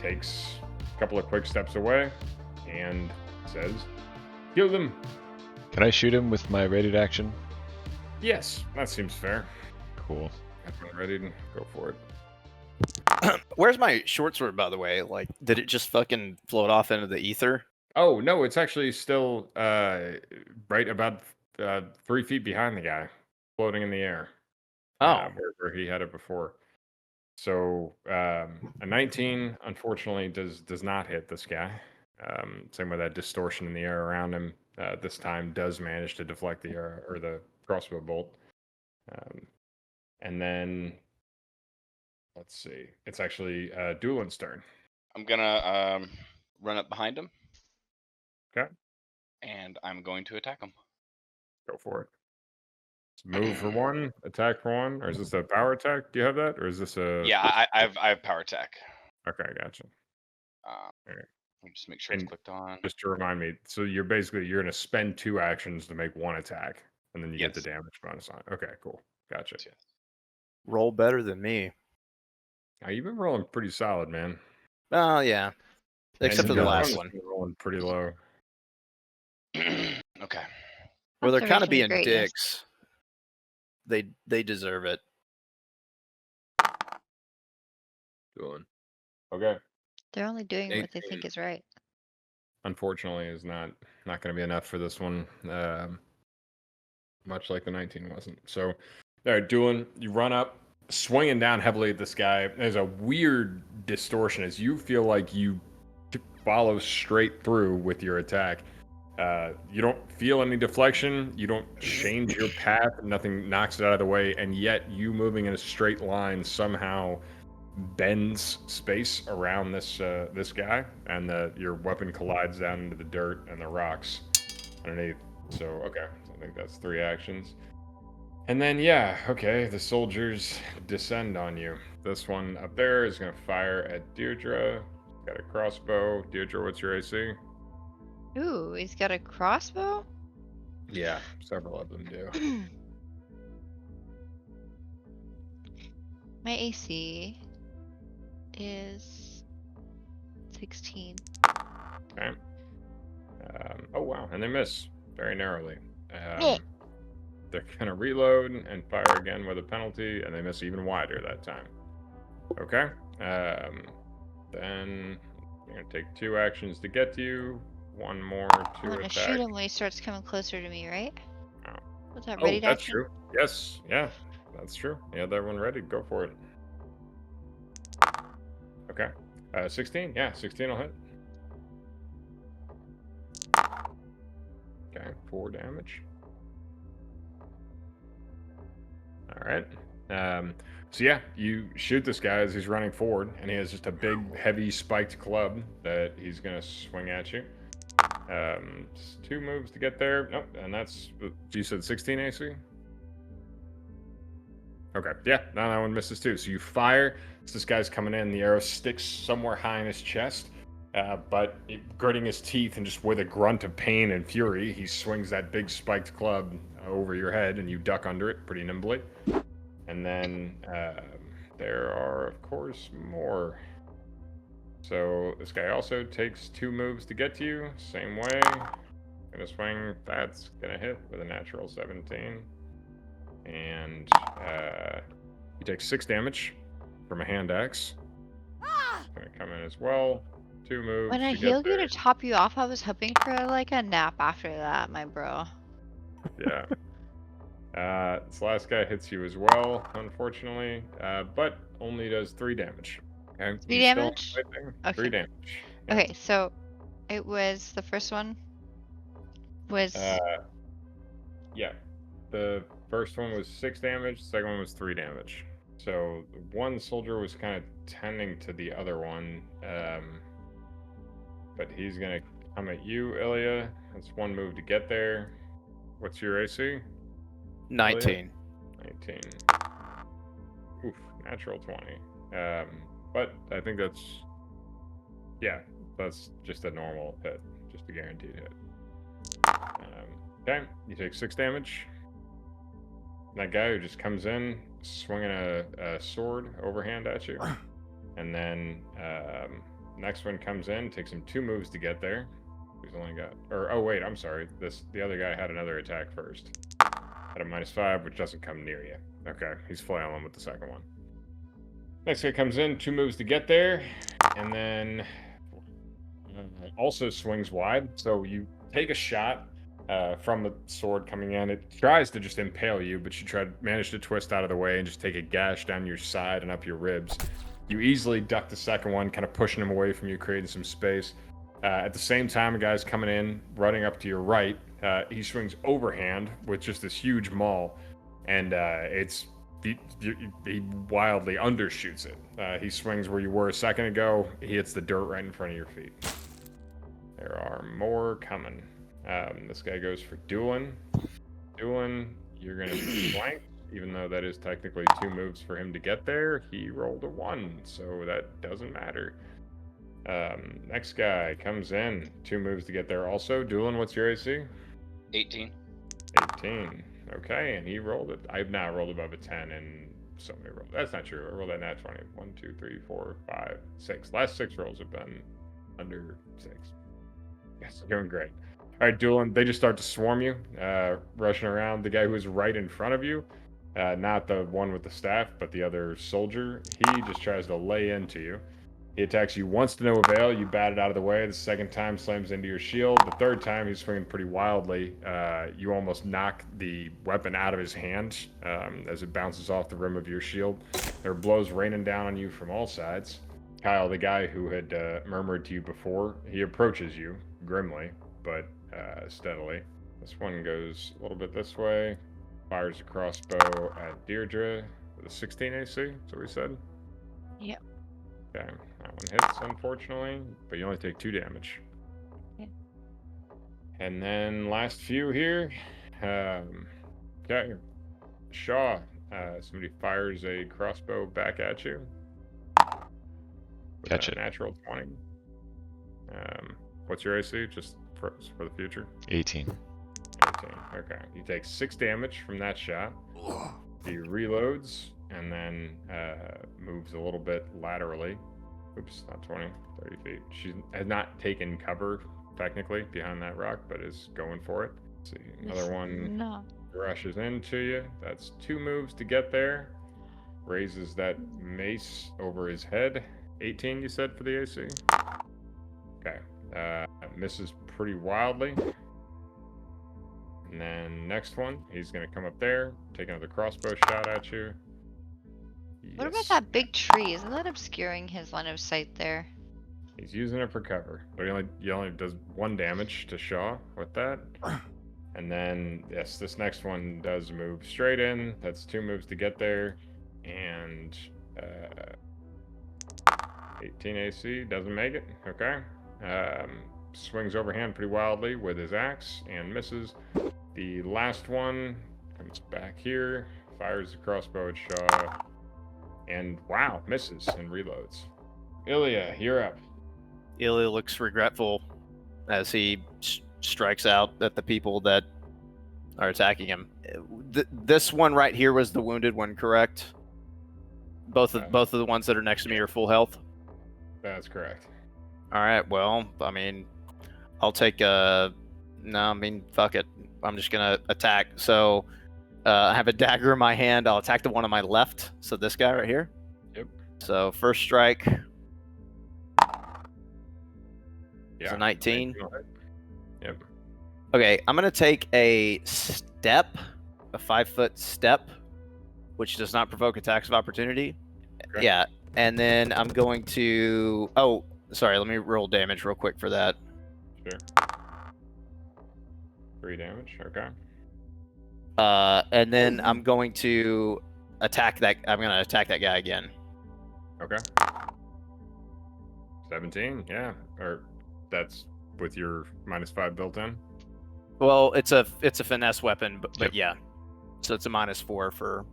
takes a couple of quick steps away and says, "Kill them." Can I shoot him with my rated action? Yes, that seems fair. Cool. Everyone ready to go for it? Where's my short sword, by the way? Like, did it just fucking float off into the ether? Oh, no, it's actually still right about 3 feet behind the guy, floating in the air. Oh. Where he had it before. So a 19, unfortunately, does not hit this guy. Same with that distortion in the air around him. This time does manage to deflect the air, or the crossbow bolt. And then let's see. It's actually Doolin's turn. I'm gonna run up behind him. Okay. And I'm going to attack him. Go for it. Move for 1, attack for 1, or is this a power attack? Do you have that, or is this a? Yeah, I have power attack. Okay, gotcha. Let me just make sure it's clicked on. Just to remind me, so you're gonna spend 2 actions to make 1 attack, and then you get the damage bonus on it. Okay, cool, gotcha. Yes. Roll better than me. Now, you've been rolling pretty solid, man. Oh, yeah. Except for the last Doolin's one. been rolling pretty low. Okay. Well, they're That's kind of being originally great, yes. dicks. They deserve it. Doolin. Okay. They're only doing what they 18. think is right. Unfortunately, is not going to be enough for this one. Much like the 19 wasn't. So, all right, Doolin, you run up, swinging down heavily at this guy. There's a weird distortion as you feel like you follow straight through with your attack. You don't feel any deflection. You don't change your path. Nothing knocks it out of the way. And yet, you moving in a straight line somehow bends space around this guy, and your weapon collides down into the dirt and the rocks underneath. So, okay, I think that's 3 actions. And then, yeah, okay, the soldiers descend on you. This one up there is going to fire at Deirdre. Got a crossbow. Deirdre, what's your AC? Ooh, he's got a crossbow? Yeah, several of them do. My AC is 16. Okay. Oh, wow, and they miss very narrowly. Yeah. They're going to reload and fire again with a penalty, and they miss even wider that time. Okay. Then you're going to take 2 actions to get to you. 1 more I'm to gonna attack. shoot him when he starts coming closer to me, right? Oh. What's that, Oh, ready to that's action? true. Yes, yeah, that's true. Yeah, that one ready. Go for it. Okay. 16. Yeah, 16 will hit. 4 damage. All right. So yeah, you shoot this guy as he's running forward, and he has just a big, heavy, spiked club that he's gonna swing at you. Just 2 moves to get there. Nope, and that's, you said 16 AC? Okay, yeah, now that one misses too. So you fire, as this guy's coming in, the arrow sticks somewhere high in his chest, but gritting his teeth and just with a grunt of pain and fury, he swings that big spiked club over your head, and you duck under it pretty nimbly. And then there are, of course, more. So this guy also takes 2 moves to get to you. Same way. Gonna swing. That's gonna hit with a natural 17. And he takes 6 damage from a hand axe. Gonna come in as well. 2 moves. When I to get healed you there. to top you off, I was hoping for like a nap after that, my bro. Yeah. This last guy hits you as well, unfortunately, but only does 3 damage. Okay. 3 He's still damage? fighting. Okay. 3 damage. Yeah. Okay, so it was the first one was Yeah. The first one was 6 damage, the second one was 3 damage. So one soldier was kind of tending to the other one, but he's gonna come at you, Ilya. That's 1 move to get there. What's your AC? 19. 19. Oof, natural 20. But I think that's, yeah, that's just a normal hit, just a guaranteed hit. Okay, you take 6 damage. That guy who just comes in, swinging a sword overhand at you. And then next one comes in, takes him 2 moves to get there. He's only got, or oh wait, I'm sorry. The other guy had another attack first. At a -5, which doesn't come near you. Okay, he's flailing with the second one. Next guy comes in, 2 moves to get there, and then also swings wide. So you take a shot from the sword coming in. It tries to just impale you, but you manage to twist out of the way and just take a gash down your side and up your ribs. You easily duck the second one, kind of pushing him away from you, creating some space. At the same time, a guy's coming in, running up to your right. He swings overhand with just this huge maul, and he wildly undershoots it. He swings where you were a second ago. He hits the dirt right in front of your feet. There are more coming. This guy goes for dueling. Dueling, you're going to be flanked, even though that is technically 2 moves for him to get there. He rolled a 1, so that doesn't matter. Next guy comes in, 2 moves to get there also. Dueling, what's your AC? 18. 18. Okay, and he rolled it. I've not rolled above a 10 and so many rolls. That's not true. I rolled that nat 20. 1, 2, 3, 4, 5, 6. Last 6 rolls have been under 6. Yes, doing great. All right, dueling. They just start to swarm you, rushing around. The guy who is right in front of you, not the one with the staff, but the other soldier, he just tries to lay into you. He attacks you once to no avail. You bat it out of the way. The second time slams into your shield. The third time he's swinging pretty wildly. You almost knock the weapon out of his hand as it bounces off the rim of your shield. There are blows raining down on you from all sides. Kyle, the guy who had murmured to you before, he approaches you grimly, but steadily. This one goes a little bit this way. Fires a crossbow at Deirdre with a 16 AC. That's what we said? Yep. Okay, that one hits, unfortunately, but you only take 2 damage. Yeah. And then last few here. Okay, Shaw. Somebody fires a crossbow back at you. With Catch a it. Natural 20. What's your AC? Just for the future. 18. 18. Okay, you take 6 damage from that shot. He reloads. And then moves a little bit laterally. Oops, not 20, 30 feet. She has not taken cover, technically, behind that rock, but is going for it. Let's see, another one No. rushes into you. That's 2 moves to get there. Raises that mace over his head. 18, you said, for the AC? Okay. Misses pretty wildly. And then next one, he's going to come up there, take another crossbow shot at you. What about Yes. that big tree? Isn't that obscuring his line of sight there? He's using it for cover, but he only does 1 damage to Shaw with that. And then, yes, this next one does move straight in. That's 2 moves to get there. And 18 AC doesn't make it. Okay. Swings overhand pretty wildly with his axe and misses. The last one comes back here, fires the crossbow at Shaw, and wow, misses and reloads. Ilya, you're up. Ilya looks regretful as he strikes out at the people that are attacking him. This one right here was the wounded one, correct? Both of the ones that are next to me are full health. That's correct. All right. Well, I mean, I'll take no. I mean, fuck it. I'm just gonna attack. So I have a dagger in my hand. I'll attack the one on my left. So this guy right here. Yep. So first strike. Yeah. It's a 19. Yep. Okay, I'm gonna take a step, a 5-foot step, which does not provoke attacks of opportunity. Okay. Yeah, and then I'm going to. Oh, sorry. Let me roll damage real quick for that. Sure. 3 damage. Okay. And then I'm going to attack that. I'm gonna attack that guy again. Okay. 17. Yeah. Or that's with your -5 built in. Well, it's a finesse weapon, but Yep. yeah. So it's a -4 for.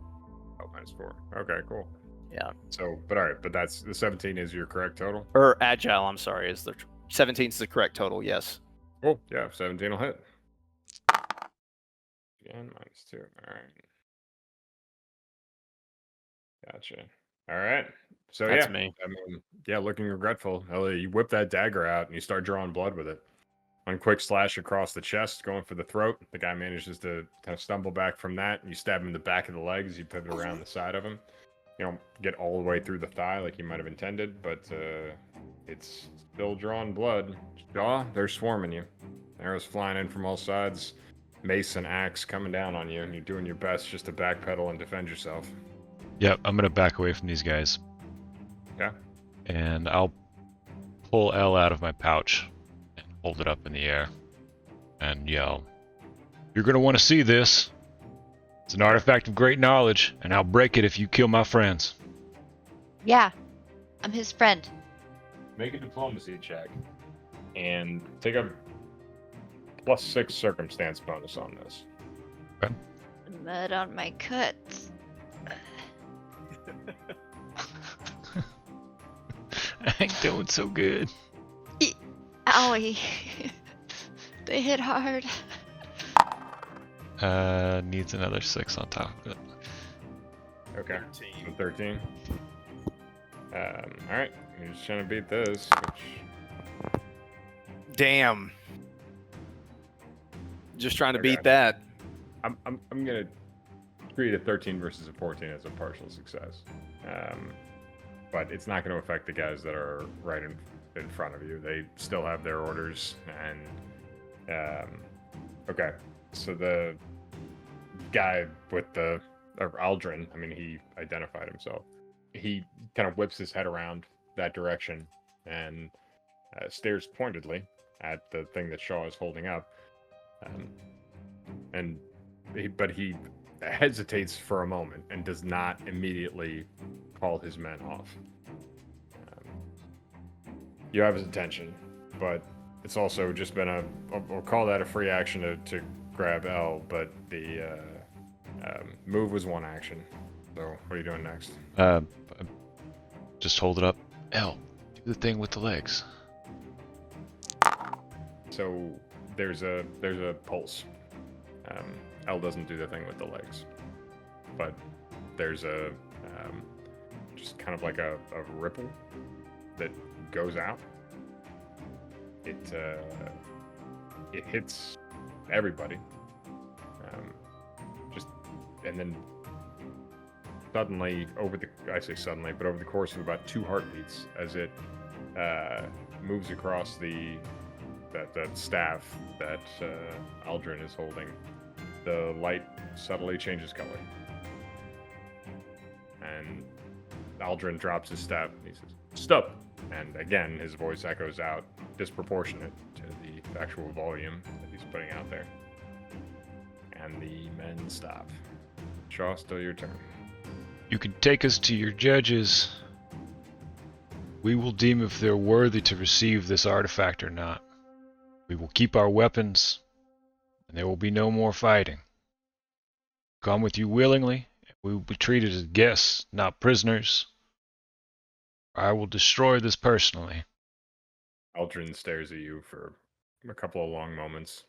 Oh, -4. Okay, cool. Yeah. So, but all right, but that's the 17 is your correct total. Or agile. I'm sorry. Is the 17 is the correct total? Yes. Cool. Yeah, 17 will hit. Again, -2. All right. Gotcha. All right. So That's yeah, me. I mean, yeah, looking regretful. Ellie, you whip that dagger out and you start drawing blood with it. One quick slash across the chest, going for the throat. The guy manages to kind of stumble back from that, and you stab him in the back of the legs. You pivot around the side of him. You don't get all the way through the thigh like you might have intended, but it's still drawing blood. Jaw, they're swarming you. Arrows flying in from all sides. Mace and axe coming down on you, and you're doing your best just to backpedal and defend yourself. Yep, I'm gonna back away from these guys. Okay. And I'll pull L out of my pouch and hold it up in the air and yell, "You're gonna want to see this. It's an artifact of great knowledge, and I'll break it if you kill my friends." Yeah, I'm his friend. Make a diplomacy check, and take a +6 circumstance bonus on this. Mud on my cuts. I ain't doing so good. Owie. They hit hard. Needs another 6 on top of it. Okay. 13. So 13. All right. You're just trying to beat this. Which... Damn. Just trying to Okay. beat that. I'm gonna treat a 13 versus a 14 as a partial success. But it's not going to affect the guys that are right in front of you. They still have their orders. And okay, so the guy with the Aldrin, I mean, he identified himself. He kind of whips his head around that direction and stares pointedly at the thing that Shaw is holding up. But he hesitates for a moment and does not immediately call his men off. You have his attention, but it's also just been we'll call that a free action to grab L, but the move was one action. So what are you doing next? Just hold it up. L, do the thing with the legs. So there's a pulse. L doesn't do the thing with the legs, but there's a just kind of like a ripple that goes out. It hits everybody. And then suddenly over the course of about 2 heartbeats, as it moves across that staff that Aldrin is holding, the light subtly changes color. And Aldrin drops his staff and he says, "Stop!" And again, his voice echoes out, disproportionate to the actual volume that he's putting out there. And the men stop. Shaw, still your turn. You can take us to your judges. We will deem if they're worthy to receive this artifact or not. We will keep our weapons, and there will be no more fighting. Come with you willingly, and we will be treated as guests, not prisoners. I will destroy this personally. Aldrin stares at you for a couple of long moments.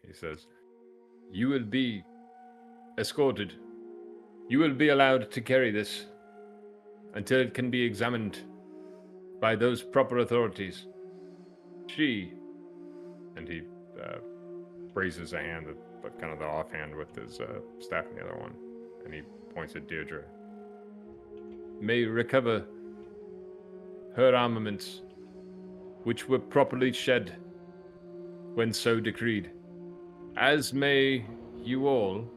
He says, You will be escorted. You will be allowed to carry this until it can be examined by those proper authorities. She, and he raises a hand, but kind of the offhand with his staff in the other one, and he points at Deirdre. may recover her armaments, which were properly shed when so decreed, as may you all.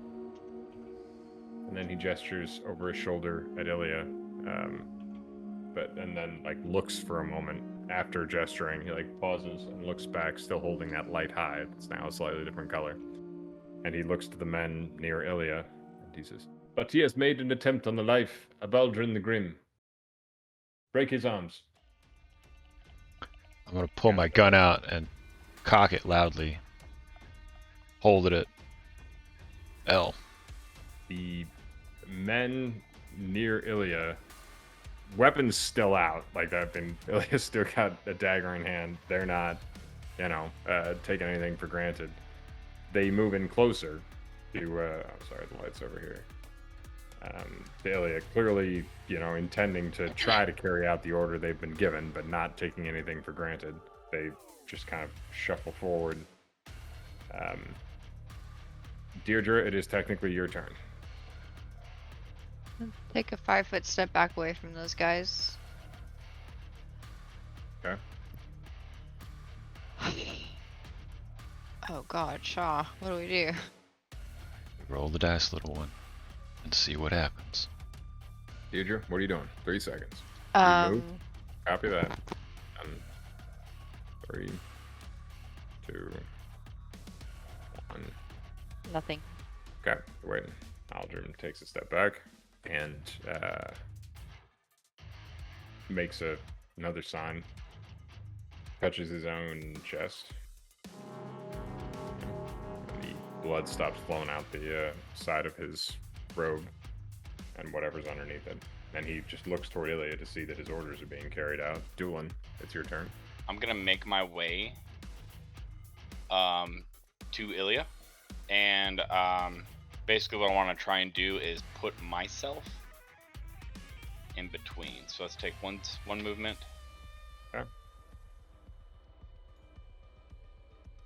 And then he gestures over his shoulder at Ilya, and then like looks for a moment after gesturing. He like pauses and looks back, still holding that light high. It's now a slightly different color. And he looks to the men near Ilya, and he says, But he has made an attempt on the life of Aldrin the Grim. Break his arms. I'm going to pull my gun out and cock it loudly. Hold it at L. The men near Ilya, weapons still out, like that. Ilya's still got a dagger in hand. They're not, taking anything for granted. They move in closer to, sorry, the light's over here. To Ilya, clearly, intending to try to carry out the order they've been given, but not taking anything for granted. They just kind of shuffle forward. Deirdre, it is technically your turn. Take a 5-foot step back away from those guys. Okay. Oh god, Shaw, what do we do? Roll the dice, little one, and see what happens. Deirdre, what are you doing? 3 seconds. Um, Copy that. 3, 2, 1. nothing. Okay, waiting. Aldrin takes a step back and makes another sign. Touches his own chest. And the blood stops flowing out the side of his robe and whatever's underneath it. And he just looks toward Ilya to see that his orders are being carried out. Doolin, it's your turn. I'm gonna make my way to Ilya, and basically what I want to try and do is put myself in between. So let's take one movement. Okay.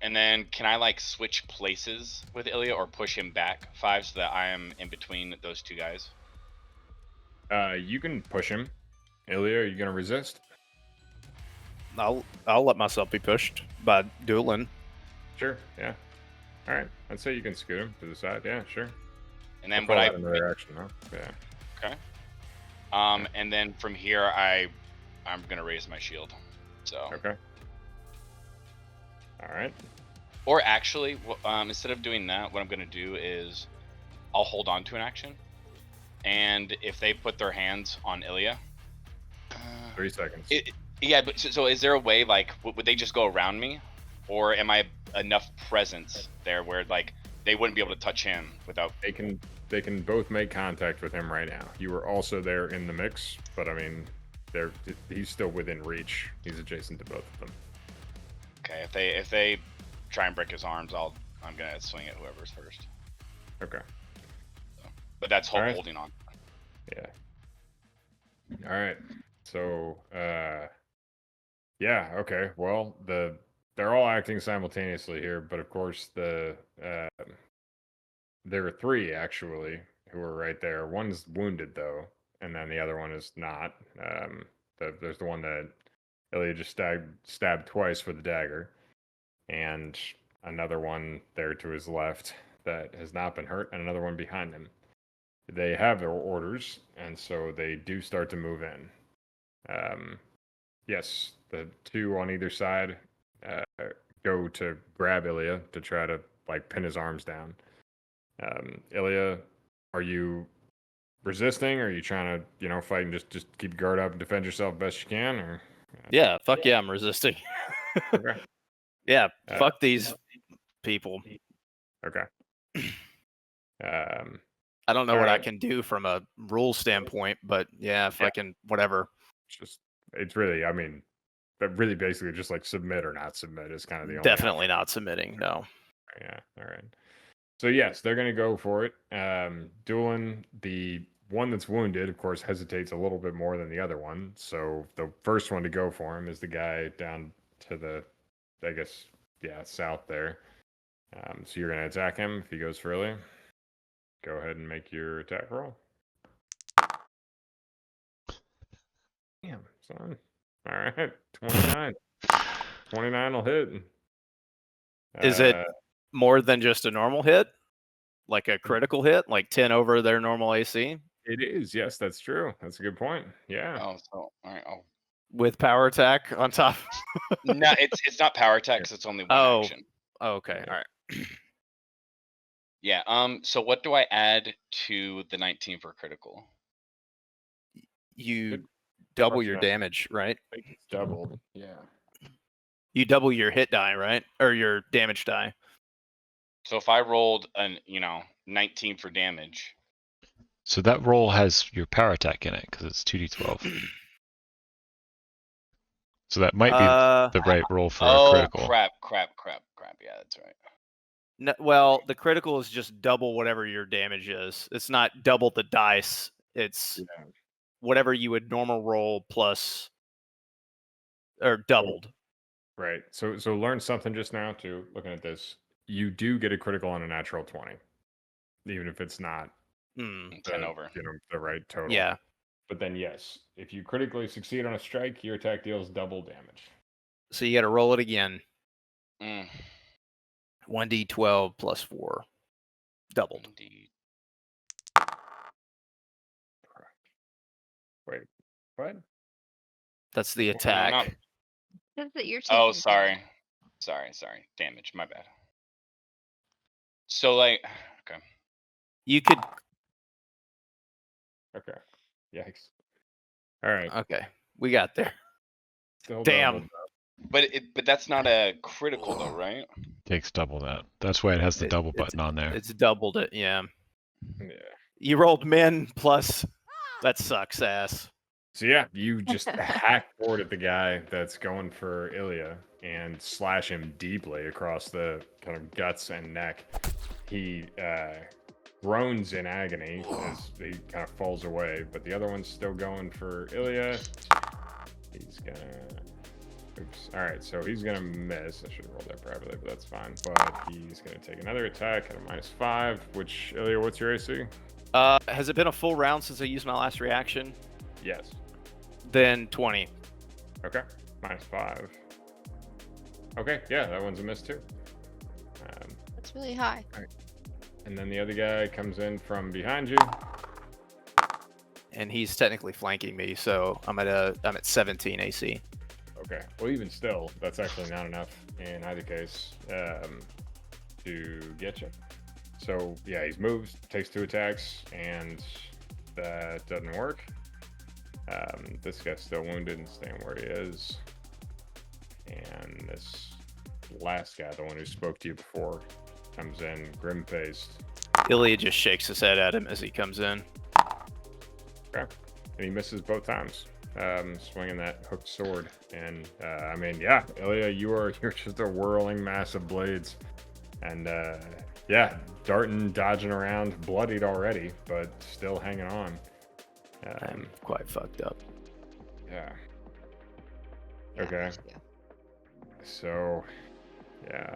And then can I like switch places with Ilya or push him back 5 so that I am in between those two guys? You can push him. Ilya, are you gonna resist? I'll let myself be pushed by Doolin. Sure, yeah. Alright, I'd say you can scoot him to the side. Yeah, sure. And then Call but that another action, huh? Yeah. Okay. And then from here I'm gonna raise my shield. So Okay. Alright. or actually instead of doing that, what I'm gonna do is I'll hold on to an action, and if they put their hands on Ilya, 3 seconds. yeah, but so is there a way, like, would they just go around me, or am I enough presence there where like they wouldn't be able to touch him without? They can both make contact with him right now. You were also there in the mix, but I mean, he's still within reach. He's adjacent to both of them. Okay, if they try and break his arms, I'm gonna swing at whoever's first. Okay. But that's All right. holding on. Yeah. All right. So, yeah. Okay. Well, they're all acting simultaneously here, but of course there are 3 actually who are right there. One's wounded though, and then the other one is not. There's the one that Ilya just stabbed twice with the dagger, and another one there to his left that has not been hurt, and another one behind him. They have their orders, and so they do start to move in. Yes, the 2 on either side go to grab Ilya to try to like pin his arms down. Ilya, are you resisting? Or are you trying to, fight and just keep your guard up and defend yourself best you can? Or Yeah, fuck yeah, I'm resisting. okay, Yeah, fuck these people. okay. I don't know what I Alright. can do from a rule standpoint, but yeah, if I can, whatever. It's really, but really basically just like submit or not submit is kind of the only Definitely not submitting. No. option. Yeah. All right. So yes, they're gonna go for it. Doolin, the one that's wounded, of course, hesitates a little bit more than the other one. So the first one to go for him is the guy down to the, I guess, south there. So you're gonna attack him if he goes for Ilya. Go ahead and make your attack roll. Damn, son. All right, 29. 29 will hit. Is it more than just a normal hit? Like a critical hit? Like 10 over their normal AC? It is. Yes, that's true. That's a good point. Yeah. Oh, so all right. Oh, With power attack on top? no, it's not power attack 'cause it's only one Oh. action. Oh, okay. Yeah. All right. Yeah. So what do I add to the 19 for critical? You Good double question. your damage, right? I think it's doubled. Yeah. You double your hit die, right? Or your damage die. So if I rolled 19 for damage, So that roll has your power attack in it because it's 2d12. So that might be the right roll for a critical. crap. Yeah, that's right. No, well, the critical is just double whatever your damage is. It's not double the dice. It's Yeah. whatever you would normal roll plus or doubled. Right. So learn something just now too. Looking at this, you do get a critical on a natural 20, even if it's not Hmm. 10 over. the right total. Yeah. But then yes, if you critically succeed on a strike, your attack deals double damage. So you got to roll it again. Mm. 1d12 plus 4. Doubled. Indeed. Wait, what? That's the not- attack. Says that you're taking Oh, damage. sorry. Damage. My bad. So okay. You could. Okay. Yikes. All right. Okay. We got there. Still Damn. doubled. But that's not a critical though, right? Takes double that. That's why it has the It- double it's- button on there. It's doubled it. Yeah. Yeah. You rolled min plus. That sucks ass. So yeah, you just hack forward at the guy that's going for Ilya and slash him deeply across the kind of guts and neck. He groans in agony as he kind of falls away, but the other one's still going for Ilya. He's gonna. Oops. All right, so he's gonna miss. I should have rolled that properly, but that's fine. But he's gonna take another attack at a -5. Which Ilya, what's your AC? Has it been a full round since I used my last reaction? Yes. Then 20. Okay. -5. Okay, yeah, that one's a miss too. That's really high. And then the other guy comes in from behind you. And he's technically flanking me, so I'm at 17 AC. Okay. Well, even still, that's actually not enough in either case to get you. So yeah, he's moves, takes 2 attacks, and that doesn't work. This guy's still wounded and staying where he is. And this last guy, the one who spoke to you before, comes in grim-faced. Ilya just shakes his head at him as he comes in. Okay. And he misses both times, swinging that hooked sword. And yeah, Ilya, you're just a whirling mass of blades. And yeah, darting, dodging around, bloodied already, but still hanging on. I'm quite fucked up. Yeah. Yeah, Okay. yeah. So, yeah.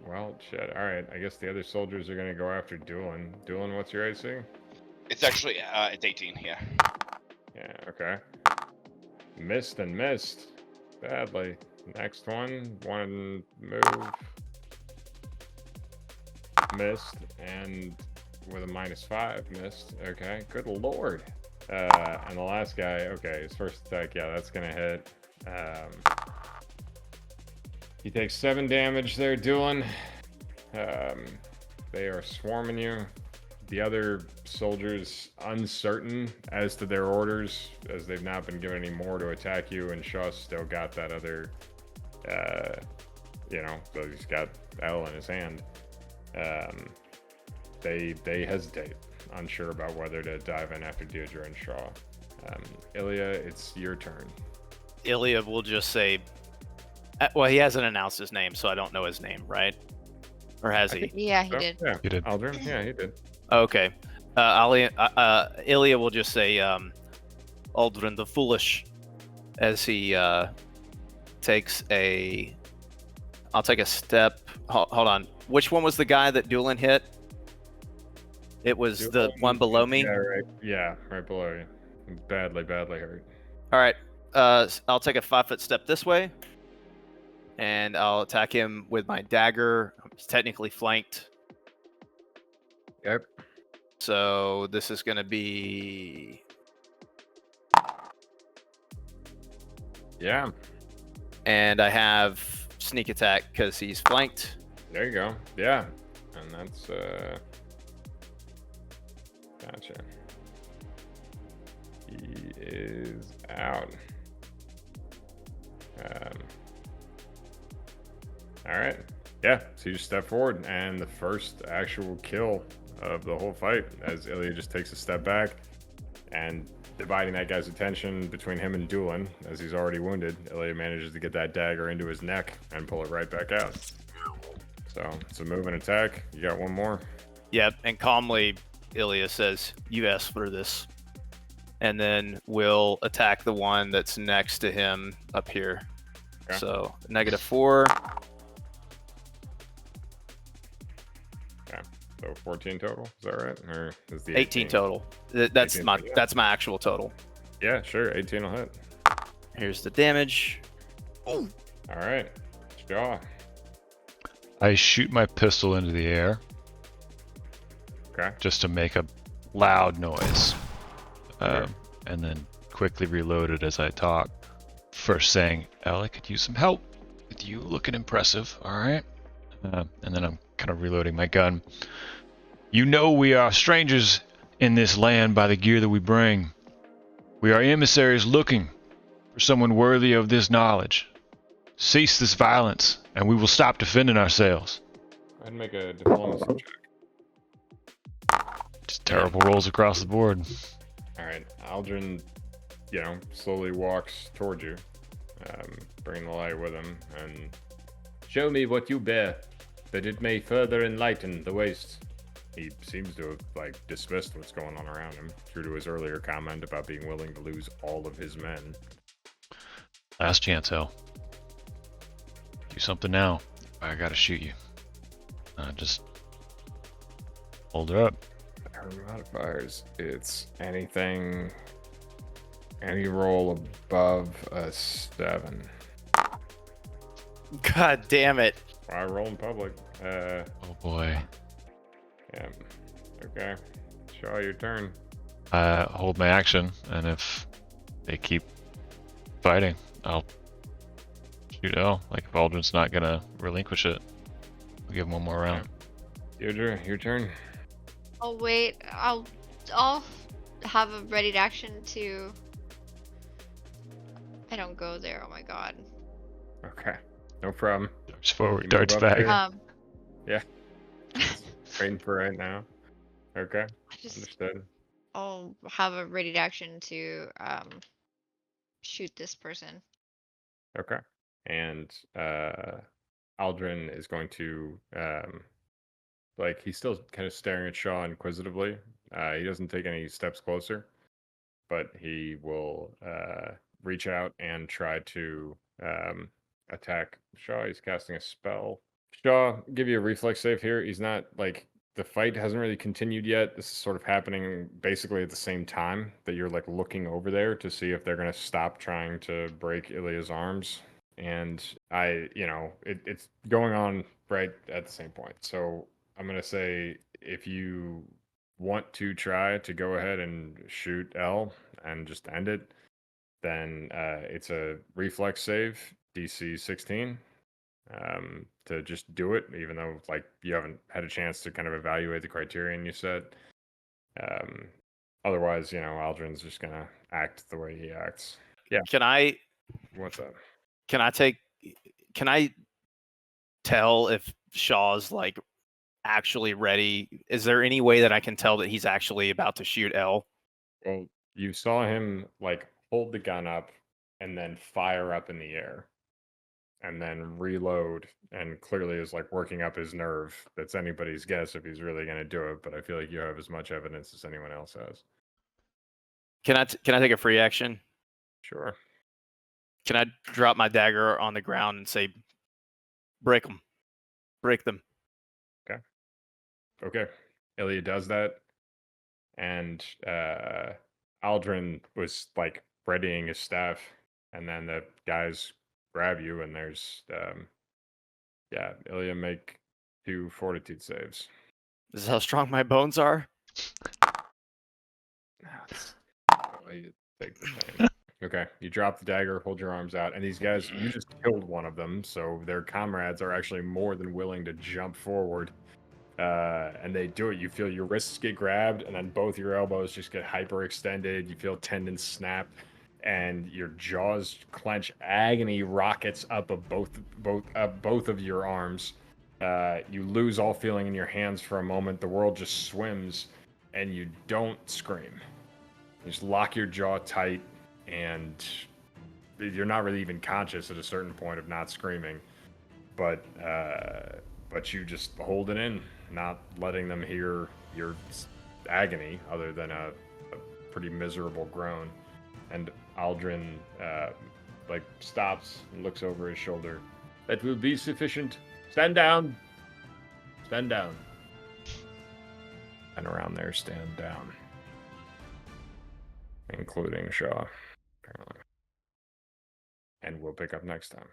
Well, shit. All right. I guess the other soldiers are gonna go after Doolin. Doolin, what's your AC? It's actually it's 18. Yeah. Yeah. Okay. Missed and missed badly. Next one move. Missed and with a -5 missed. Okay. Good lord. And the last guy. Okay. His first attack. Yeah, that's gonna hit. He takes 7 damage there, Doolin. They are swarming you. The other soldiers uncertain as to their orders, as they've not been given any more to attack you, and Shaw's still got that other, so he's got L in his hand. They hesitate, unsure about whether to dive in after Deirdre and Shaw. Ilya, it's your turn. Ilya will just say, well, he hasn't announced his name, so I don't know his name, right? Or has he? Yeah, he So, did. Yeah, You did. Aldrin? Yeah, he did. Okay. Ilya will just say, Aldrin the Foolish, as he takes a. I'll take a step. Hold on. Which one was the guy that Doolin hit? It was the one below me. Yeah, right below you. Badly hurt. All right. I'll take a 5-foot step this way, and I'll attack him with my dagger. It's technically flanked. Yep. So this is going to be. Yeah. And I have sneak attack because he's flanked. There you go. Yeah. And that's gotcha. He is out. All right. Yeah. So you just step forward, and the first actual kill of the whole fight, as Ilya just takes a step back, and dividing that guy's attention between him and Doolin, as he's already wounded, Ilya manages to get that dagger into his neck and pull it right back out. So it's a move and attack. You got one more. Yep. And calmly, Ilya says, "You asked for this," and then we'll attack the one that's next to him up here. Okay. So -4. So 14 total, is that right? Or is the 18 total. That's 18, my yeah. that's my actual total. Yeah, sure. 18 will hit. Here's the damage. All right. Shaw. I shoot my pistol into the air Okay. just to make a loud noise, Sure. and then quickly reload it as I talk. First saying, "Al, I could use some help with you looking impressive, all right?" And then I'm kind of reloading my gun. "You know we are strangers in this land by the gear that we bring. We are emissaries looking for someone worthy of this knowledge. Cease this violence, and we will stop defending ourselves." I'd make a diplomacy check. Just terrible rolls across the board. All right. Aldrin, slowly walks towards you, bringing the light with him, and show me what you bear, that it may further enlighten the waste. He seems to have dismissed what's going on around him, true to his earlier comment about being willing to lose all of his men. Last chance, Hell. Do something now. I gotta shoot you. Just hold her up. Her modifiers, it's any roll above a 7. God damn it. I roll in public. Oh boy. Yeah. Okay. Shaw, your turn. Hold my action, and if they keep fighting, I'll shoot L. If Aldrin's not gonna relinquish it, we'll give him one more round. Deirdre, your turn. Oh wait, I'll have a ready action to. I don't go there. Oh my god. Okay. No problem. Darts forward, You darts move up back. there. Waiting for right now. Okay. I just Understood. I'll have a ready action to shoot this person. Okay. And Aldrin is going to he's still kind of staring at Shaw inquisitively. He doesn't take any steps closer, but he will reach out and try to attack Shaw. He's casting a spell. Shaw, give you a reflex save here. He's not the fight hasn't really continued yet. This is sort of happening basically at the same time that you're looking over there to see if they're going to stop trying to break Ilya's arms. And it's going on right at the same point. So I'm going to say if you want to try to go ahead and shoot L and just end it, then it's a reflex save, DC 16. to just do it, even though like you haven't had a chance to kind of evaluate the criterion you set. Otherwise, Aldrin's just gonna act the way he acts. Yeah. Can I What's up? can I tell if Shaw's like actually ready? Is there any way that I can tell that he's actually about to shoot L? Well, you saw him like hold the gun up and then fire up in the air and then reload, and clearly is like working up his nerve. That's anybody's guess if he's really going to do it, but I feel like you have as much evidence as anyone else has. Can I take a free action? Sure. Can I drop my dagger on the ground and say, break them? Break them. Okay. Ilya does that, and Aldrin was like readying his staff, and then the guys grab you, and there's Ilya, make 2 fortitude saves. This is how strong my bones are? Take the pain. Okay, you drop the dagger, hold your arms out, and these guys, you just killed one of them, so their comrades are actually more than willing to jump forward. And they do it. You feel your wrists get grabbed, and then both your elbows just get hyperextended. You feel tendons snap, and your jaws clench. Agony rockets up of both of your arms. You lose all feeling in your hands for a moment. The world just swims, and you don't scream. You just lock your jaw tight, and you're not really even conscious at a certain point of not screaming. But you just hold it in, not letting them hear your agony other than a pretty miserable groan. And Aldrin stops and looks over his shoulder. That will be sufficient. Stand down. Stand down. And around there, stand down. Including Shaw, apparently. And we'll pick up next time.